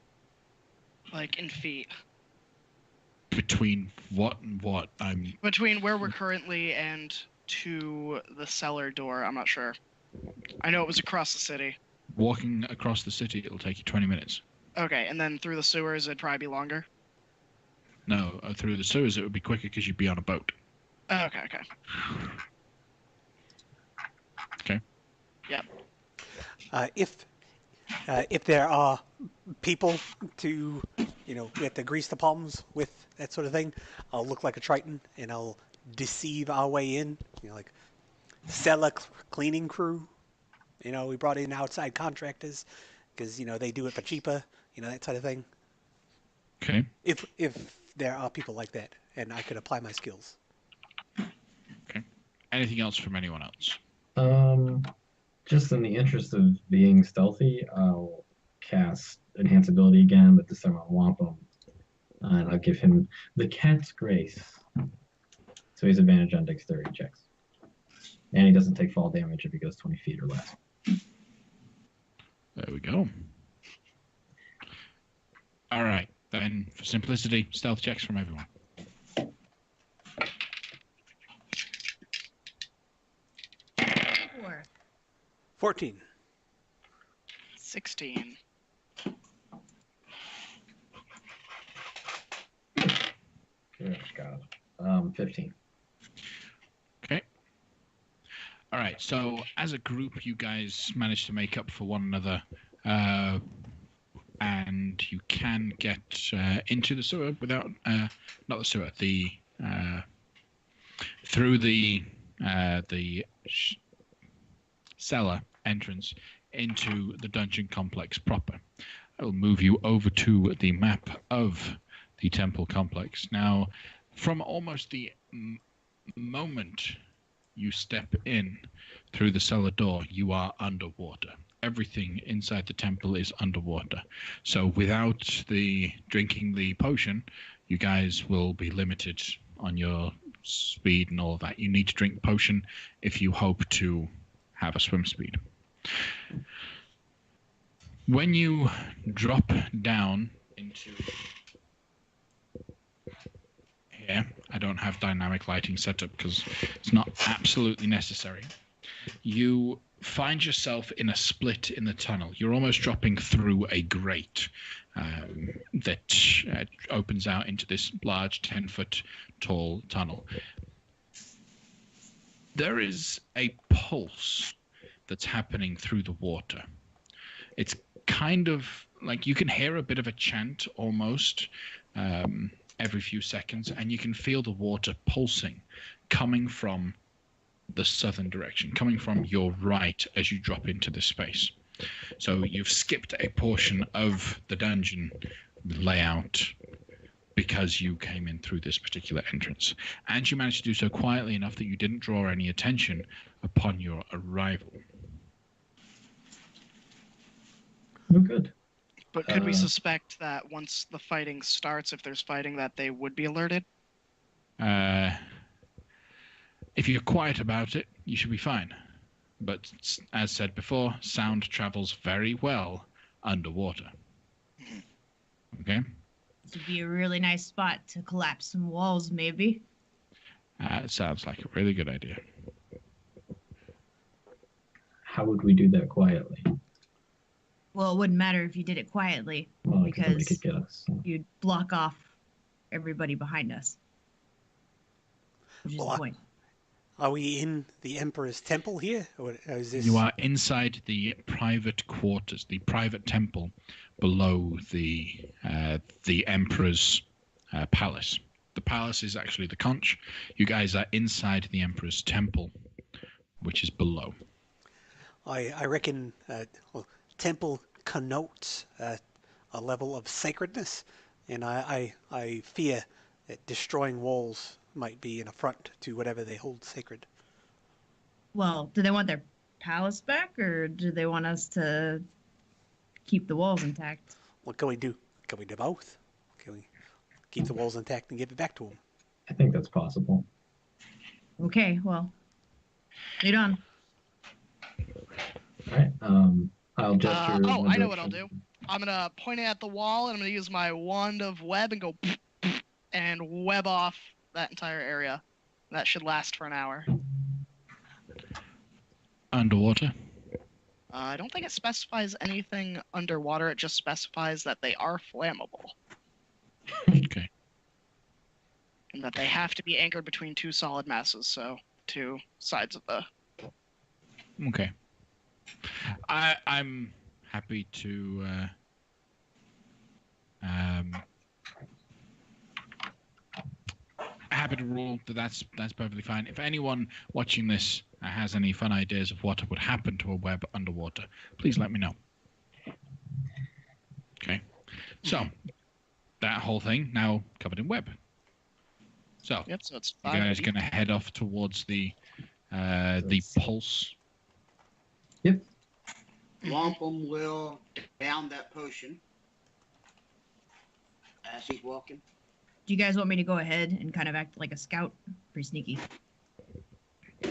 like in feet. Between what and what? Between where we're currently and to the cellar door, I'm not sure. I know it was across the city. Walking across the city, it'll take you 20 minutes. Okay, and then through the sewers, it'd probably be longer. No, through the sewers, it would be quicker because you'd be on a boat. Okay. Okay. Yep. If there are people to, we have to grease the palms with that sort of thing, I'll look like a Triton and I'll deceive our way in, like sell a cleaning crew. We brought in outside contractors because, they do it for cheaper, that sort of thing. Okay. If there are people like that and I could apply my skills. Okay. Anything else from anyone else? Just in the interest of being stealthy, I'll cast Enhance Ability again, but this time on Wampum. And I'll give him the Cat's Grace. So he's advantage on dexterity checks. And he doesn't take fall damage if he goes 20 feet or less. There we go. All right. Then, for simplicity, stealth checks from everyone. 14. 16. Oh, God. 15. Okay. All right. So, as a group, you guys manage to make up for one another, and you can get into the sewer without, not the sewer, through the cellar entrance into the dungeon complex proper. I will move you over to the map of the temple complex. Now, from almost the moment you step in through the cellar door, you are underwater. Everything inside the temple is underwater. So without drinking the potion, you guys will be limited on your speed and all of that. You need to drink the potion if you hope to have a swim speed. When you drop down into here, I don't have dynamic lighting set up because it's not absolutely necessary. You find yourself in a split in the tunnel. You're almost dropping through a grate that opens out into this large 10-foot tall tunnel. There is a pulse that's happening through the water. It's kind of like you can hear a bit of a chant almost every few seconds, and you can feel the water pulsing coming from the southern direction, coming from your right as you drop into the space. So you've skipped a portion of the dungeon layout because you came in through this particular entrance. And you managed to do so quietly enough that you didn't draw any attention upon your arrival. Oh, good. But could we suspect that once the fighting starts, if there's fighting, that they would be alerted? If you're quiet about it, you should be fine. But as said before, sound travels very well underwater. Okay? This would be a really nice spot to collapse some walls, maybe. It sounds like a really good idea. How would we do that quietly? Well, it wouldn't matter if you did it quietly, Well, nobody because could get us. you'd block off everybody behind us. Which is Well, the point. Are we in the Emperor's temple here? Or is this... You are inside the private quarters, the private temple below the Emperor's palace. The palace is actually the conch. You guys are inside the Emperor's temple, which is below. I reckon temple connotes a level of sacredness, and I fear that destroying walls might be an affront to whatever they hold sacred. Well, do they want their palace back, or do they want us to keep the walls intact? What can we do? Can we do both? Can we keep the walls intact and give it back to them? I think that's possible. Okay, well, lead on. All right. I'll gesture. I know what I'll do. I'm gonna point it at the wall, and I'm gonna use my wand of web and go and web off that entire area. That should last for an hour. underwater? I don't think it specifies anything underwater. It just specifies that they are flammable Okay. and that they have to be anchored between two solid masses, so two sides of the. Okay. I'm happy to rule that that's perfectly fine. If anyone watching this has any fun ideas of what would happen to a web underwater, please let me know. Okay. So that whole thing now covered in web. So Yep, so it's you 5 guys feet. gonna head off towards the pulse. Yep. Wampum will down that potion as he's walking. Do you guys want me to go ahead and kind of act like a scout? Pretty sneaky.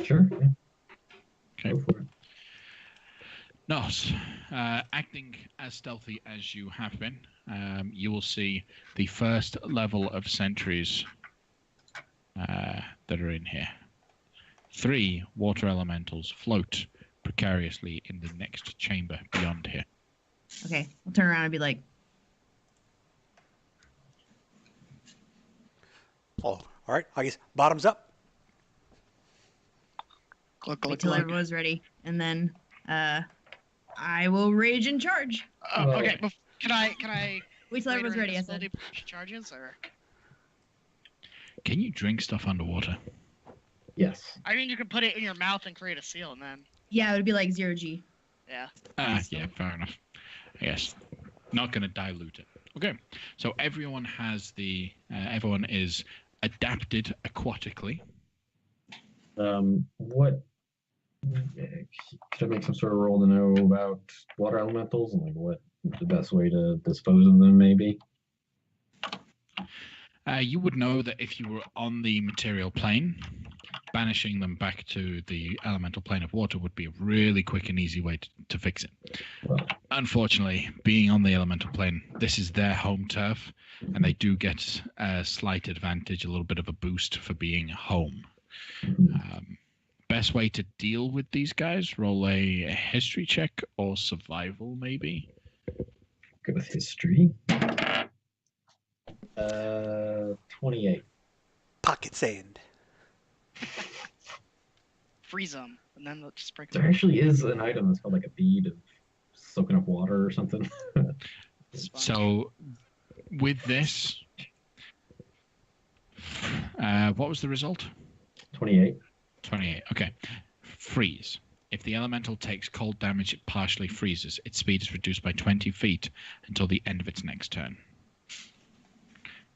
Sure. Yeah. Okay. Go for it. Nos, acting as stealthy as you have been, you will see the first level of sentries that are in here. 3 water elementals float precariously in the next chamber beyond here. Okay, I'll turn around and be like, Oh, all right. I guess bottoms up. Glug, wait glug, till glug. everyone's ready, and then I will rage and charge. Okay, can I Wait till everyone's greater ready. I said. invisibility charges or? Can you drink stuff underwater? Yes. I mean, you could put it in your mouth and create a seal, and then Yeah, it would be like 0G. yeah. Yeah, fair enough. I guess not going to dilute it. Okay, so everyone has everyone is adapted aquatically. What could I make some sort of roll to know about water elementals and like what the best way to dispose of them maybe? You would know that if you were on the material plane, banishing them back to the elemental plane of water would be a really quick and easy way to fix it. Well, Unfortunately, being on the elemental plane, this is their home turf, and they do get a slight advantage, a little bit of a boost for being home. Best way to deal with these guys, roll a history check or survival, maybe. go with history. 28. Pocket sand. Freeze them, and then they'll just break There them. actually is an item that's called like a bead of soaking up water or something. Sponge. So, with this, what was the result? 28. 28. Okay. Freeze. If the elemental takes cold damage, it partially freezes. Its speed is reduced by 20 feet until the end of its next turn.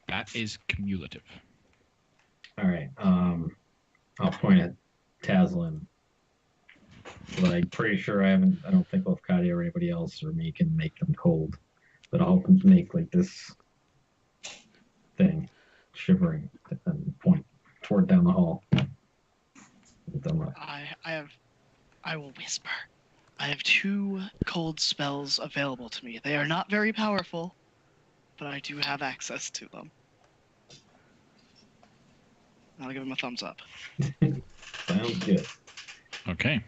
That is cumulative. All right. I'll point at Taslin. But I'm pretty sure I don't think both Kadia or anybody else or me can make them cold. But I'll make like this thing shivering and point toward down the hall. I will whisper. I have 2 cold spells available to me. They are not very powerful, but I do have access to them. I'll give him a thumbs up. Sounds good. Okay.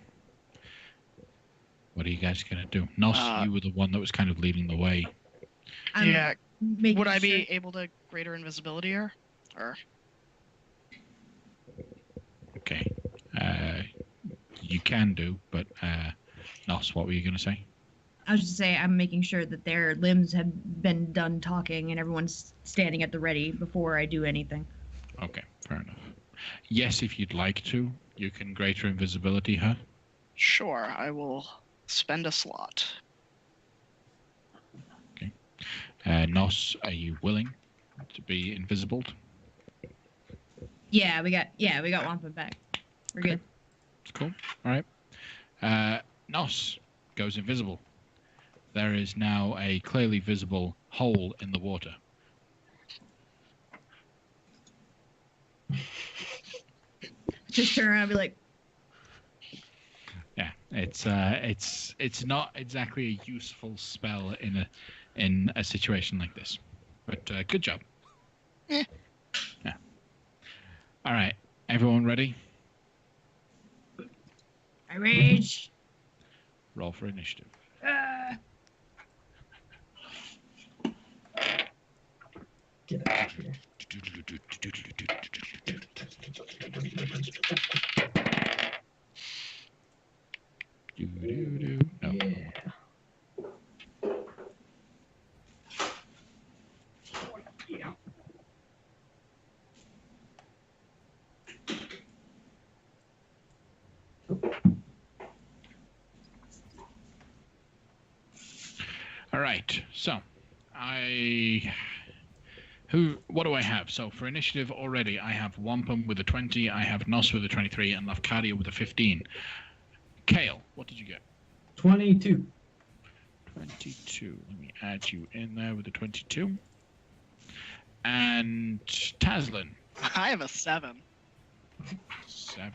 What are you guys going to do? Nos, you were the one that was kind of leading the way. I'm Yeah. making Would I sure- be able to greater invisibility her? Or Okay. You can do, but Nos, what were you going to say? I was just saying I'm making sure that their limbs have been done talking and everyone's standing at the ready before I do anything. Okay, fair enough. Yes, if you'd like to, you can greater invisibility her. sure, I will spend a slot. Nos, are you willing to be invisible? Yeah, we got Wampum back. We're good. It's cool. All right. Nos goes invisible. There is now a clearly visible hole in the water. Just turn around and be like, Yeah, it's not exactly a useful spell in a situation like this, but good job. Eh. Yeah. All right, everyone ready? all My rage. Roll for initiative. Get out of here. No. Yeah. Yeah. All right. So, what do I have? So for initiative already, I have Wampum with a 20, I have Nos with a 23, and Lafcadia with a 15. Kale, what did you get? 22. 22. Let me add you in there with a 22. And Taslin. I have a 7. 7.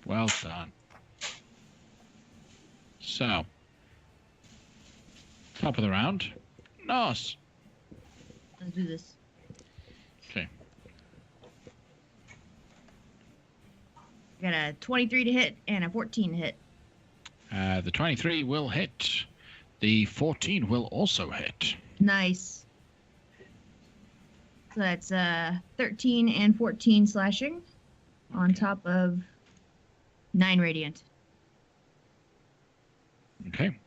Well done. So, top of the round, Nos. Let's do this. Okay. I got a 23 to hit and a 14 to hit. The 23 will hit. The 14 will also hit. Nice. So that's 13 and 14 slashing on top of 9 radiant. Okay.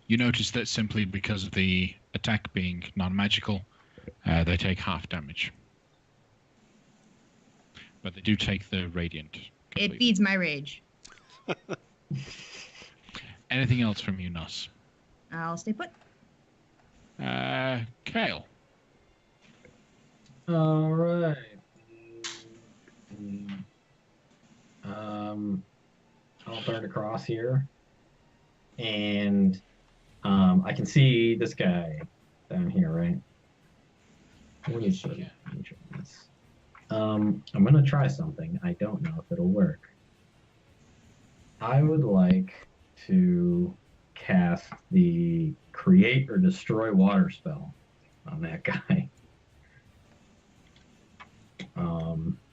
You notice that simply because of the attack being non-magical, they take half damage. But they do take the radiant. It completely. feeds my rage. Anything else from you, Nuss? I'll stay put. Kale. All right. I'll dart across here, and I can see this guy down here, right? Let me show you. Let me show you this. I'm gonna try something. I don't know if it'll work. I would like to cast the create or destroy water spell on that guy.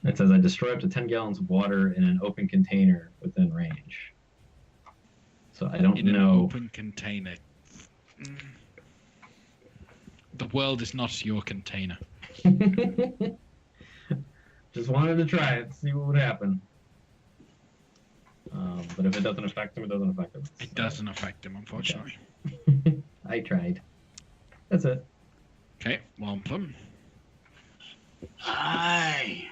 It says I destroy up to 10 gallons of water in an open container within range. So I don't In an know. open container. The world is not your container. Just wanted to try it, see what would happen. But if it doesn't affect him, it doesn't affect him. It doesn't affect him, unfortunately. I tried. That's it. Okay, Wampum. Aye.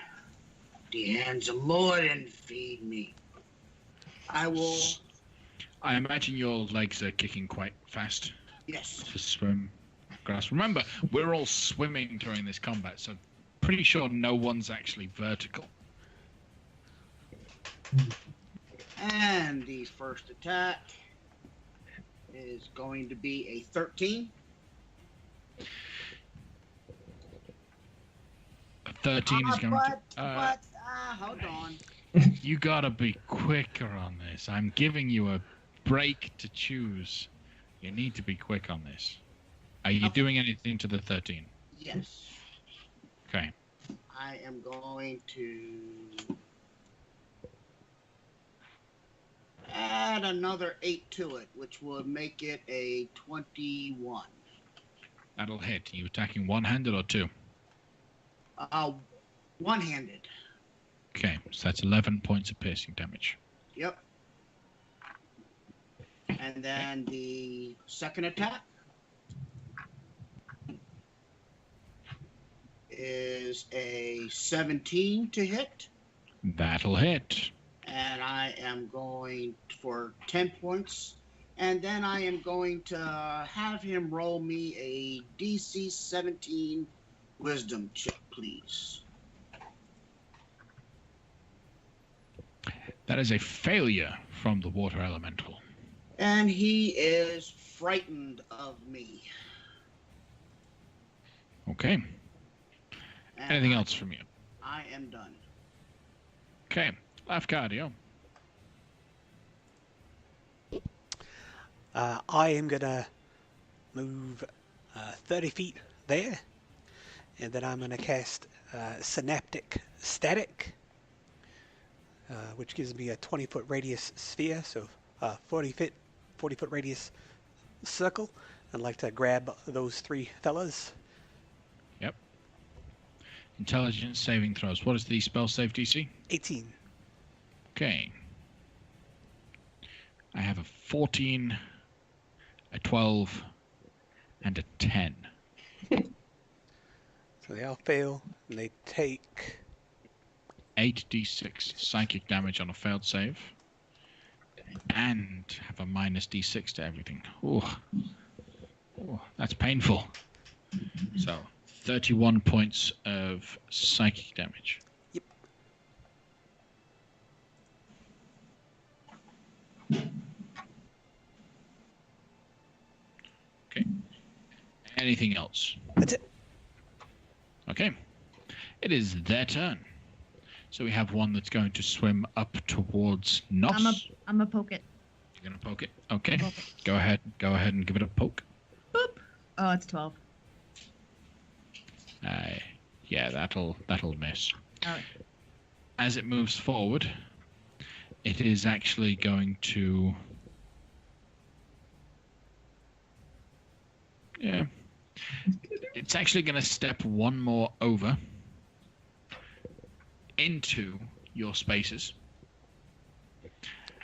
The hands of Morden feed me. I will. I imagine your legs are kicking quite fast Yes. to swim across. Remember, we're all swimming during this combat, so pretty sure no one's actually vertical. And the first attack is going to be a 13. 13 is going to... Hold on. You gotta be quicker on this. I'm giving you a break to choose. You need to be quick on this. Are you doing anything to the 13? Yes. Okay. I am going to add another 8 to it, which would make it a 21. That'll hit. Are you attacking one-handed or two? One-handed. Okay, so that's 11 points of piercing damage. Yep. And then the second attack is a 17 to hit. That'll hit. And I am going for 10 points. And then I am going to have him roll me a DC 17 wisdom check, please. That is a failure from the water elemental. And he is frightened of me. Okay. And Anything else from you? I am done. Okay. Lafcadio. I am going to move 30 feet there, and then I'm going to cast Synaptic Static. which gives me a 20-foot radius sphere, so 40-foot radius circle. I'd like to grab those three fellas. Yep. Intelligence saving throws. What is the spell save DC? 18. Okay. I have a 14, a 12, and a 10. So they all fail, and they take 8d6 psychic damage on a failed save. And have a minus d6 to everything. Oh, that's painful. So, 31 points of psychic damage. Yep. Okay. Anything else? That's it. Okay. It is their turn. So we have one that's going to swim up towards Nos. I'm a poke it. You're going to poke it? Okay. Poke it. Go ahead and give it a poke. Boop. Oh, it's 12. Yeah, that'll miss. All right. As it moves forward, it is actually going to... Yeah. It's actually going to step one more over into your spaces.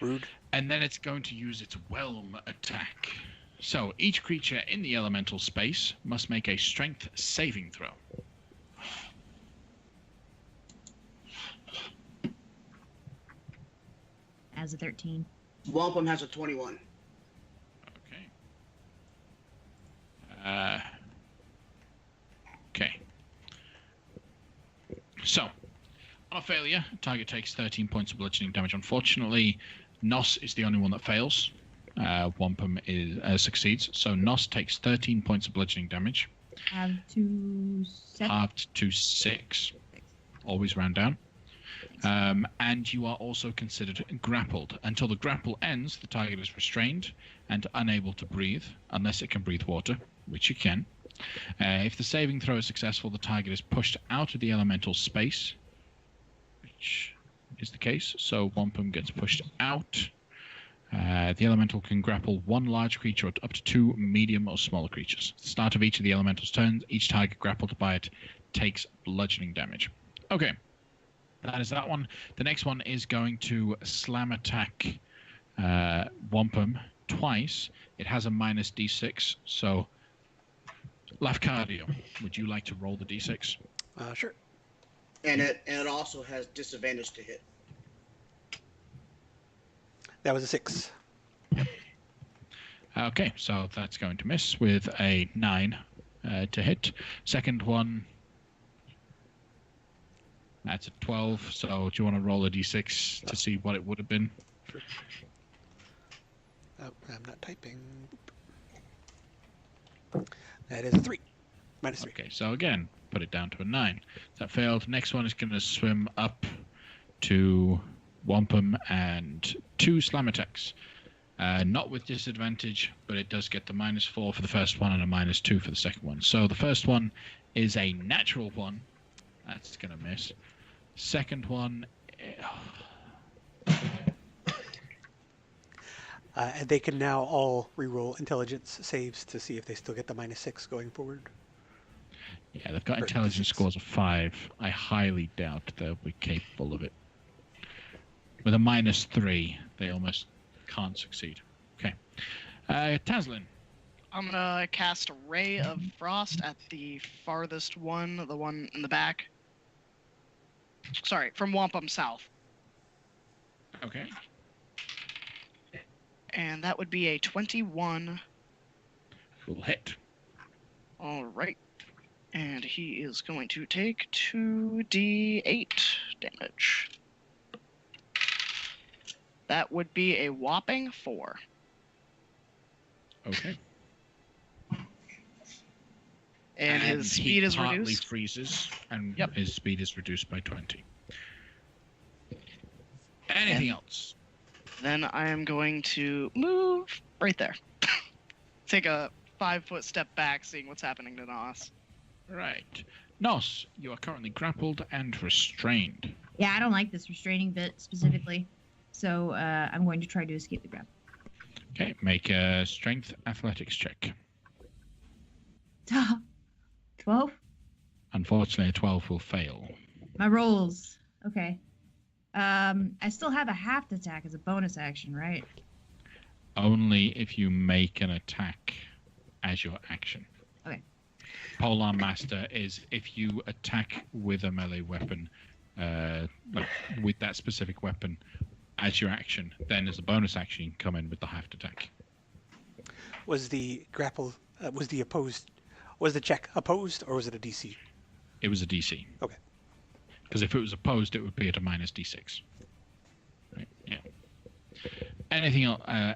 Rude. And then it's going to use its whelm attack. So each creature in the elemental space must make a strength saving throw. As a 13. Wampum has a 21. Okay. Okay. So, on a failure, target takes 13 points of bludgeoning damage. Unfortunately, Nos is the only one that fails. Wampum succeeds. So Nos takes 13 points of bludgeoning damage. Have to 7. Halved to 6. Always round down. And you are also considered grappled. Until the grapple ends, the target is restrained and unable to breathe, unless it can breathe water, which it can. If the saving throw is successful, the target is pushed out of the elemental space, which is the case. So Wampum gets pushed out. The elemental can grapple one large creature or up to 2 medium or smaller creatures. At the start of each of the elemental's turns, each target grappled by it takes bludgeoning damage. Okay. That is that one. The next one is going to slam attack Wampum twice. It has a minus d6. So, Lafcadio, would you like to roll the d6? Sure. And it also has disadvantage to hit. That was a 6. Okay, so that's going to miss with a 9 to hit. Second one, that's a 12. So do you want to roll a d6 to see what it would have been? Sure. Oh, I'm not typing. That is a 3. Minus 3. Okay, so again, put it down to a 9. That failed. Next one is going to swim up to Wampum and 2 slam attacks. Not with disadvantage, but it does get the -4 for the first one and a -2 for the second one. So the first one is a natural 1. That's going to miss. Second one... And they can now all reroll intelligence saves to see if they still get the -6 going forward. Yeah, they've got Or intelligence D6. scores of 5. I highly doubt they'll be capable of it. With a -3, they almost can't succeed. Okay. Taslin. I'm gonna cast a Ray of Frost at the farthest one, the one in the back. Sorry, from Wampum South. Okay. And that would be a 21. Will hit. Alright. And he is going to take 2d8 damage. That would be a whopping 4. Okay. And his speed he is partly reduced. freezes, and Yep. his speed is reduced by 20. Anything else? Then I am going to move right there. Take a 5-foot step back, seeing what's happening to Nos. Right. Nos, you are currently grappled and restrained. Yeah, I don't like this restraining bit specifically. So I'm going to try to escape the grab. Okay, make a strength athletics check. 12? Unfortunately, a 12 will fail. My rolls. Okay. I still have a half attack as a bonus action, right? Only if you make an attack as your action. Okay. Polearm Master is if you attack with a melee weapon, like with that specific weapon as your action, then as a bonus action you can come in with the half attack. Was the grapple, was the check opposed or was it a DC? It was a DC. Okay. Because if it was opposed, it would be at a minus D6. Right? Yeah. Anything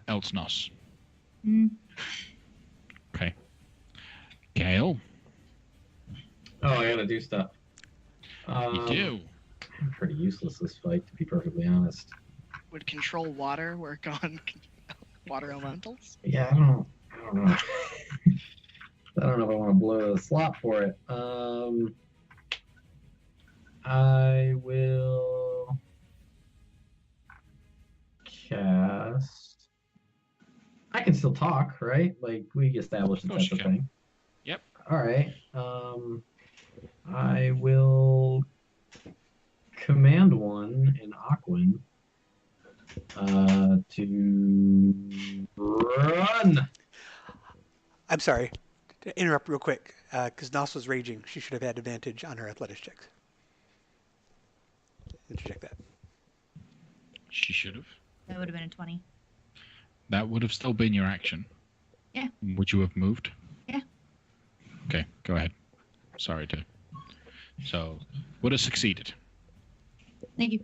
else, Nos? Mm. Okay. Gale? Oh, I gotta do stuff. You do. Pretty useless this fight, to be perfectly honest. Would control water work on water elementals? Yeah, I don't know. I don't know if I want to blow the slot for it. I will cast. I can still talk, right? Like we established that that's a thing. Yep. All right. I will command one in Aquan to run. I'm sorry to interrupt real quick because Nos was raging. She should have had advantage on her athletics checks. Interject that. She should have. That would have been a 20. That would have still been your action. Yeah. Would you have moved? Yeah. Okay, go ahead. Sorry to. So, would have succeeded. Thank you.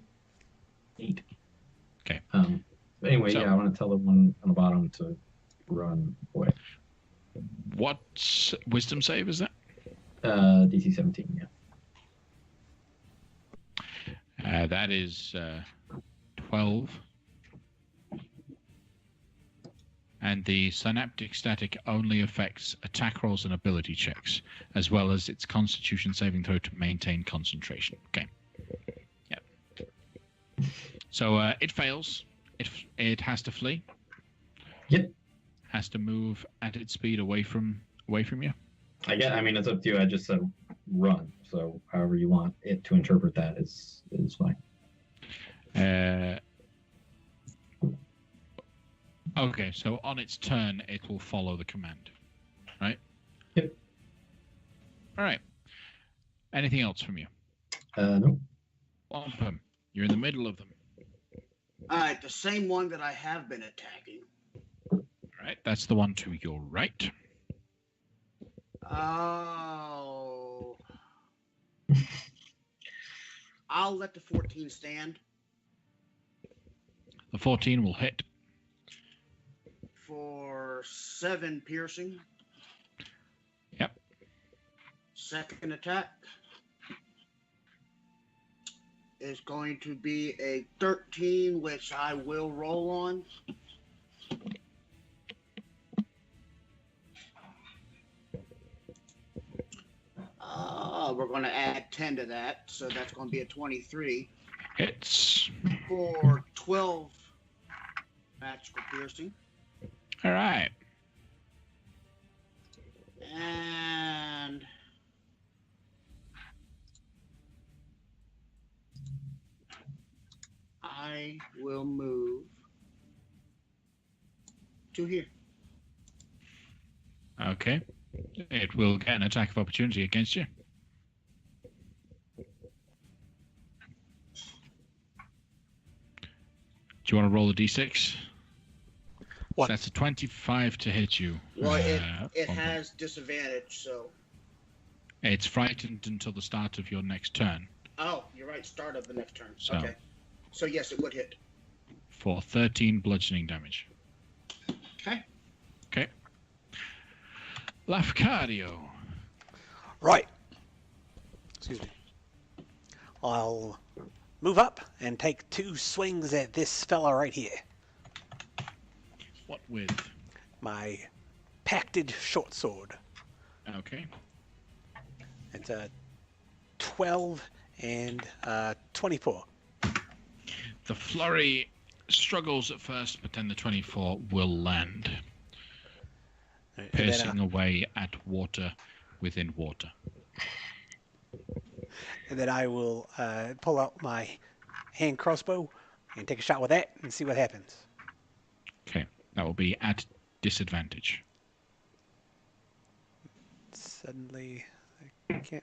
Eight. Okay. Anyway, So- yeah, I want to tell the one on the bottom to run away. What wisdom save is that? DC 17, yeah. That is 12. And the synaptic static only affects attack rolls and ability checks, as well as its constitution saving throw to maintain concentration. Okay. Yep. So it fails. It has to flee. Yep. Has to move at its speed away from you. I mean, it's up to you. I just said run. So however you want it to interpret that is fine. Okay, so on its turn, it will follow the command, right? Yep. All right. Anything else from you? No. Wampum, you're in the middle of them. All right, the same one that I have been attacking. All right, that's the one to your right. Oh. I'll let the 14 stand The 14 will hit. for 7 piercing. Yep. Second attack is going to be a 13, which I will roll on. We're going to add 10 to that, so that's going to be a 23 Hits. for 12 magical piercing. All right. And I will move to here. Okay. It will get an attack of opportunity against you. Do you want to roll a d6? What? That's a 25 to hit you. Well, it Wampum. has disadvantage, so. It's frightened until the start of your next turn Oh, you're right. Start of the next turn. So- Okay. So yes, it would hit. for 13 bludgeoning damage. Okay. Okay. Lafcadio. Right. Excuse me. I'll move up and take 2 swings at this fella right here. What with? My pacted short sword. Okay. It's a 12 and 12. 24. The flurry struggles at first, but then the 24 will land, Right, piercing away at water within water. and then I will pull out my hand crossbow and take a shot with that and see what happens. Okay, that will be at disadvantage. Suddenly, I can't.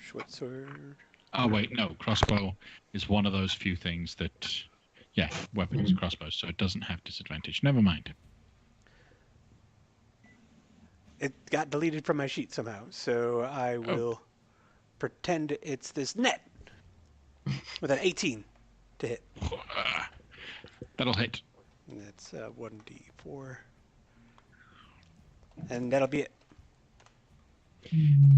Short sword. Oh wait, no, crossbow is one of those few things that, yeah, weapons, crossbows, so it doesn't have disadvantage. Never mind. It got deleted from my sheet somehow, so I will pretend it's this net with an 18 to hit. That'll hit. And that's 1d4. And that'll be it.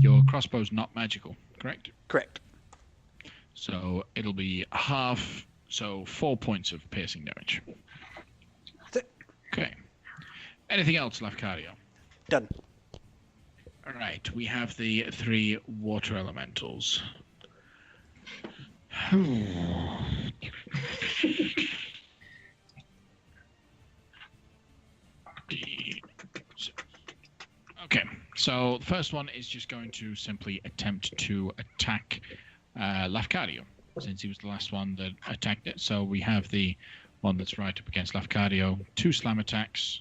Your crossbow's not magical, correct? Correct. So it'll be half, so 4 points of piercing damage. That's it. Okay. Anything else, Lafcadio? Done. All right, we have the 3 water elementals. Okay, so the first one is just going to simply attempt to attack Lafcadio, since he was the last one that attacked it. So we have the one that's right up against Lafcadio, 2 slam attacks,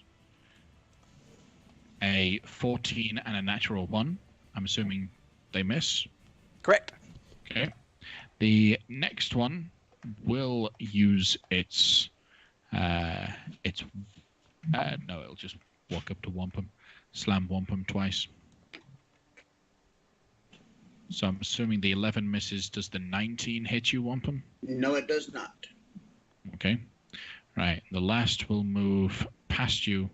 a 14 and a natural 1. I'm assuming they miss. Correct. Okay. The next one will use its no, it'll just walk up to Wampum, slam Wampum twice. So I'm assuming the 11 misses. Does the 19 hit you, Wampum? No, it does not. Okay. Right. The last will move past you,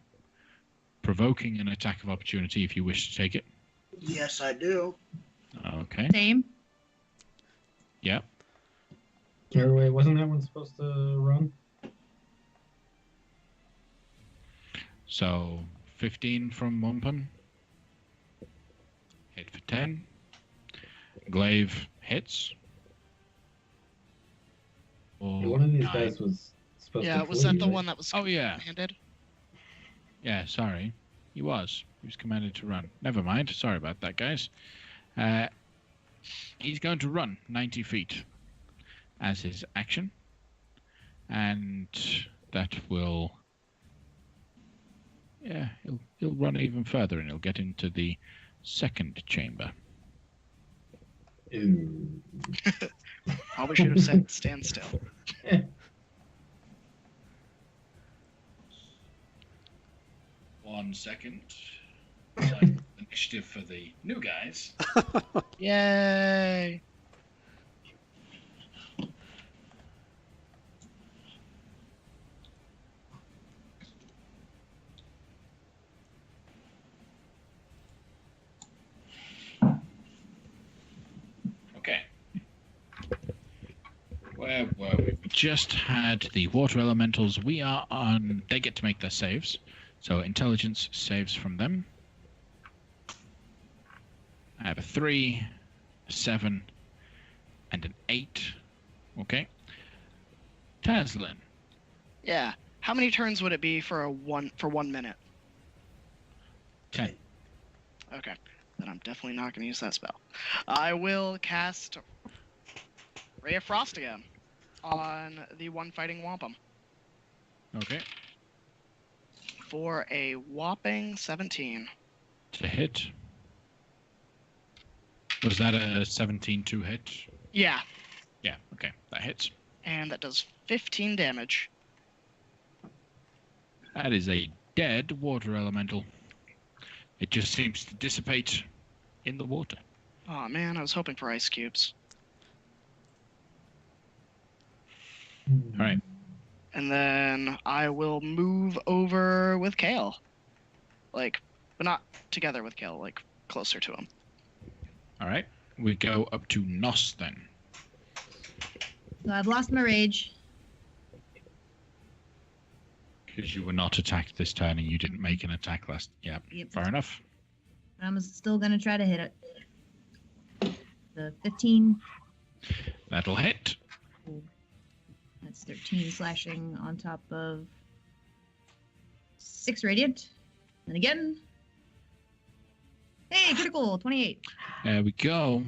provoking an attack of opportunity if you wish to take it. Yes, I do. Okay. Same. Yep. Or wait, wasn't that one supposed to run? So 15 from Wampum. Hit for 10. Glaive hits. Or One of these 9. guys was supposed to. Yeah, was flee, that the right? one that was Oh, yeah. handed? Yeah, sorry. He was. He was commanded to run. Never mind. Sorry about that, guys. He's going to run 90 feet as his action. And that will... Yeah, he'll run even further and he'll get into the second chamber. Ooh. Probably should have said stand still. 1 second. Initiative for the new guys. Yay! Okay. Where were we? We just had the water elementals. We are on... They get to make their saves. So intelligence saves from them. I have a 3, a 7, and an 8. Okay. Tazlin. Yeah. How many turns would it be for 1 minute? 10. Okay. Then I'm definitely not going to use that spell. I will cast Ray of Frost again on the one fighting Wampum Okay. for a whopping 17. To hit. Was that a 17 to hit? Yeah. Yeah, okay. That hits. And that does 15 damage. That is a dead water elemental. It just seems to dissipate in the water. Oh man, I was hoping for ice cubes. All right. And then I will move over with Kale. But not together with Kale, closer to him. All right. We go up to Nos then. So I've lost my rage. Because you were not attacked this turn and you didn't make an attack last. Yeah, Yep. fair enough. I'm still gonna try to hit it. The 15 That'll hit. That's 13 slashing on top of 6 radiant. And again. Hey, critical, 28. There we go.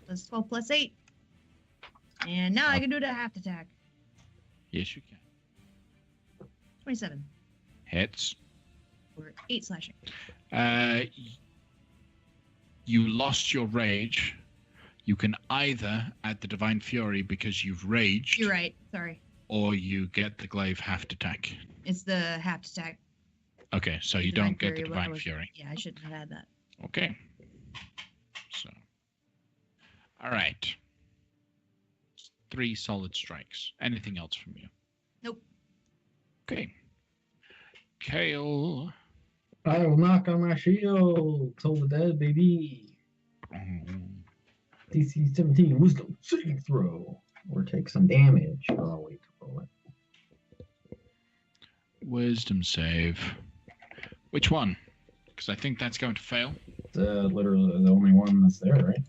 Plus 12 plus 8. And now I can do it at half attack. Yes, you can. 27. Hits. Or 8 slashing. You lost your rage. You can either add the Divine Fury because you've raged. You're right. Sorry. Or you get the glaive half attack. It's the half attack. Okay, so you Divine don't get the Fury, Divine Fury. Yeah, I shouldn't have had that. Okay. So, all right. 3 solid strikes. Anything else from you? Nope. Okay. Kale. I will knock on my shield. Toll the dead, baby. DC 17 Wisdom saving throw. Or take some damage. Oh, I'll wait to roll it. Wisdom save. Which one? Because I think that's going to fail. It's literally the only one that's there, right?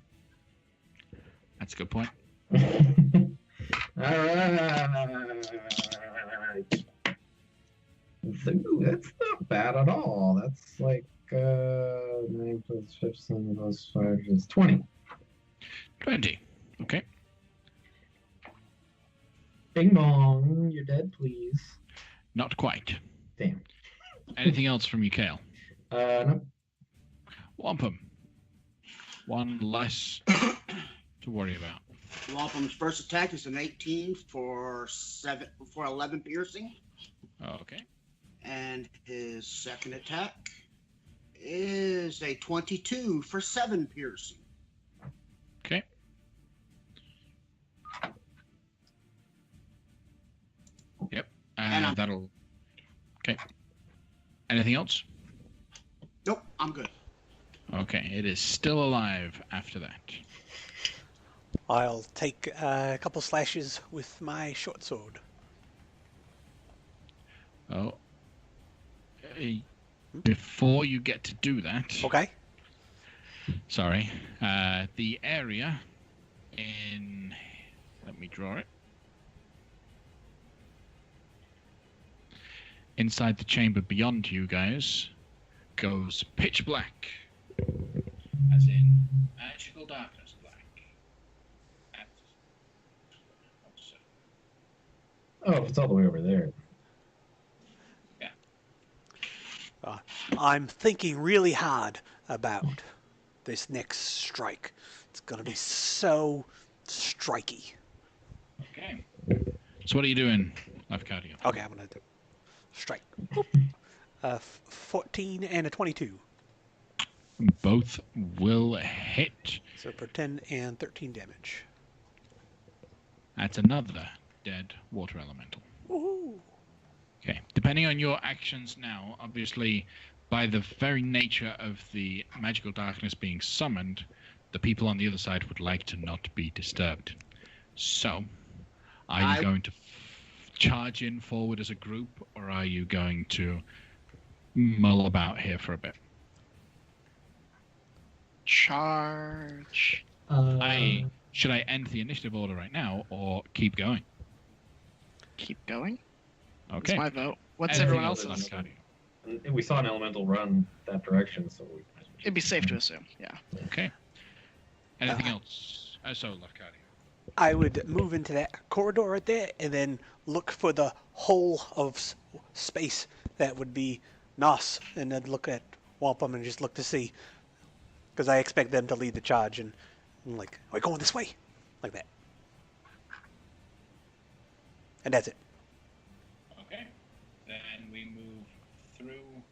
That's a good point. Alright. Ooh, that's not bad at all. That's like 9 plus 15 plus 5 is 20. 20. Okay. Bing bong, you're dead, please. Not quite. Damn. Anything else from you, Kale? No. Wampum. One less to worry about. Wampum's first attack is an 18 for 11 piercing, Okay. and his second attack is a 22 for 7 piercing. Okay. Yep. And That'll. Okay. Anything else? Nope, I'm good. Okay. It is still alive after that. I'll take a couple slashes with my short sword. Oh. Before you get to do that, Okay. sorry, the area in, let me draw it, inside the chamber beyond you guys goes pitch black, as in magical darkness black. Oh, it's all the way over there. I'm thinking really hard about this next strike. It's going to be so striky. Okay. So what are you doing, Lafcadio? Okay, I'm going to do strike. 14 and a 22. Both will hit. So for 10 and 13 damage. That's another dead water elemental. Woohoo! Okay. Depending on your actions now, obviously, by the very nature of the magical darkness being summoned, the people on the other side would like to not be disturbed. So, are you going to charge in forward as a group, or are you going to mull about here for a bit? Charge. Should I end the initiative order right now, or keep going? Keep going. Okay. That's my vote. What's Anything everyone else, else's? Lafcadio? We saw an elemental run that direction, so we. It'd be safe to assume, yeah. Okay. Anything else? So, Lafcadio. I would move into that corridor right there and then look for the whole of space that would be Nos, and then look at Wampum and just look to see. Because I expect them to lead the charge, and I'm like, are we going this way? Like that. And that's it. Okay. Then we move through.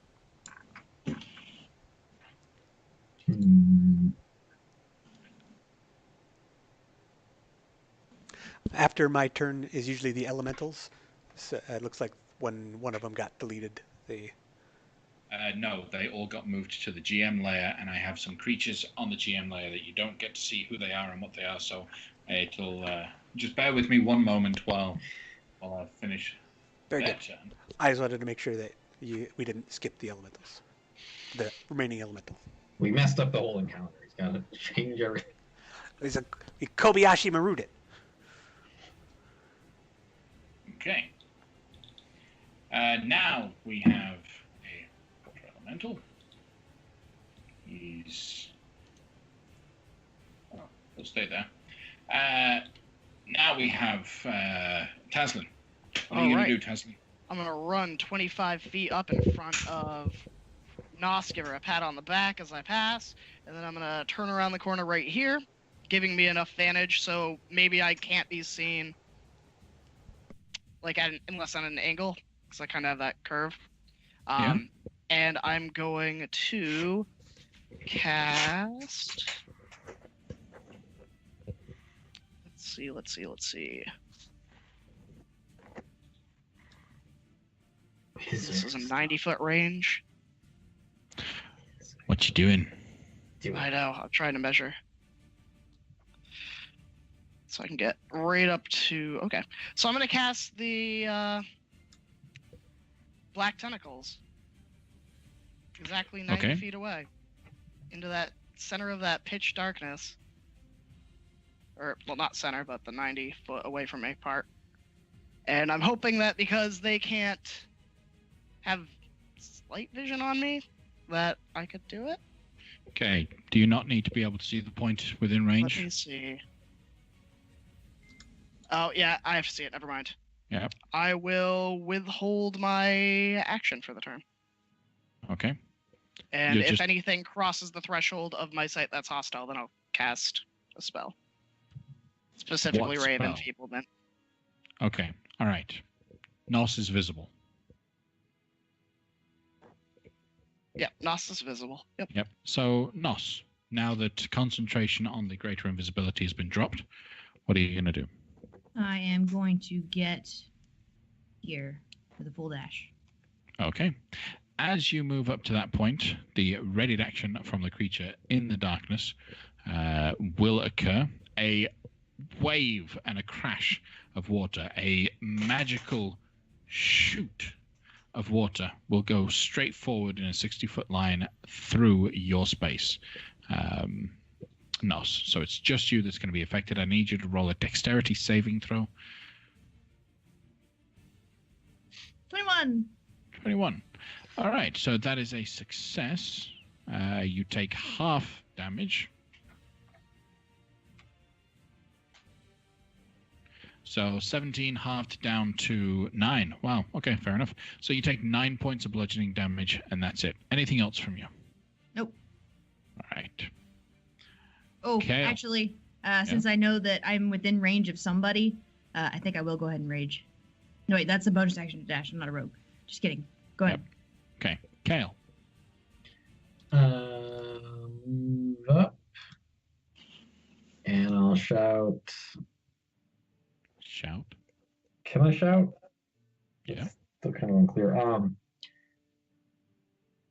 After my turn is usually the elementals. So it looks like when one of them got deleted, they... No, they all got moved to the GM layer, and I have some creatures on the GM layer that you don't get to see who they are and what they are, so it'll... just bear with me one moment while I finish Very their good. turn. I just wanted to make sure that we didn't skip the elementals. The remaining elemental. We messed up the whole encounter. He's got to change everything. We Kobayashi Maru'd it. Okay. Now we have a water elemental. He's... Oh, he'll stay there. Now we have Taslin. What are you going to do, Taslin? I'm going to run 25 feet up in front of Nos, give her a pat on the back as I pass, and then I'm going to turn around the corner right here, giving me enough vantage so maybe I can't be seen, like, unless I'm at an angle, because I kind of have that curve. Yeah. And I'm going to cast... Let's see. This is a 90-foot range. What you doing? I know, I'm trying to measure. So I can get right up to... Okay. So I'm going to cast the Black Tentacles. Exactly 90 feet away. Into that center of that pitch darkness. Or, well, not center, but the 90 foot away from me part. And I'm hoping that because they can't have slight vision on me, that I could do it. Okay. Do you not need to be able to see the point within range? Let me see. Oh, yeah, I have to see it. Never mind. Yeah. I will withhold my action for the turn. Okay. And You're if just- anything crosses the threshold of my sight that's hostile, then I'll cast a spell. Specifically What Raven spell? people, then. Okay. All right. Nos is visible. Yep, Nos is visible. Yep. Yep. So, Nos, now that concentration on the greater invisibility has been dropped, what are you going to do? I am going to get here for the full dash. Okay. As you move up to that point, the readied action from the creature in the darkness will occur. A wave and a crash of water, a magical shoot of water will go straight forward in a 60-foot line through your space. Nos. So it's just you that's going to be affected. I need you to roll a dexterity saving throw. 21. 21. All right, so that is a success. You take half damage. So 17 halved down to 9. Wow, okay, fair enough. So you take 9 points of bludgeoning damage, and that's it. Anything else from you? Nope. All right. Oh, Kale. actually, since I know that I'm within range of somebody, I think I will go ahead and rage. No, wait, that's a bonus action to dash. I'm not a rogue. Just kidding. Go ahead. Okay, Kale. Move up. And I'll shout. Shout. Can I shout? Yeah. It's still kind of unclear.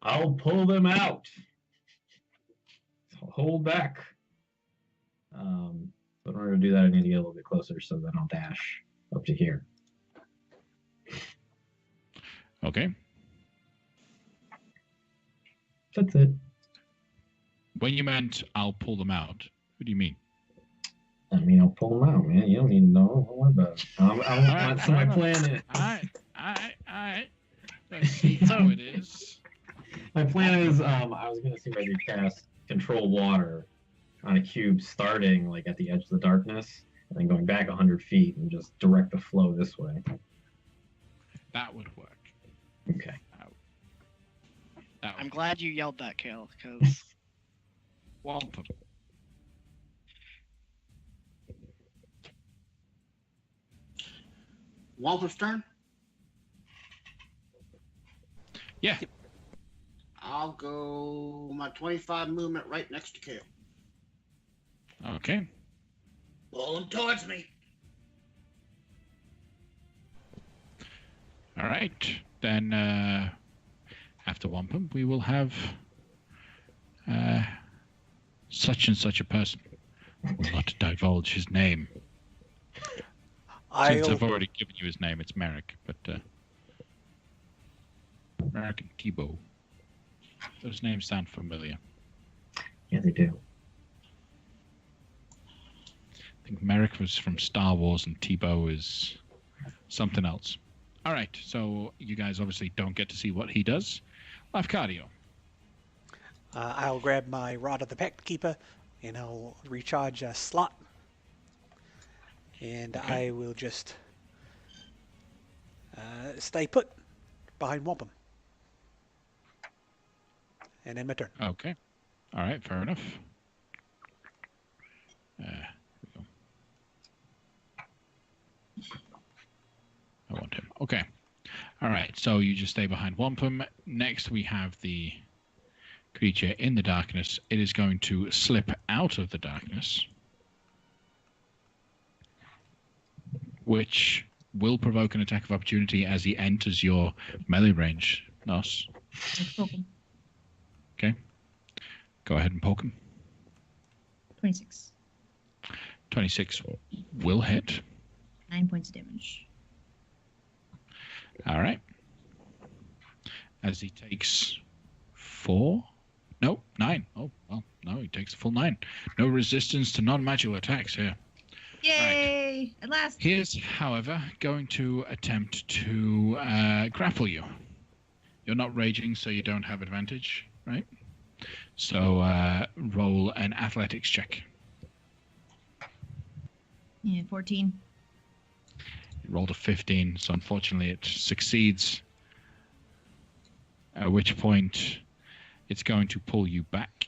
I'll pull them out. Hold back. But in order to do that, I need to get a little bit closer, so then I'll dash up to here. Okay. That's it. When you meant I'll pull them out, what do you mean? I mean, I'll pull them out, man. You don't need to know. Don't worry about it. So my plan is. All right. Let's see how it is. My plan is, I was gonna see if I could cast Control Water on a cube, starting like at the edge of the darkness, and then going back 100 feet and just direct the flow this way. That would work. Okay. That I'm would glad you yelled that, Kale, because Wampum. Walter's turn. Yeah. I'll go my 25 movement right next to Kale. Okay. Pull him towards me. All right. Then after Wampum, we will have such and such a person. I will not divulge his name. Since I've already given you his name, it's Merrick, but Merrick and Tebow. Those names sound familiar. Yeah, they do. I think Merrick was from Star Wars and Tebow is something else. All right, so you guys obviously don't get to see what he does. Lafcadio. I'll grab my Rod of the Pact Keeper, and I'll recharge a slot. And Okay. I will just stay put behind Wampum. And end my turn. Okay. All right, fair enough. Here we go. I want him. Okay. All right, so you just stay behind Wampum. Next, we have the creature in the darkness. It is going to slip out of the darkness, which will provoke an attack of opportunity as he enters your melee range, Nos. Let's poke him. Okay. Go ahead and poke him. 26. 26 will hit. 9 points of damage. All right. As he takes 4. No, 9. Oh, well, no, he takes the full 9. No resistance to non-magical attacks here. Yay! At last. He is, however, going to attempt to grapple you. You're not raging, so you don't have advantage, right? So roll an athletics check. Yeah, 14. You rolled a 15, so unfortunately it succeeds. At which point it's going to pull you back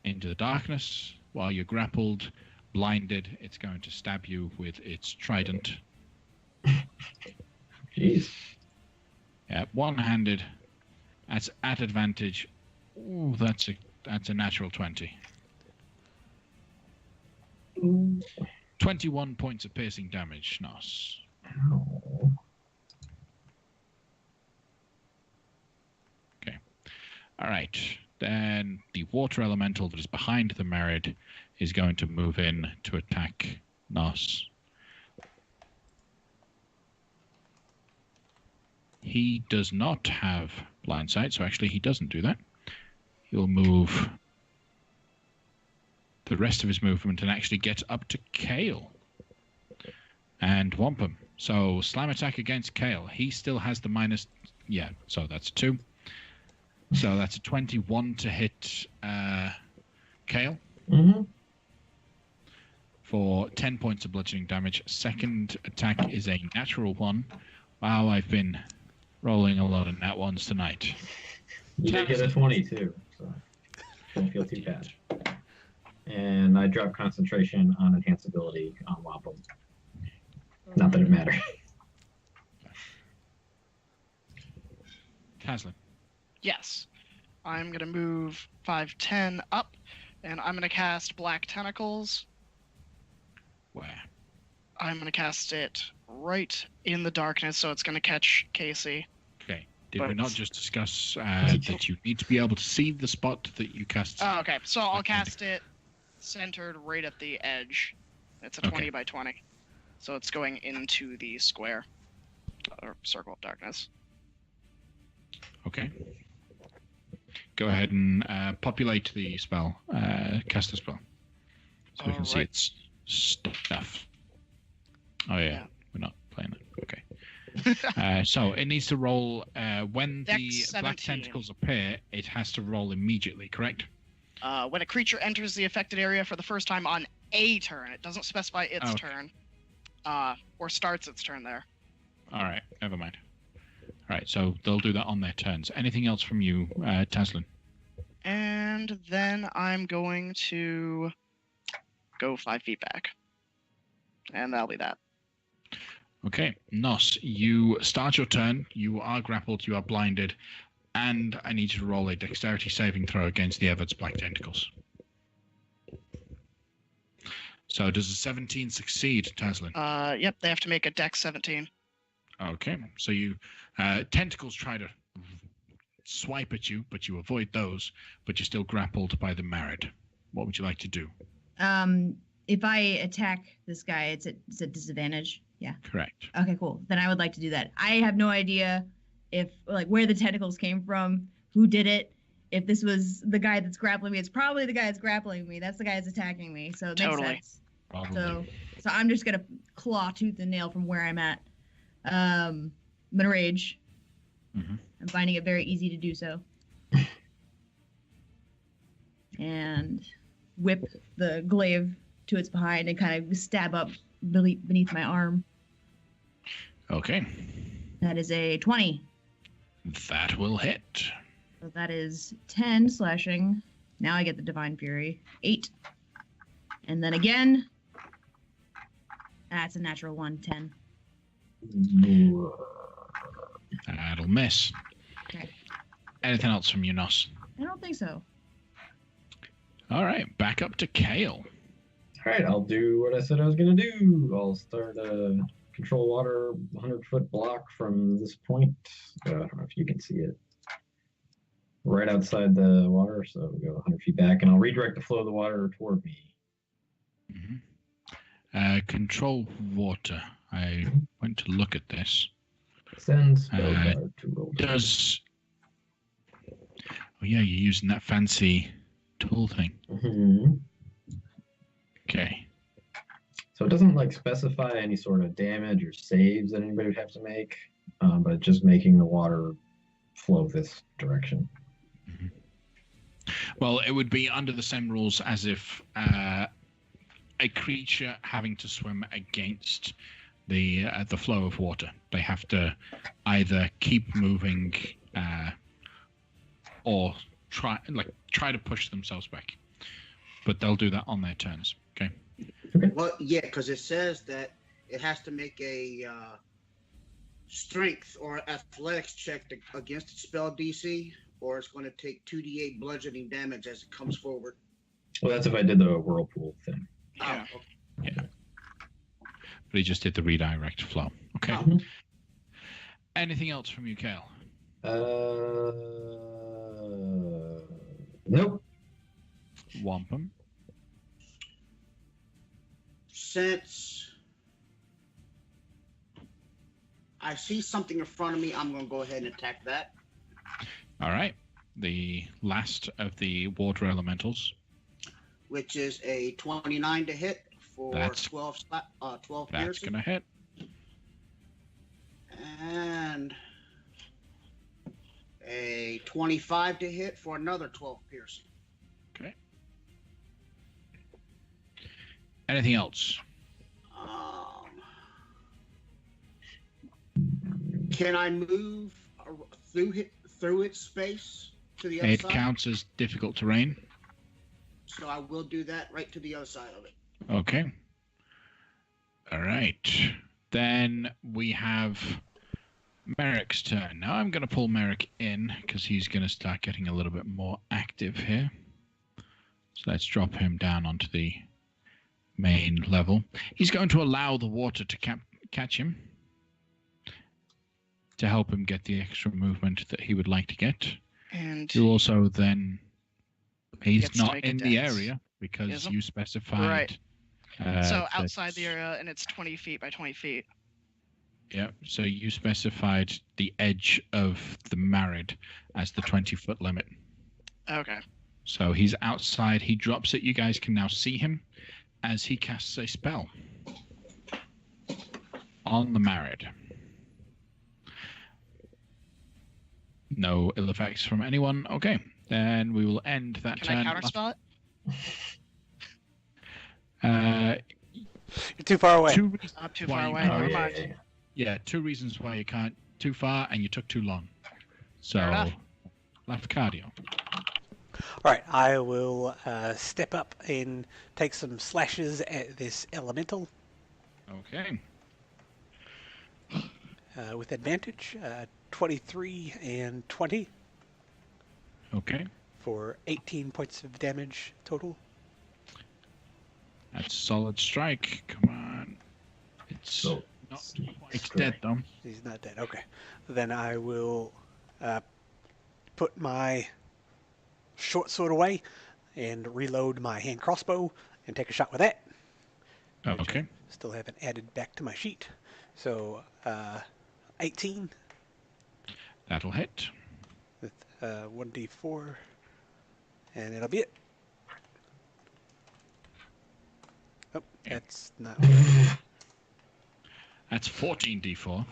into the darkness while you're grappled, blinded. It's going to stab you with its trident. Jeez. One-handed. That's at advantage. Ooh, that's a natural 20. 21 points of piercing damage, Nos. Ow. All right. Then the water elemental that is behind the Merid is going to move in to attack Nos. He does not have blind sight, so actually he doesn't do that. He'll move the rest of his movement and actually get up to Kale and Wampum. So slam attack against Kale. He still has the minus... Yeah, so that's a 2. So that's a 21 to hit Kale Mm-hmm. for 10 points of bludgeoning damage. Second attack is a natural 1. Wow, I've been rolling a lot of nat 1s tonight. You did get a 22, so don't feel too bad. And I drop concentration on enhanced ability on Wampum. Not that it matters. Taslin. Yes. I'm going to move 5'10" up, and I'm going to cast Black Tentacles. Where? I'm going to cast it right in the darkness, so it's going to catch Casey. Okay. Did But we not it's- just discuss that you need to be able to see the spot that you cast? Oh, okay. So I'll Black cast it centered right at the edge. It's a 20 Okay. by 20. So it's going into the square, or circle of darkness. Okay. Go ahead and populate the spell. Cast the spell. So we can see Alright. its stuff. Oh, yeah. We're not playing it. Okay. So it needs to roll when the Dex black 17. tentacles appear. It has to roll immediately, correct? When a creature enters the affected area for the first time on a turn, it doesn't specify its Okay. turn, or starts its turn there. All right, never mind. All right, so they'll do that on their turns. Anything else from you, Taslin? And then I'm going to go 5 feet back. And that'll be that. Okay, Nos, you start your turn. You are grappled. You are blinded, and I need you to roll a dexterity saving throw against the Evert's black tentacles. So does a 17 succeed, Taslin? Yep, they have to make a Dex 17. Okay, so you tentacles try to swipe at you, but you avoid those, but you're still grappled by the Merid. What would you like to do? If I attack this guy, it's at disadvantage. Yeah. Correct. Okay, cool. Then I would like to do that. I have no idea if where the tentacles came from, who did it. If this was the guy that's grappling me, it's probably the guy that's grappling me. That's the guy that's attacking me. So it makes Totally. sense. Probably. So I'm just gonna claw tooth and nail from where I'm at. I'm gonna rage. Mhm. I'm finding it very easy to do so. And whip the glaive to its behind and kind of stab up beneath my arm. Okay. That is a 20. That will hit. So that is 10 slashing. Now I get the Divine Fury. 8. And then again. That's a natural 1, 10. That'll miss. Okay. Anything else from you, Nos? I don't think so. All right, back up to Kale. All right, I'll do what I said I was going to do. I'll start a control water 100-foot block from this point. I don't know if you can see it. Right outside the water, so we'll go 100 feet back, and I'll redirect the flow of the water toward me. Control water. I went to look at this. Send spell card to roll. Does... Oh yeah, you're using that fancy tool thing. Mm-hmm. Okay. So it doesn't like specify any sort of damage or saves that anybody would have to make, but just making the water flow this direction. Well, it would be under the same rules as if a creature having to swim against the flow of water. They have to either keep moving or try to push themselves back. But they'll do that on their turns. Okay. Well, yeah, because it says that it has to make a strength or athletics check against its spell DC, or it's going to take 2d8 bludgeoning damage as it comes forward. Well, that's if I did the whirlpool thing. Yeah. Oh, okay. Yeah. But he just did the redirect flow. Okay. Oh. Anything else from you, Kale? Nope. Wampum. Since I see something in front of me, I'm going to go ahead and attack that. All right. The last of the water elementals. Which is a 29 to hit for 12 That's piercing. going to hit. And a 25 to hit for another 12 piercing. Okay. Anything else? Can I move through its space to the other It side? counts as difficult terrain. So I will do that right to the other side of it. Okay. All right. Then we have Merrick's turn. Now I'm going to pull Merrick in because he's going to start getting a little bit more active here. So let's drop him down onto the main level. He's going to allow the water to catch him to help him get the extra movement that he would like to get. And You also then... He's Gets to not make a in the dex. area because Isn't? you specified... Right. so that- outside the area, and it's 20 feet by 20 feet. Yeah, so you specified the edge of the married as the 20-foot limit. Okay. So he's outside. He drops it. You guys can now see him as he casts a spell on the married. No ill effects from anyone. Okay, then we will end that Can turn. I counterspell it? You're too far away. Two reasons Not too why far you away. can't. Never mind. Yeah, 2 reasons why you can't. Too far, and you took too long. So, Fair enough. left cardio. All right, I will step up and take some slashes at this elemental Okay. with advantage. 23 and 20 Okay. for 18 points of damage total. That's a solid strike. Come on. It's So not quite dead, though. He's not dead. Okay. Then I will put my short sword away and reload my hand crossbow and take a shot with that. Okay. Still haven't added back to my sheet. So 18 That'll hit. with 1d4, and it'll be it. Oh, that's not. That's 14d4.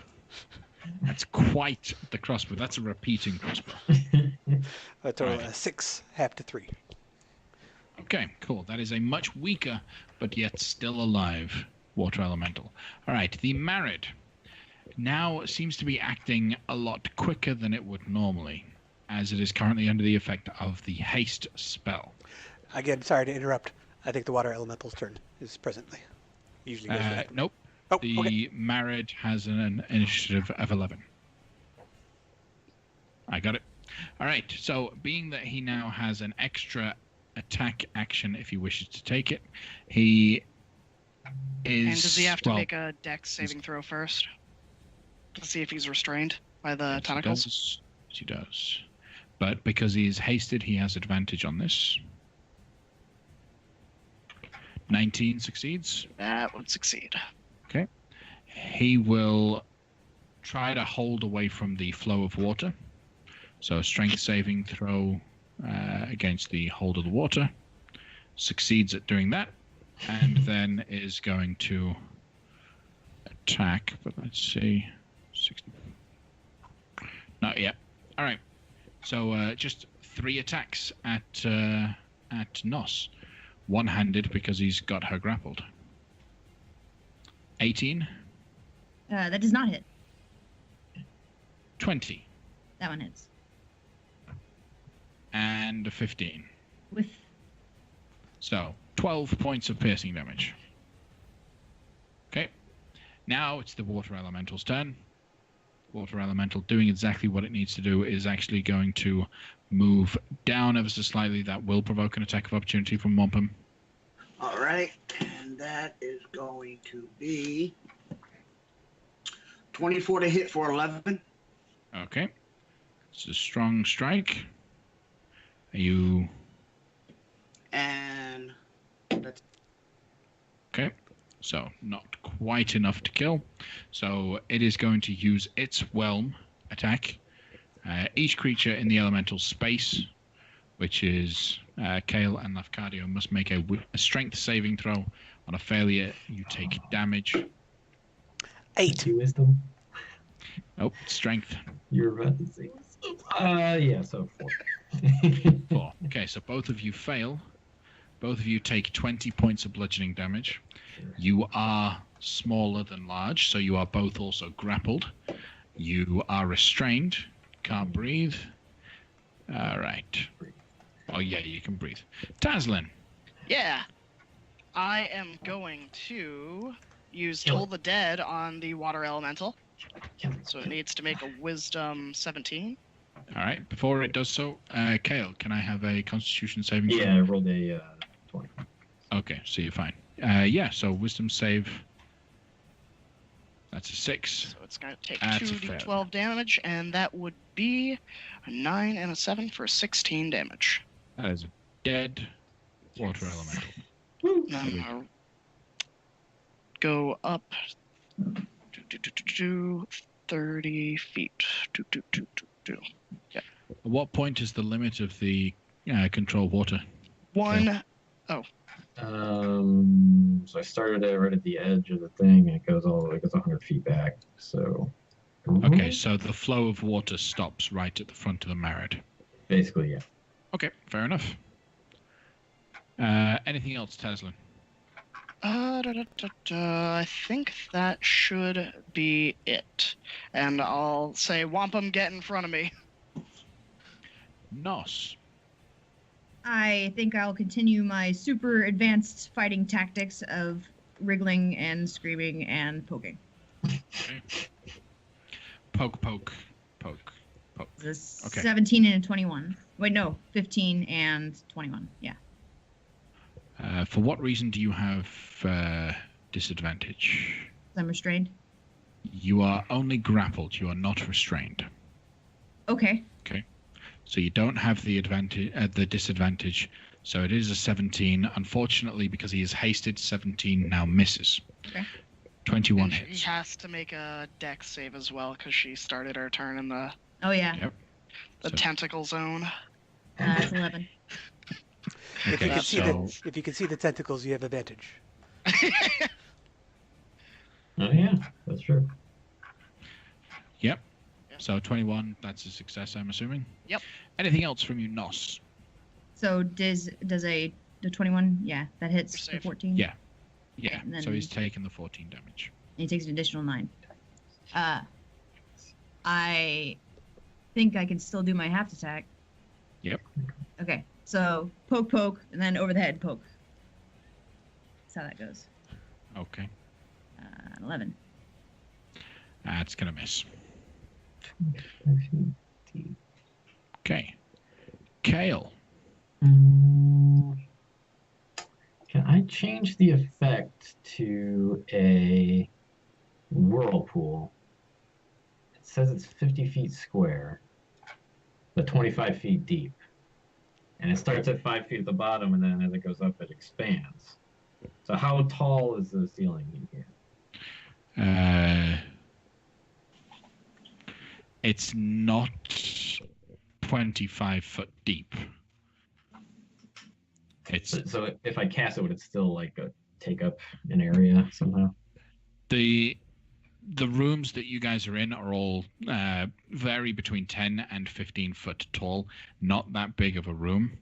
That's quite the crossbow. That's a repeating crossbow. A total Right. of 6, half to 3. Okay, cool. That is a much weaker, but yet still alive water elemental. All right, the Marid now seems to be acting a lot quicker than it would normally, as it is currently under the effect of the haste spell. Again, sorry to interrupt. I think the water elemental's turn is presently. Usually goes first. Nope. Oh, okay. The Marid has an initiative of 11. I got it. All right, so being that he now has an extra attack action if he wishes to take it, he is... And does he have to well, make a dex saving throw first? To see if he's restrained by the yes, tentacles? He does. But because he is hasted, he has advantage on this. 19 succeeds. That would succeed. He will try to hold away from the flow of water. So a strength saving throw against the hold of the water. Succeeds at doing that. And then is going to attack. But let's see. 60. Not yet. All right. So just 3 attacks at Nos. One-handed because he's got her grappled. 18. That does not hit. 20. That one hits. And 15. With So 12 points of piercing damage. Okay. Now it's the water elemental's turn. Water elemental doing exactly what it needs to do is actually going to move down ever so slightly. That will provoke an attack of opportunity from Wampum. All right, and that is going to be 24 to hit for 11. Okay. It's a strong strike. Are you... And that's Okay. So not quite enough to kill. So it is going to use its whelm attack. Each creature in the elemental space, which is Kale and Lafcadio, must make a strength saving throw. On a failure, you take damage. 8. Wisdom. Oh, strength. You're about to say wisdom. Yeah, so 4. 4. Okay, so both of you fail. Both of you take 20 points of bludgeoning damage. You are smaller than large, so you are both also grappled. You are restrained. Can't breathe. All right. Oh, yeah, you can breathe. Tazlin. Yeah. I am going to use Kill it. Toll the Dead on the water elemental. Kill it. So it needs to make a wisdom 17. All right. Before it does so, Kale, can I have a Constitution saving throw? Yeah, I rolled a 20. Okay, so you're fine. Yeah, so wisdom save. That's a 6. So it's going to take That's a fail. 2d12 damage, and that would be a 9 and a 7 for 16 damage. That is a dead water elemental. And I'll go up 30 feet. At what point is the limit of the control water? One. So I started it right at the edge of the thing, and it goes 100 feet back. So. Okay, so the flow of water stops right at the front of the Marid. Basically, yeah. Okay, fair enough. Anything else, Tazlin? I think that should be it. And I'll say, Wampum, get in front of me. Nos. I think I'll continue my super advanced fighting tactics of wriggling and screaming and poking. Okay. Poke, poke, poke, poke. This Okay. 17 and a 21. Wait, no, 15 and 21. Yeah. For what reason do you have disadvantage? I'm restrained. You are only grappled. You are not restrained. Okay. So you don't have the advantage, the disadvantage. So it is a 17. Unfortunately, because he is hasted, 17 now misses. Okay. 21 And hits. he has to make a dex save as well, because she started her turn in the Oh, yeah. Yep. So- tentacle zone. It's 11. If Okay, you can see so if you can see the tentacles, you have advantage. Oh yeah, that's true. So 21, that's a success, I'm assuming. Yep. Anything else from you, Nos? So does the 21? Yeah, that hits You're the safe. 14. Yeah. Yeah. And So he's then- taken the 14 damage. And he takes an additional 9. I think I can still do my half attack. Yep. Okay, so poke, and then over the head poke. That's how that goes. Okay. 11. That's gonna miss. 5 feet deep. Okay. Kale. Can I change the effect to a whirlpool? It says it's 50 feet square, but 25 feet deep. And it starts at 5 feet at the bottom, and then as it goes up, it expands. So how tall is the ceiling in here? It's not 25 foot deep. It's So if I cast it, would it still like take up an area somehow? the rooms that you guys are in are all vary between 10 and 15 foot tall. Not that big of a room.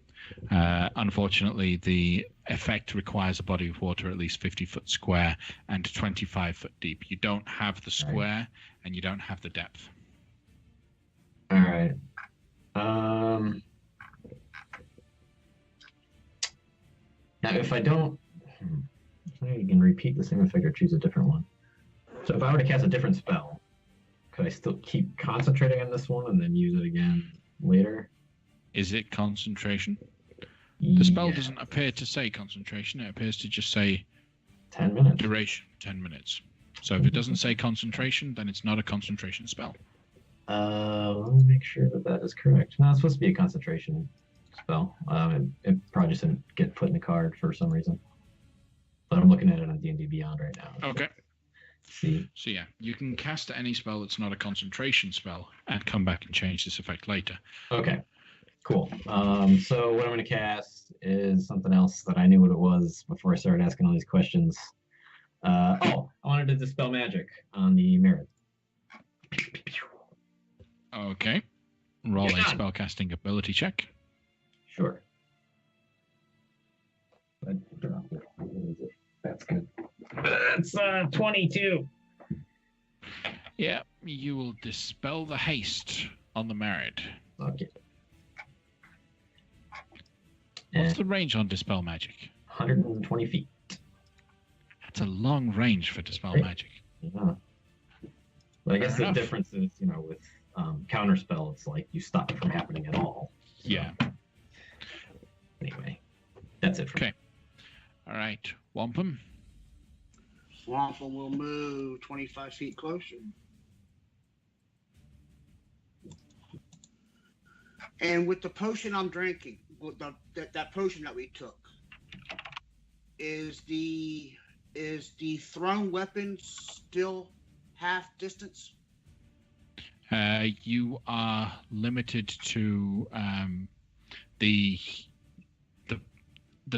Unfortunately, the effect requires a body of water at least 50 foot square and 25 foot deep. You don't have the square and you don't have the depth. All right. Now, if I don't, you can repeat the same effect or choose a different one. So if I were to cast a different spell, could I still keep concentrating on this one and then use it again later? Is it concentration? The spell Yeah, doesn't appear to say concentration. It appears to just say 10 minutes. duration, 10 minutes. So if it doesn't say concentration, then it's not a concentration spell. Let me make sure that that is correct. No, it's supposed to be a concentration spell. It probably just didn't get put in the card for some reason. But I'm looking at it on D&D Beyond right now. Okay. See. So yeah, you can cast any spell that's not a concentration spell and come back and change this effect later. Okay. Cool. So what I'm going to cast is something else that I knew what it was before I started asking all these questions. I wanted to dispel magic on the merit. Okay. Roll a Yeah. spellcasting ability check. Sure. That's good. That's 22. Yeah, you will dispel the haste on the merit. Okay. What's And the range on dispel magic? 120 feet. That's a long range for dispel Right. magic. Yeah. But I guess Fair the enough. difference is, with counterspell, it's like you stop it from happening at all. So, Yeah. Anyway, that's it for Okay. All right, Wampum. Wampum will move 25 feet closer. And with the potion I'm drinking, with that potion that we took, is the thrown weapon still half distance? You are limited to the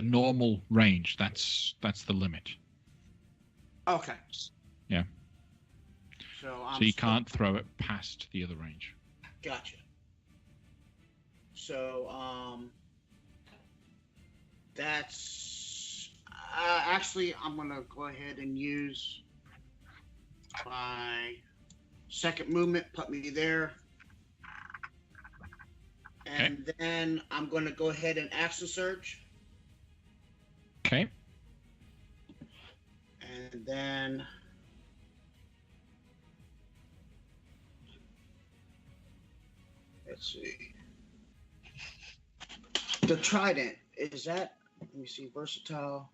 normal range. That's the limit. Okay. Yeah. So So you can't throw it past the other range. Gotcha. So that's actually I'm gonna go ahead and use my second movement, put me there, and then I'm gonna go ahead and action surge, Okay. and then let's see. The trident, is that, let me see, versatile.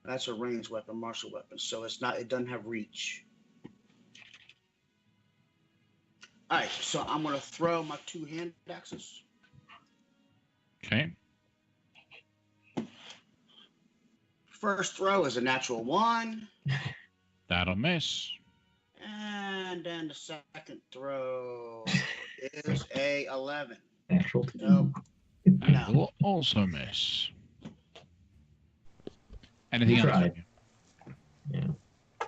That's a ranged weapon, martial weapon. So it doesn't have reach. All right, so I'm going to throw my two hand axes. Okay. First throw is a natural 1. That'll miss. And then the second throw is a 11. actual. Nope. That No. will also miss. Anything else? Tried. from you? Yeah.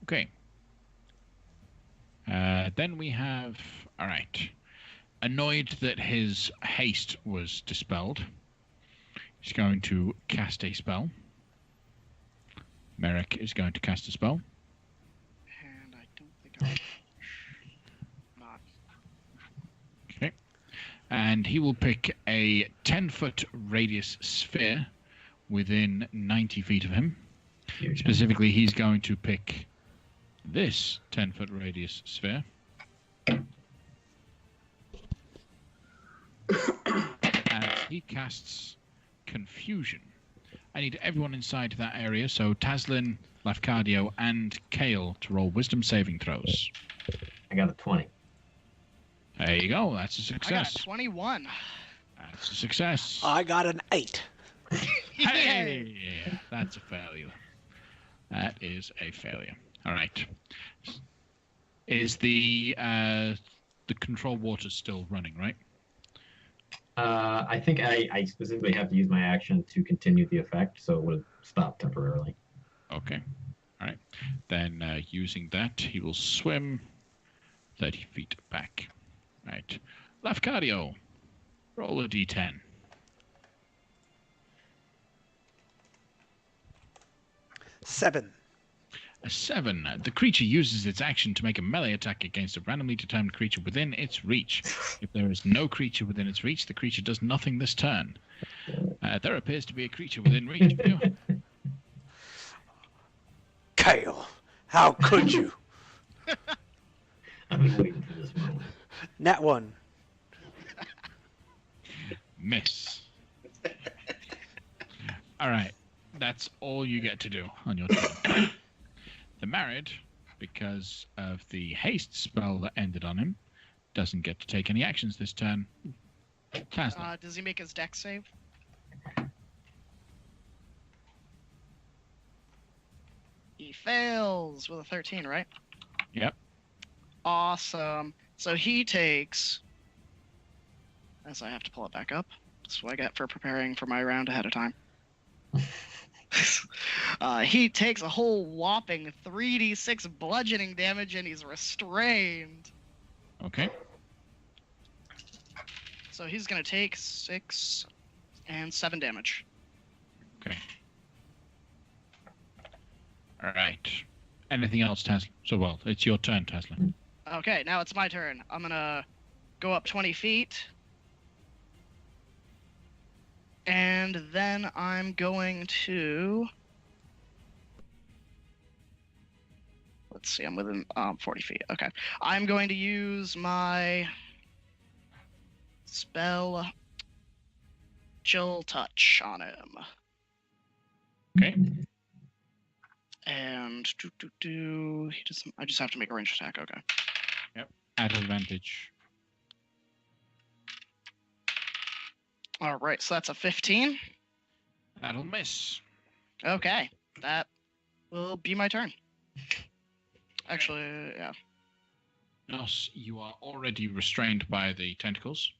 Okay. Then we have, all right, annoyed that his haste was dispelled. He's going to cast a spell. Merrick is going to cast a spell. And I don't think I'm not. Okay. And he will pick a 10-foot radius sphere within 90 feet of him. Huge. Specifically, he's going to pick this 10-foot radius sphere. And he casts Confusion. I need everyone inside that area, so Taslin, Lafcadio, and Kale to roll wisdom saving throws. I got a 20. There you go. That's a I got success. a 21. That's a success. I got an 8. Hey! That's a failure. That is a failure. All right. Is the control water still running, right? I think I specifically have to use my action to continue the effect, so it would stop temporarily. Okay. All right. Then using that, he will swim 30 feet back. All right. Lafcadio, roll a d10. 7. A 7. The creature uses its action to make a melee attack against a randomly determined creature within its reach. If there is no creature within its reach, the creature does nothing this turn. There appears to be a creature within reach of you. Kale, how could you? I've been waiting for this moment. Nat 1. Miss. All right. That's all you get to do on your turn. The Married, because of the haste spell that ended on him, doesn't get to take any actions this turn. Tasla. Does he make his dex save? He fails with a 13, right? Yep. Awesome. So he takes... As I have to pull it back up. That's what I get for preparing for my round ahead of time. He takes a whole whopping 3d6 bludgeoning damage and he's restrained. Okay. So he's going to take 6 and 7 damage. Okay. All right. Anything else, Tasla? So, well, it's your turn, Tasla. Okay, now it's my turn. I'm going to go up 20 feet. And then I'm going to... Let's see, I'm within 40 feet. Okay. I'm going to use my spell Chill Touch on him. Okay. And he doesn't. I just have to make a ranged attack. Okay. At advantage. All right, so that's a 15. That'll miss. Okay, that will be my turn. Actually, yeah. Nos, you are already restrained by the tentacles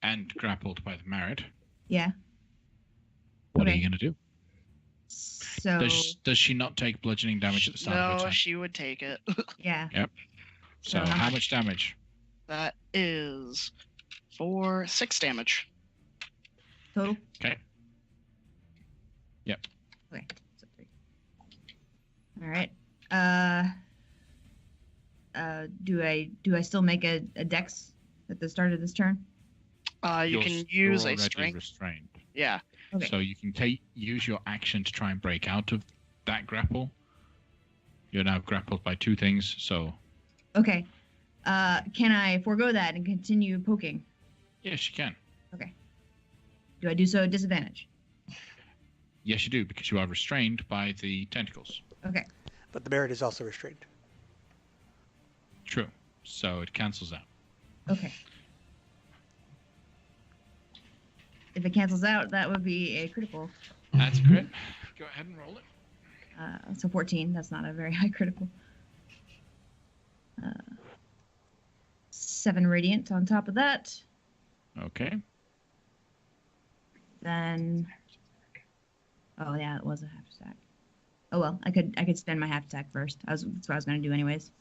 and grappled by the Married. Yeah. What are Okay. you going to do? So Does she not take bludgeoning damage at the start of her No, turn? she would take it. yeah. So So how much damage? That is for 6 damage. Total. Okay. Yep. Okay. So 3. All right. Do I still make a dex at the start of this turn? You can use you're a already strength. restrained. Yeah. Okay. So you can use your action to try and break out of that grapple. You're now grappled by 2 things, so Okay. Can I forego that and continue poking? yes, you can. Okay. Do I do so at disadvantage? Yes, you do, because you are restrained by the tentacles. Okay. But the Merit is also restrained. True. So it cancels out. Okay. If it cancels out, that would be a critical. That's crit. Go ahead and roll it. So 14. That's not a very high critical. 7 radiant on top of that. Okay. Then. Oh yeah, it was a half stack. Oh well, I could spend my half stack first. That's what I was gonna do anyways.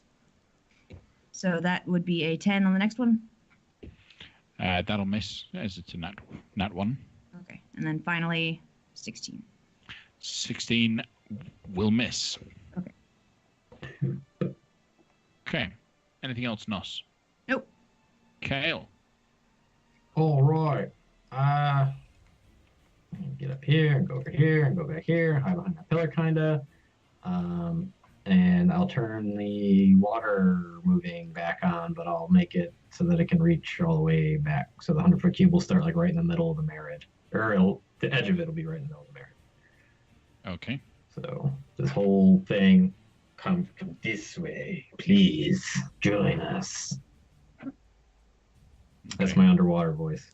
So that would be a 10 on the next one. That'll miss, as it's a nat 1. Okay. And then finally, 16. 16 will miss. Okay. Okay. Anything else, Nos? Nope. Kale. All right. Get up here and go over here and go back here. Hide behind that pillar, kinda. And I'll turn the water moving back on, but I'll make it so that it can reach all the way back. So the 100-foot cube will start like right in the middle of the merit, or the edge of it will be right in the middle of the merit. Okay. So this whole thing, come this way, please join us. That's Okay. my underwater voice.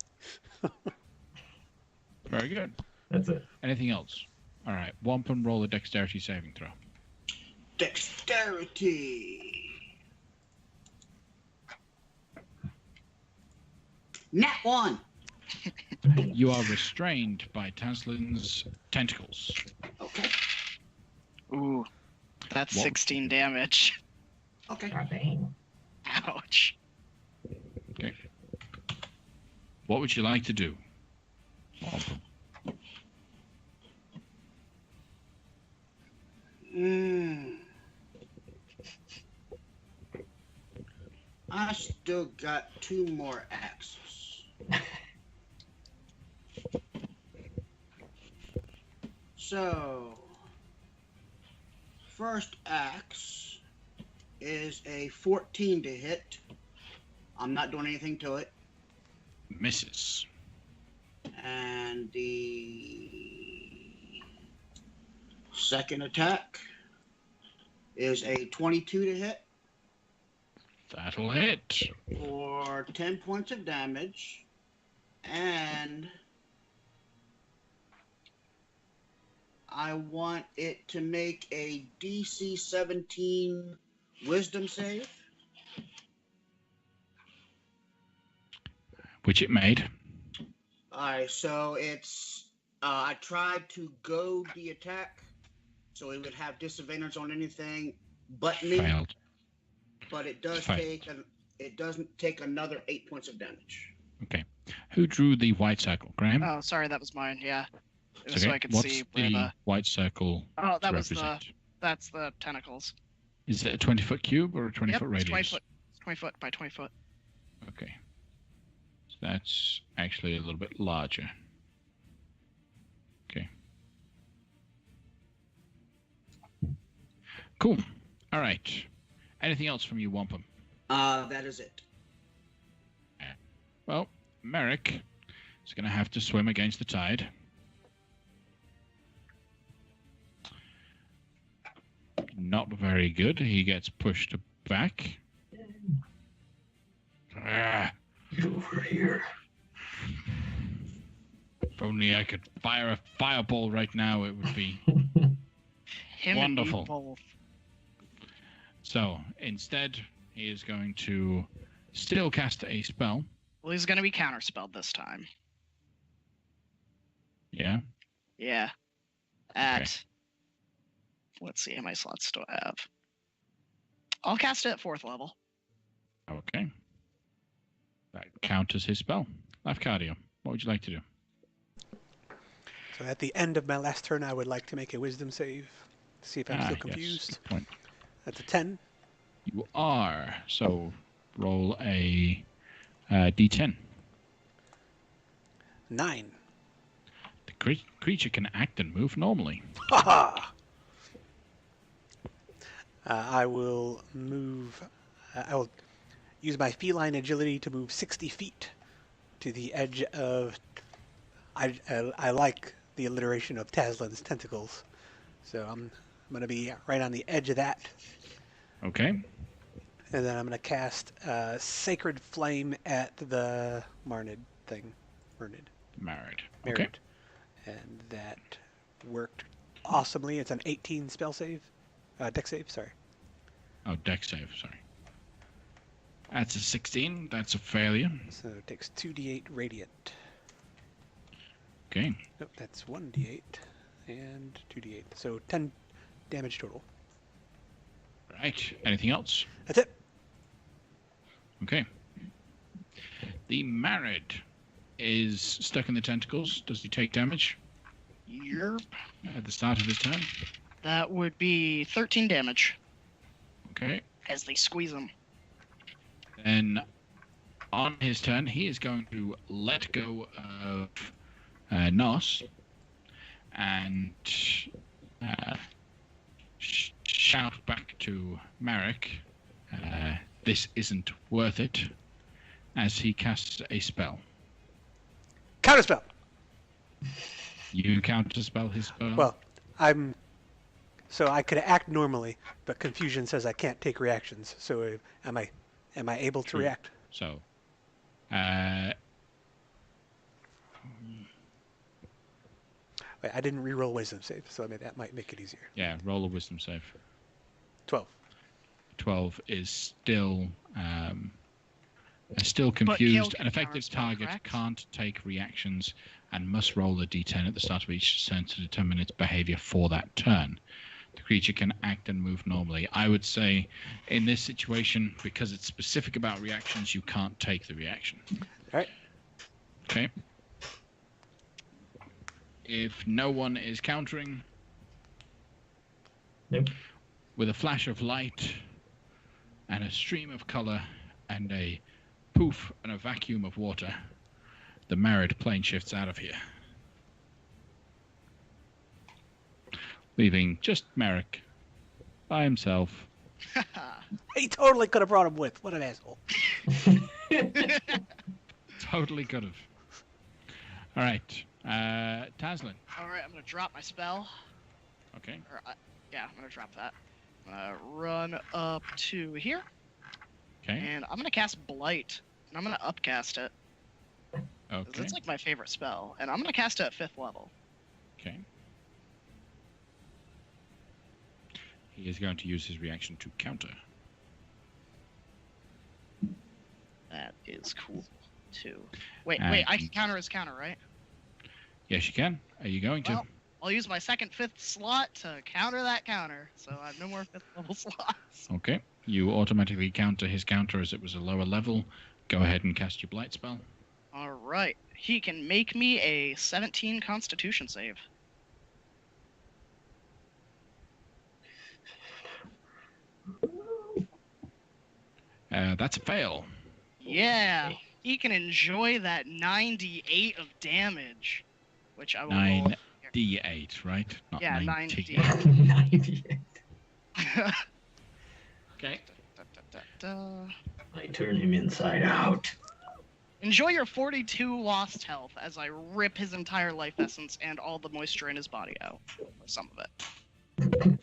Very good. That's it. Anything else? All right. Wampum, roll a dexterity saving throw. Dexterity. Nat 1. You are restrained by Taslin's tentacles. Okay. Ooh, that's What? 16 damage. Okay. God dang. Ouch. Okay. What would you like to do? Wampum. I still got 2 more axes. So, first axe is a 14 to hit. I'm not doing anything to it. Misses. And the second attack is a 22 to hit That'll hit. for 10 points of damage. And I want it to make a DC 17 wisdom save. Which it made. Alright, so it's I tried to goad the attack so it would have disadvantage on anything but me, Failed. but it does Failed. it doesn't take another 8 points of damage. Okay. Who drew the white circle? Graham? Oh, sorry, that was mine. Yeah, it It's was so okay. I could What's see where the the. white circle Oh, that to was represent? that's the tentacles. Is it a 20-foot cube or a 20-foot Yep, radius? it's 20 foot. It's 20 foot by 20 foot. Okay. So that's actually a little bit larger. Okay. Cool. All right. Anything else from you, Wampum? That is it. Well, Merrick is going to have to swim against the tide. Not very good. He gets pushed back. Ah, Get over here. if only I could fire a fireball right now, it would be. Him Wonderful. and me both. So instead, he is going to still cast a spell. Well, he's gonna be counterspelled this time. Yeah. Yeah. At. Let's see how many slots do I have. I'll cast it at 4th level. Okay. That counters his spell. Lafcadio, what would you like to do? So at the end of my last turn, I would like to make a wisdom save. See if I'm still Yes, confused. good point. That's a 10. You are. So roll a d10. 9. The creature can act and move normally. Ha I will move. I will use my feline agility to move 60 feet to the edge of. I like the alliteration of Taslin's tentacles, so I'm going to be right on the edge of that, Okay. and then I'm going to cast Sacred Flame at the Marnid thing. Married. Married. Okay. And that worked awesomely. It's an 18 spell save. Deck save, sorry. Oh, deck save, sorry. That's a 16. That's a failure. So it takes 2d8 radiant. Okay. Nope, that's 1d8 and 2d8. So 10 damage total. Right. Anything else? That's it. Okay. The Marid is stuck in the tentacles. Does he take damage Yerp. at the start of his turn? That would be 13 damage Okay. as they squeeze him. Then on his turn, he is going to let go of Nos and shout back to Marek, this isn't worth it, as he casts a spell. Counterspell. You counterspell his spell? Well, so I could act normally, but confusion says I can't take reactions. So am I able to True. react? So, Wait, I didn't re-roll wisdom save, so that might make it easier. yeah, roll a wisdom save. 12. 12 is still confused. An effective counterspell, target correct? can't take reactions and must roll a d10 at the start of each turn to determine its behavior for that turn. The creature can act and move normally. I would say in this situation, because it's specific about reactions, you can't take the reaction. All right. Okay. If no one is countering, Nope. with a flash of light and a stream of color and a poof and a vacuum of water, the Marid plane shifts out of here, leaving just Merrick by himself. He totally could have brought him with. What an asshole. Totally could have. All right, Taslin. All right, I'm gonna drop my spell. Okay. Yeah, I'm gonna drop that. I'm gonna run up to here, Okay. and I'm gonna cast Blight, and I'm gonna upcast it. 'Cause Okay. It's like my favorite spell, and I'm gonna cast it at 5th level. Okay. He is going to use his reaction to counter. That is cool, too. Wait, And- I can counter his counter, right? Yes, you can. Are you going to? Well, I'll use my second 5th slot to counter that counter, so I have no more 5th level slots. Okay. You automatically counter his counter as it was a lower level. Go ahead and cast your blight spell. All right, he can make me a 17 Constitution save. That's a fail. Yeah, he can enjoy that 98 of damage, which I will roll. 9d8, right? Not Yeah, 90. 9d8. 98. Okay. I turn him inside out. Enjoy your 42 lost health as I rip his entire life essence and all the moisture in his body out. Or some of it.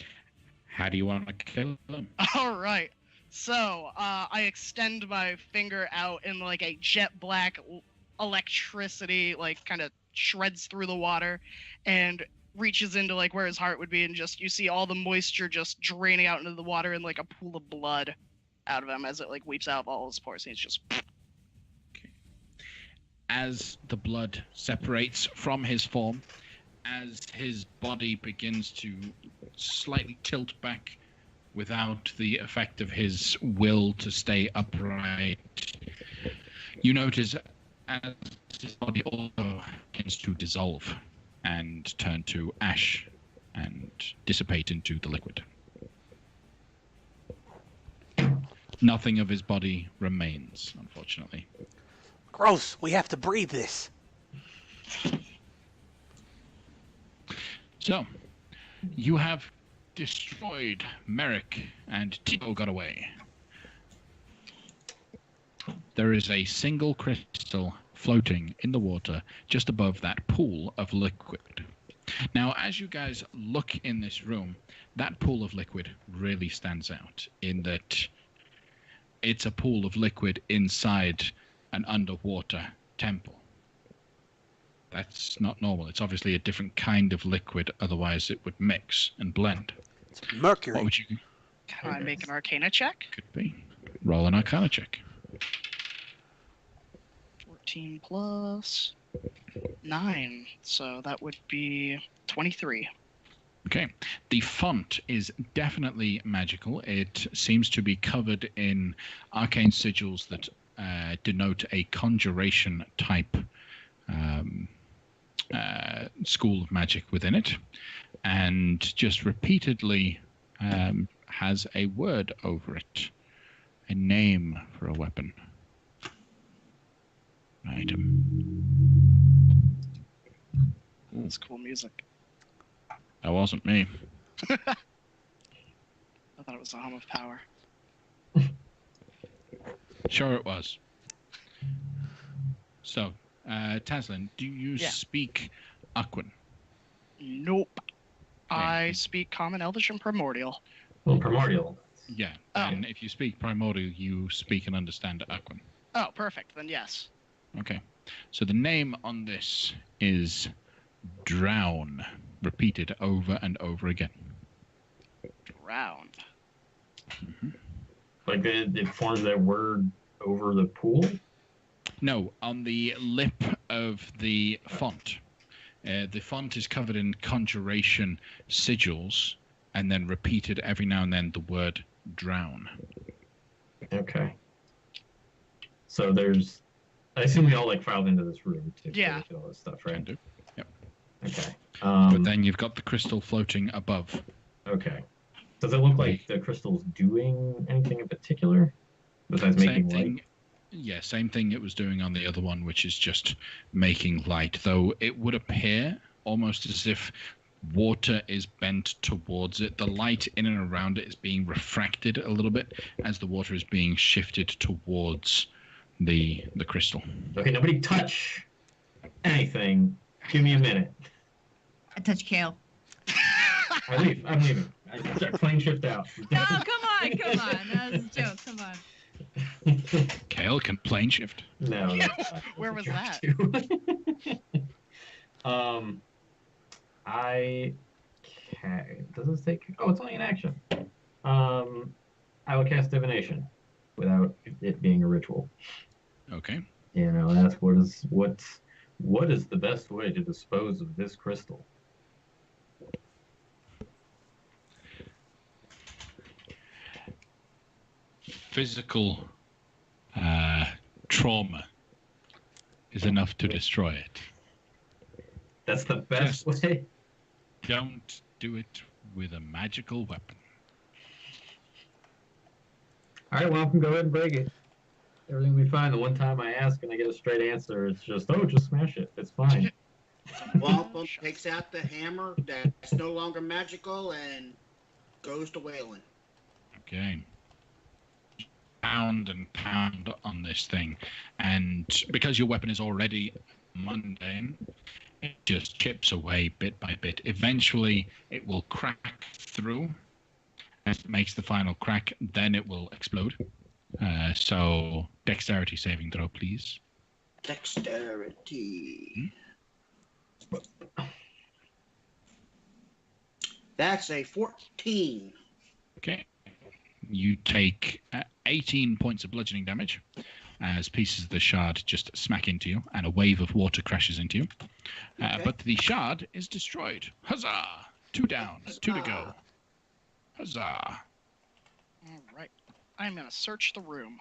How do you want to kill him? All right. So, I extend my finger out in like a jet black electricity, like kind of shreds through the water and reaches into like where his heart would be, and just you see all the moisture just draining out into the water in like a pool of blood out of him as it like weeps out of all his pores. And he's just As the blood separates from his form, as his body begins to slightly tilt back without the effect of his will to stay upright, you notice as his body also begins to dissolve and turn to ash and dissipate into the liquid. Nothing of his body remains, unfortunately. Gross. We have to breathe this. So, you have destroyed Merrick, and Tito got away. There is a single crystal floating in the water just above that pool of liquid. Now, as you guys look in this room, that pool of liquid really stands out in that it's a pool of liquid inside an underwater temple. That's not normal. It's obviously a different kind of liquid, otherwise it would mix and blend. It's mercury. What would you Can I make an Arcana check? could be? Roll an Arcana check. 14 plus 9, so that would be 23. Okay. The font is definitely magical. It seems to be covered in arcane sigils that denote a conjuration type school of magic within it, and just repeatedly has a word over it, a name for a weapon. Item. That's cool music. That wasn't me. I thought it was a hum of power. Sure it was. So, Taslin, do you Yeah. speak Aquan? Nope. I Okay. speak Common, Elvish, and Primordial. Well, primordial. Yeah, Oh. and if you speak Primordial, you speak and understand Aquan. Oh, perfect. Then yes. Okay. So the name on this is Drown, repeated over and over again. Round. Like it forms that word over the pool. No, on the lip of the font. The font is covered in conjuration sigils, and then repeated every now and then the word drown. Okay. So there's, I assume we all like filed into this room to Yeah. do all this stuff, Can right? do. Yep. Okay. But then you've got the crystal floating above. Okay. Does it look like the crystal's doing anything in particular besides making Same thing. light? Yeah, same thing it was doing on the other one, which is just making light. Though it would appear almost as if water is bent towards it. The light in and around it is being refracted a little bit as the water is being shifted towards the crystal. Okay, nobody touch anything. Give me a minute. I touch Kale. I'm leaving. I start plane shift out. No, come on. That was a joke. Come on. Kale can plane shift. No. Yeah, that's not where was that? I can. Does this take? Oh, it's only an action. I will cast divination without it being a ritual. Okay. You know, that's what is the best way to dispose of this crystal? Physical trauma is enough to destroy it. That's the best Yes. way. Don't do it with a magical weapon. All right, well, I can go ahead and break it. Everything will be fine. The one time I ask and I get a straight answer, it's just, oh, just smash it. It's fine. Wampum takes out the hammer that's no longer magical and goes to wailing. Okay. Pound and pound on this thing. And because your weapon is already mundane, it just chips away bit by bit. Eventually, it will crack through. As it makes the final crack, then it will explode. So, dexterity saving throw, please. Dexterity. That's a 14. Okay. You take 18 points of bludgeoning damage as pieces of the shard just smack into you and a wave of water crashes into you. Okay. But the shard is destroyed. Huzzah! 2 down, 2 to go. Huzzah! All right. I'm gonna search the room.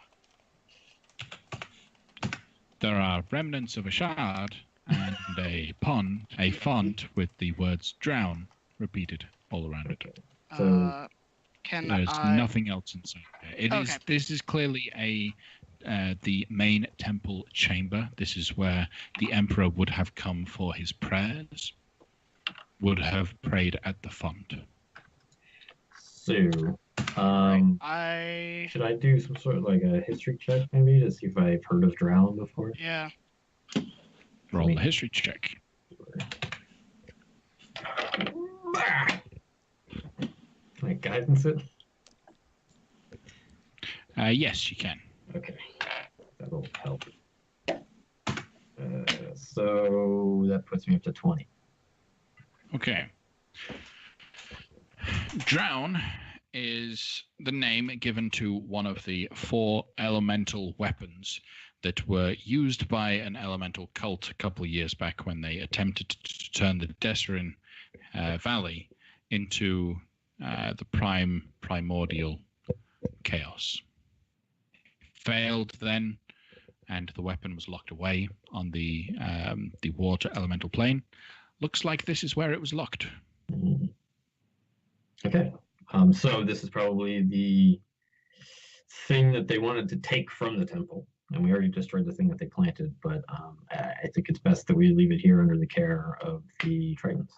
There are remnants of a shard and a font with the words drown repeated all around it. So- Can There's I? nothing else inside there. Okay. This is clearly the main temple chamber. This is where the emperor would have come for his prayers, would have prayed at the font. So, I should I do some sort of like a history check maybe to see if I've heard of drown before? yeah. Roll a history check. Can I guidance it? Yes, you can. Okay, that'll help. So that puts me up to 20. Okay. Drown is the name given to one of the 4 elemental weapons that were used by an elemental cult a couple of years back when they attempted to turn the Desrin Valley into the primordial chaos. Failed then, and the weapon was locked away on the water elemental plane. Looks like this is where it was locked. Okay. So this is probably the thing that they wanted to take from the temple. And we already destroyed the thing that they planted, but I think it's best that we leave it here under the care of the Tritons.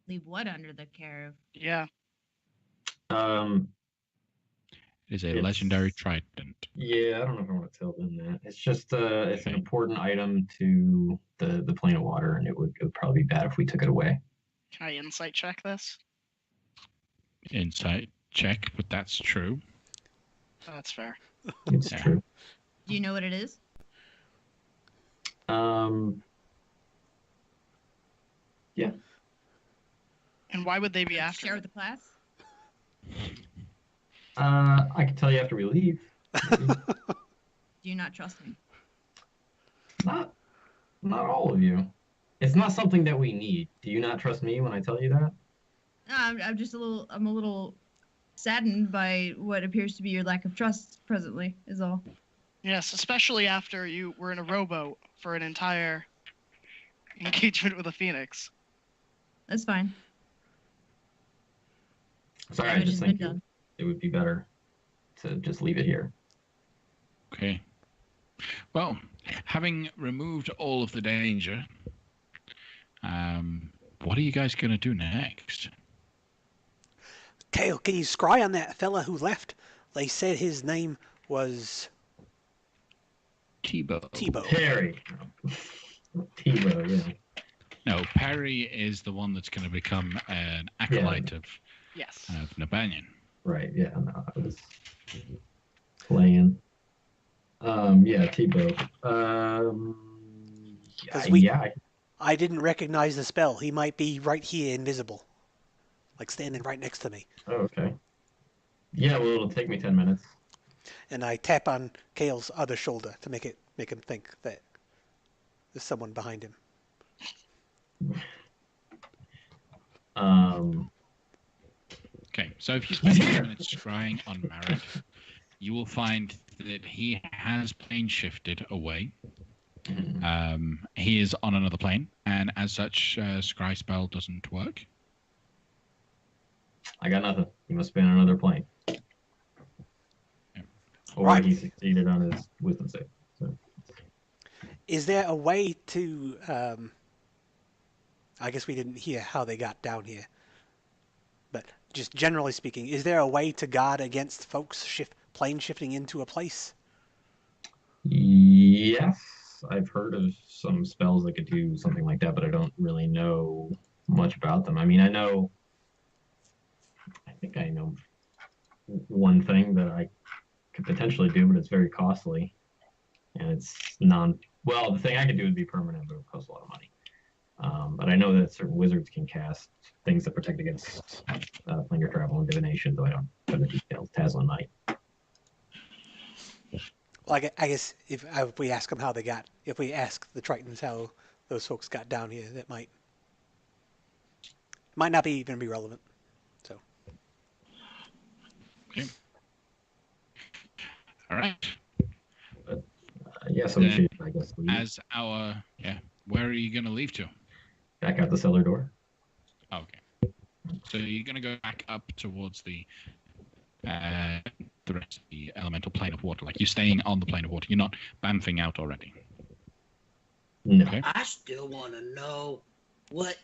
Leave what under the care of? Yeah. Um, It is a It's- legendary trident. yeah, I don't know if I want to tell them that. It's just it's an important item to the plane of water, and it would probably be bad if we took it away. Can I insight check this? Insight check, but that's true. That's fair. It's Yeah. true. Do you know what it is? Yeah. And why would they be after Share it? with the class? I can tell you after we leave. Do you not trust me? Not all of you. It's not something that we need. Do you not trust me when I tell you that? No, I'm just a little saddened by what appears to be your lack of trust presently, is all. Yes, especially after you were in a rowboat for an entire engagement with a phoenix. That's fine. Sorry, I Damage just has been think done. it would be better to just leave it here. Okay. Well, having removed all of the danger, what are you guys going to do next? Kale, can you scry on that fella who left? They said his name was Tebow. Tebow. Perry. Tebow, yeah. No, Perry is the one that's going to become an acolyte Yes. of Nabanyan. Right, yeah, no, I was playing. Yeah, Tebow. 'Cause Yeah, I didn't recognize the spell. He might be right here, invisible, like standing right next to me. oh, okay. Yeah, well, it'll take me 10 minutes. And I tap on Kale's other shoulder to make him think that there's someone behind him. Okay, so if you spend 10 minutes scrying on Marek, you will find that he has plane shifted away. He is on another plane, and as such, scry spell doesn't work. I got nothing. He must be on another plane. Or Right. he succeeded on his wisdom save. So. Is there a way to? I guess we didn't hear how they got down here, but just generally speaking, is there a way to guard against folks plane shifting into a place? Yes, I've heard of some spells that could do something like that, but I don't really know much about them. I mean, I think I know one thing that I could potentially do, but it's very costly. And it's well, the thing I could do would be permanent, but it would cost a lot of money. But I know that certain wizards can cast things that protect against planar travel and divination, though I don't have the details. Taslan might. Well, I guess if we ask them if we ask the Tritons how those folks got down here, that might not even be relevant. So. Okay. All right. Yeah, so we Then, should, I guess, leave. Where are you going to leave to? Back out the cellar door. Okay. So you're going to go back up towards the rest of the elemental plane of water. Like you're staying on the plane of water. You're not bamfing out already. No. Okay. I still want to know what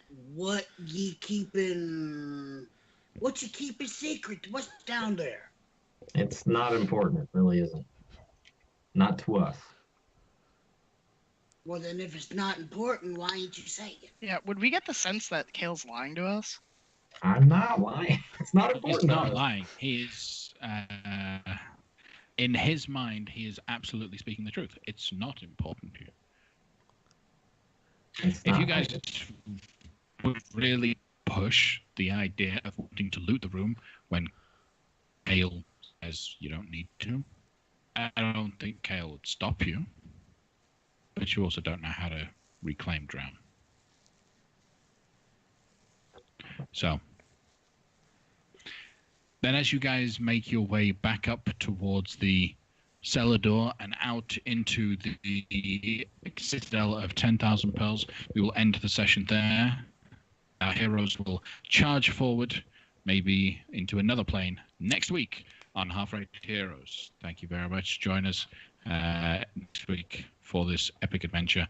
you keeping secret. What's down there? It's not important. It really isn't. Not to us. Well, then if it's not important, why ain't you say it? Yeah, would we get the sense that Kale's lying to us? I'm not lying. It's not important. He's not to us. lying. He's in his mind, he is absolutely speaking the truth. It's not important to you. It's If not. you guys would really push the idea of wanting to loot the room when Kale says you don't need to, I don't think Kale would stop you. But you also don't know how to reclaim Drown. So then as you guys make your way back up towards the cellar door and out into the citadel of 10,000 pearls, we will end the session there. Our heroes will charge forward, maybe into another plane next week on Half-Rated Heroes. Thank you very much. Join us next week for this epic adventure.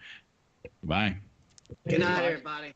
Goodbye. Good night, everybody.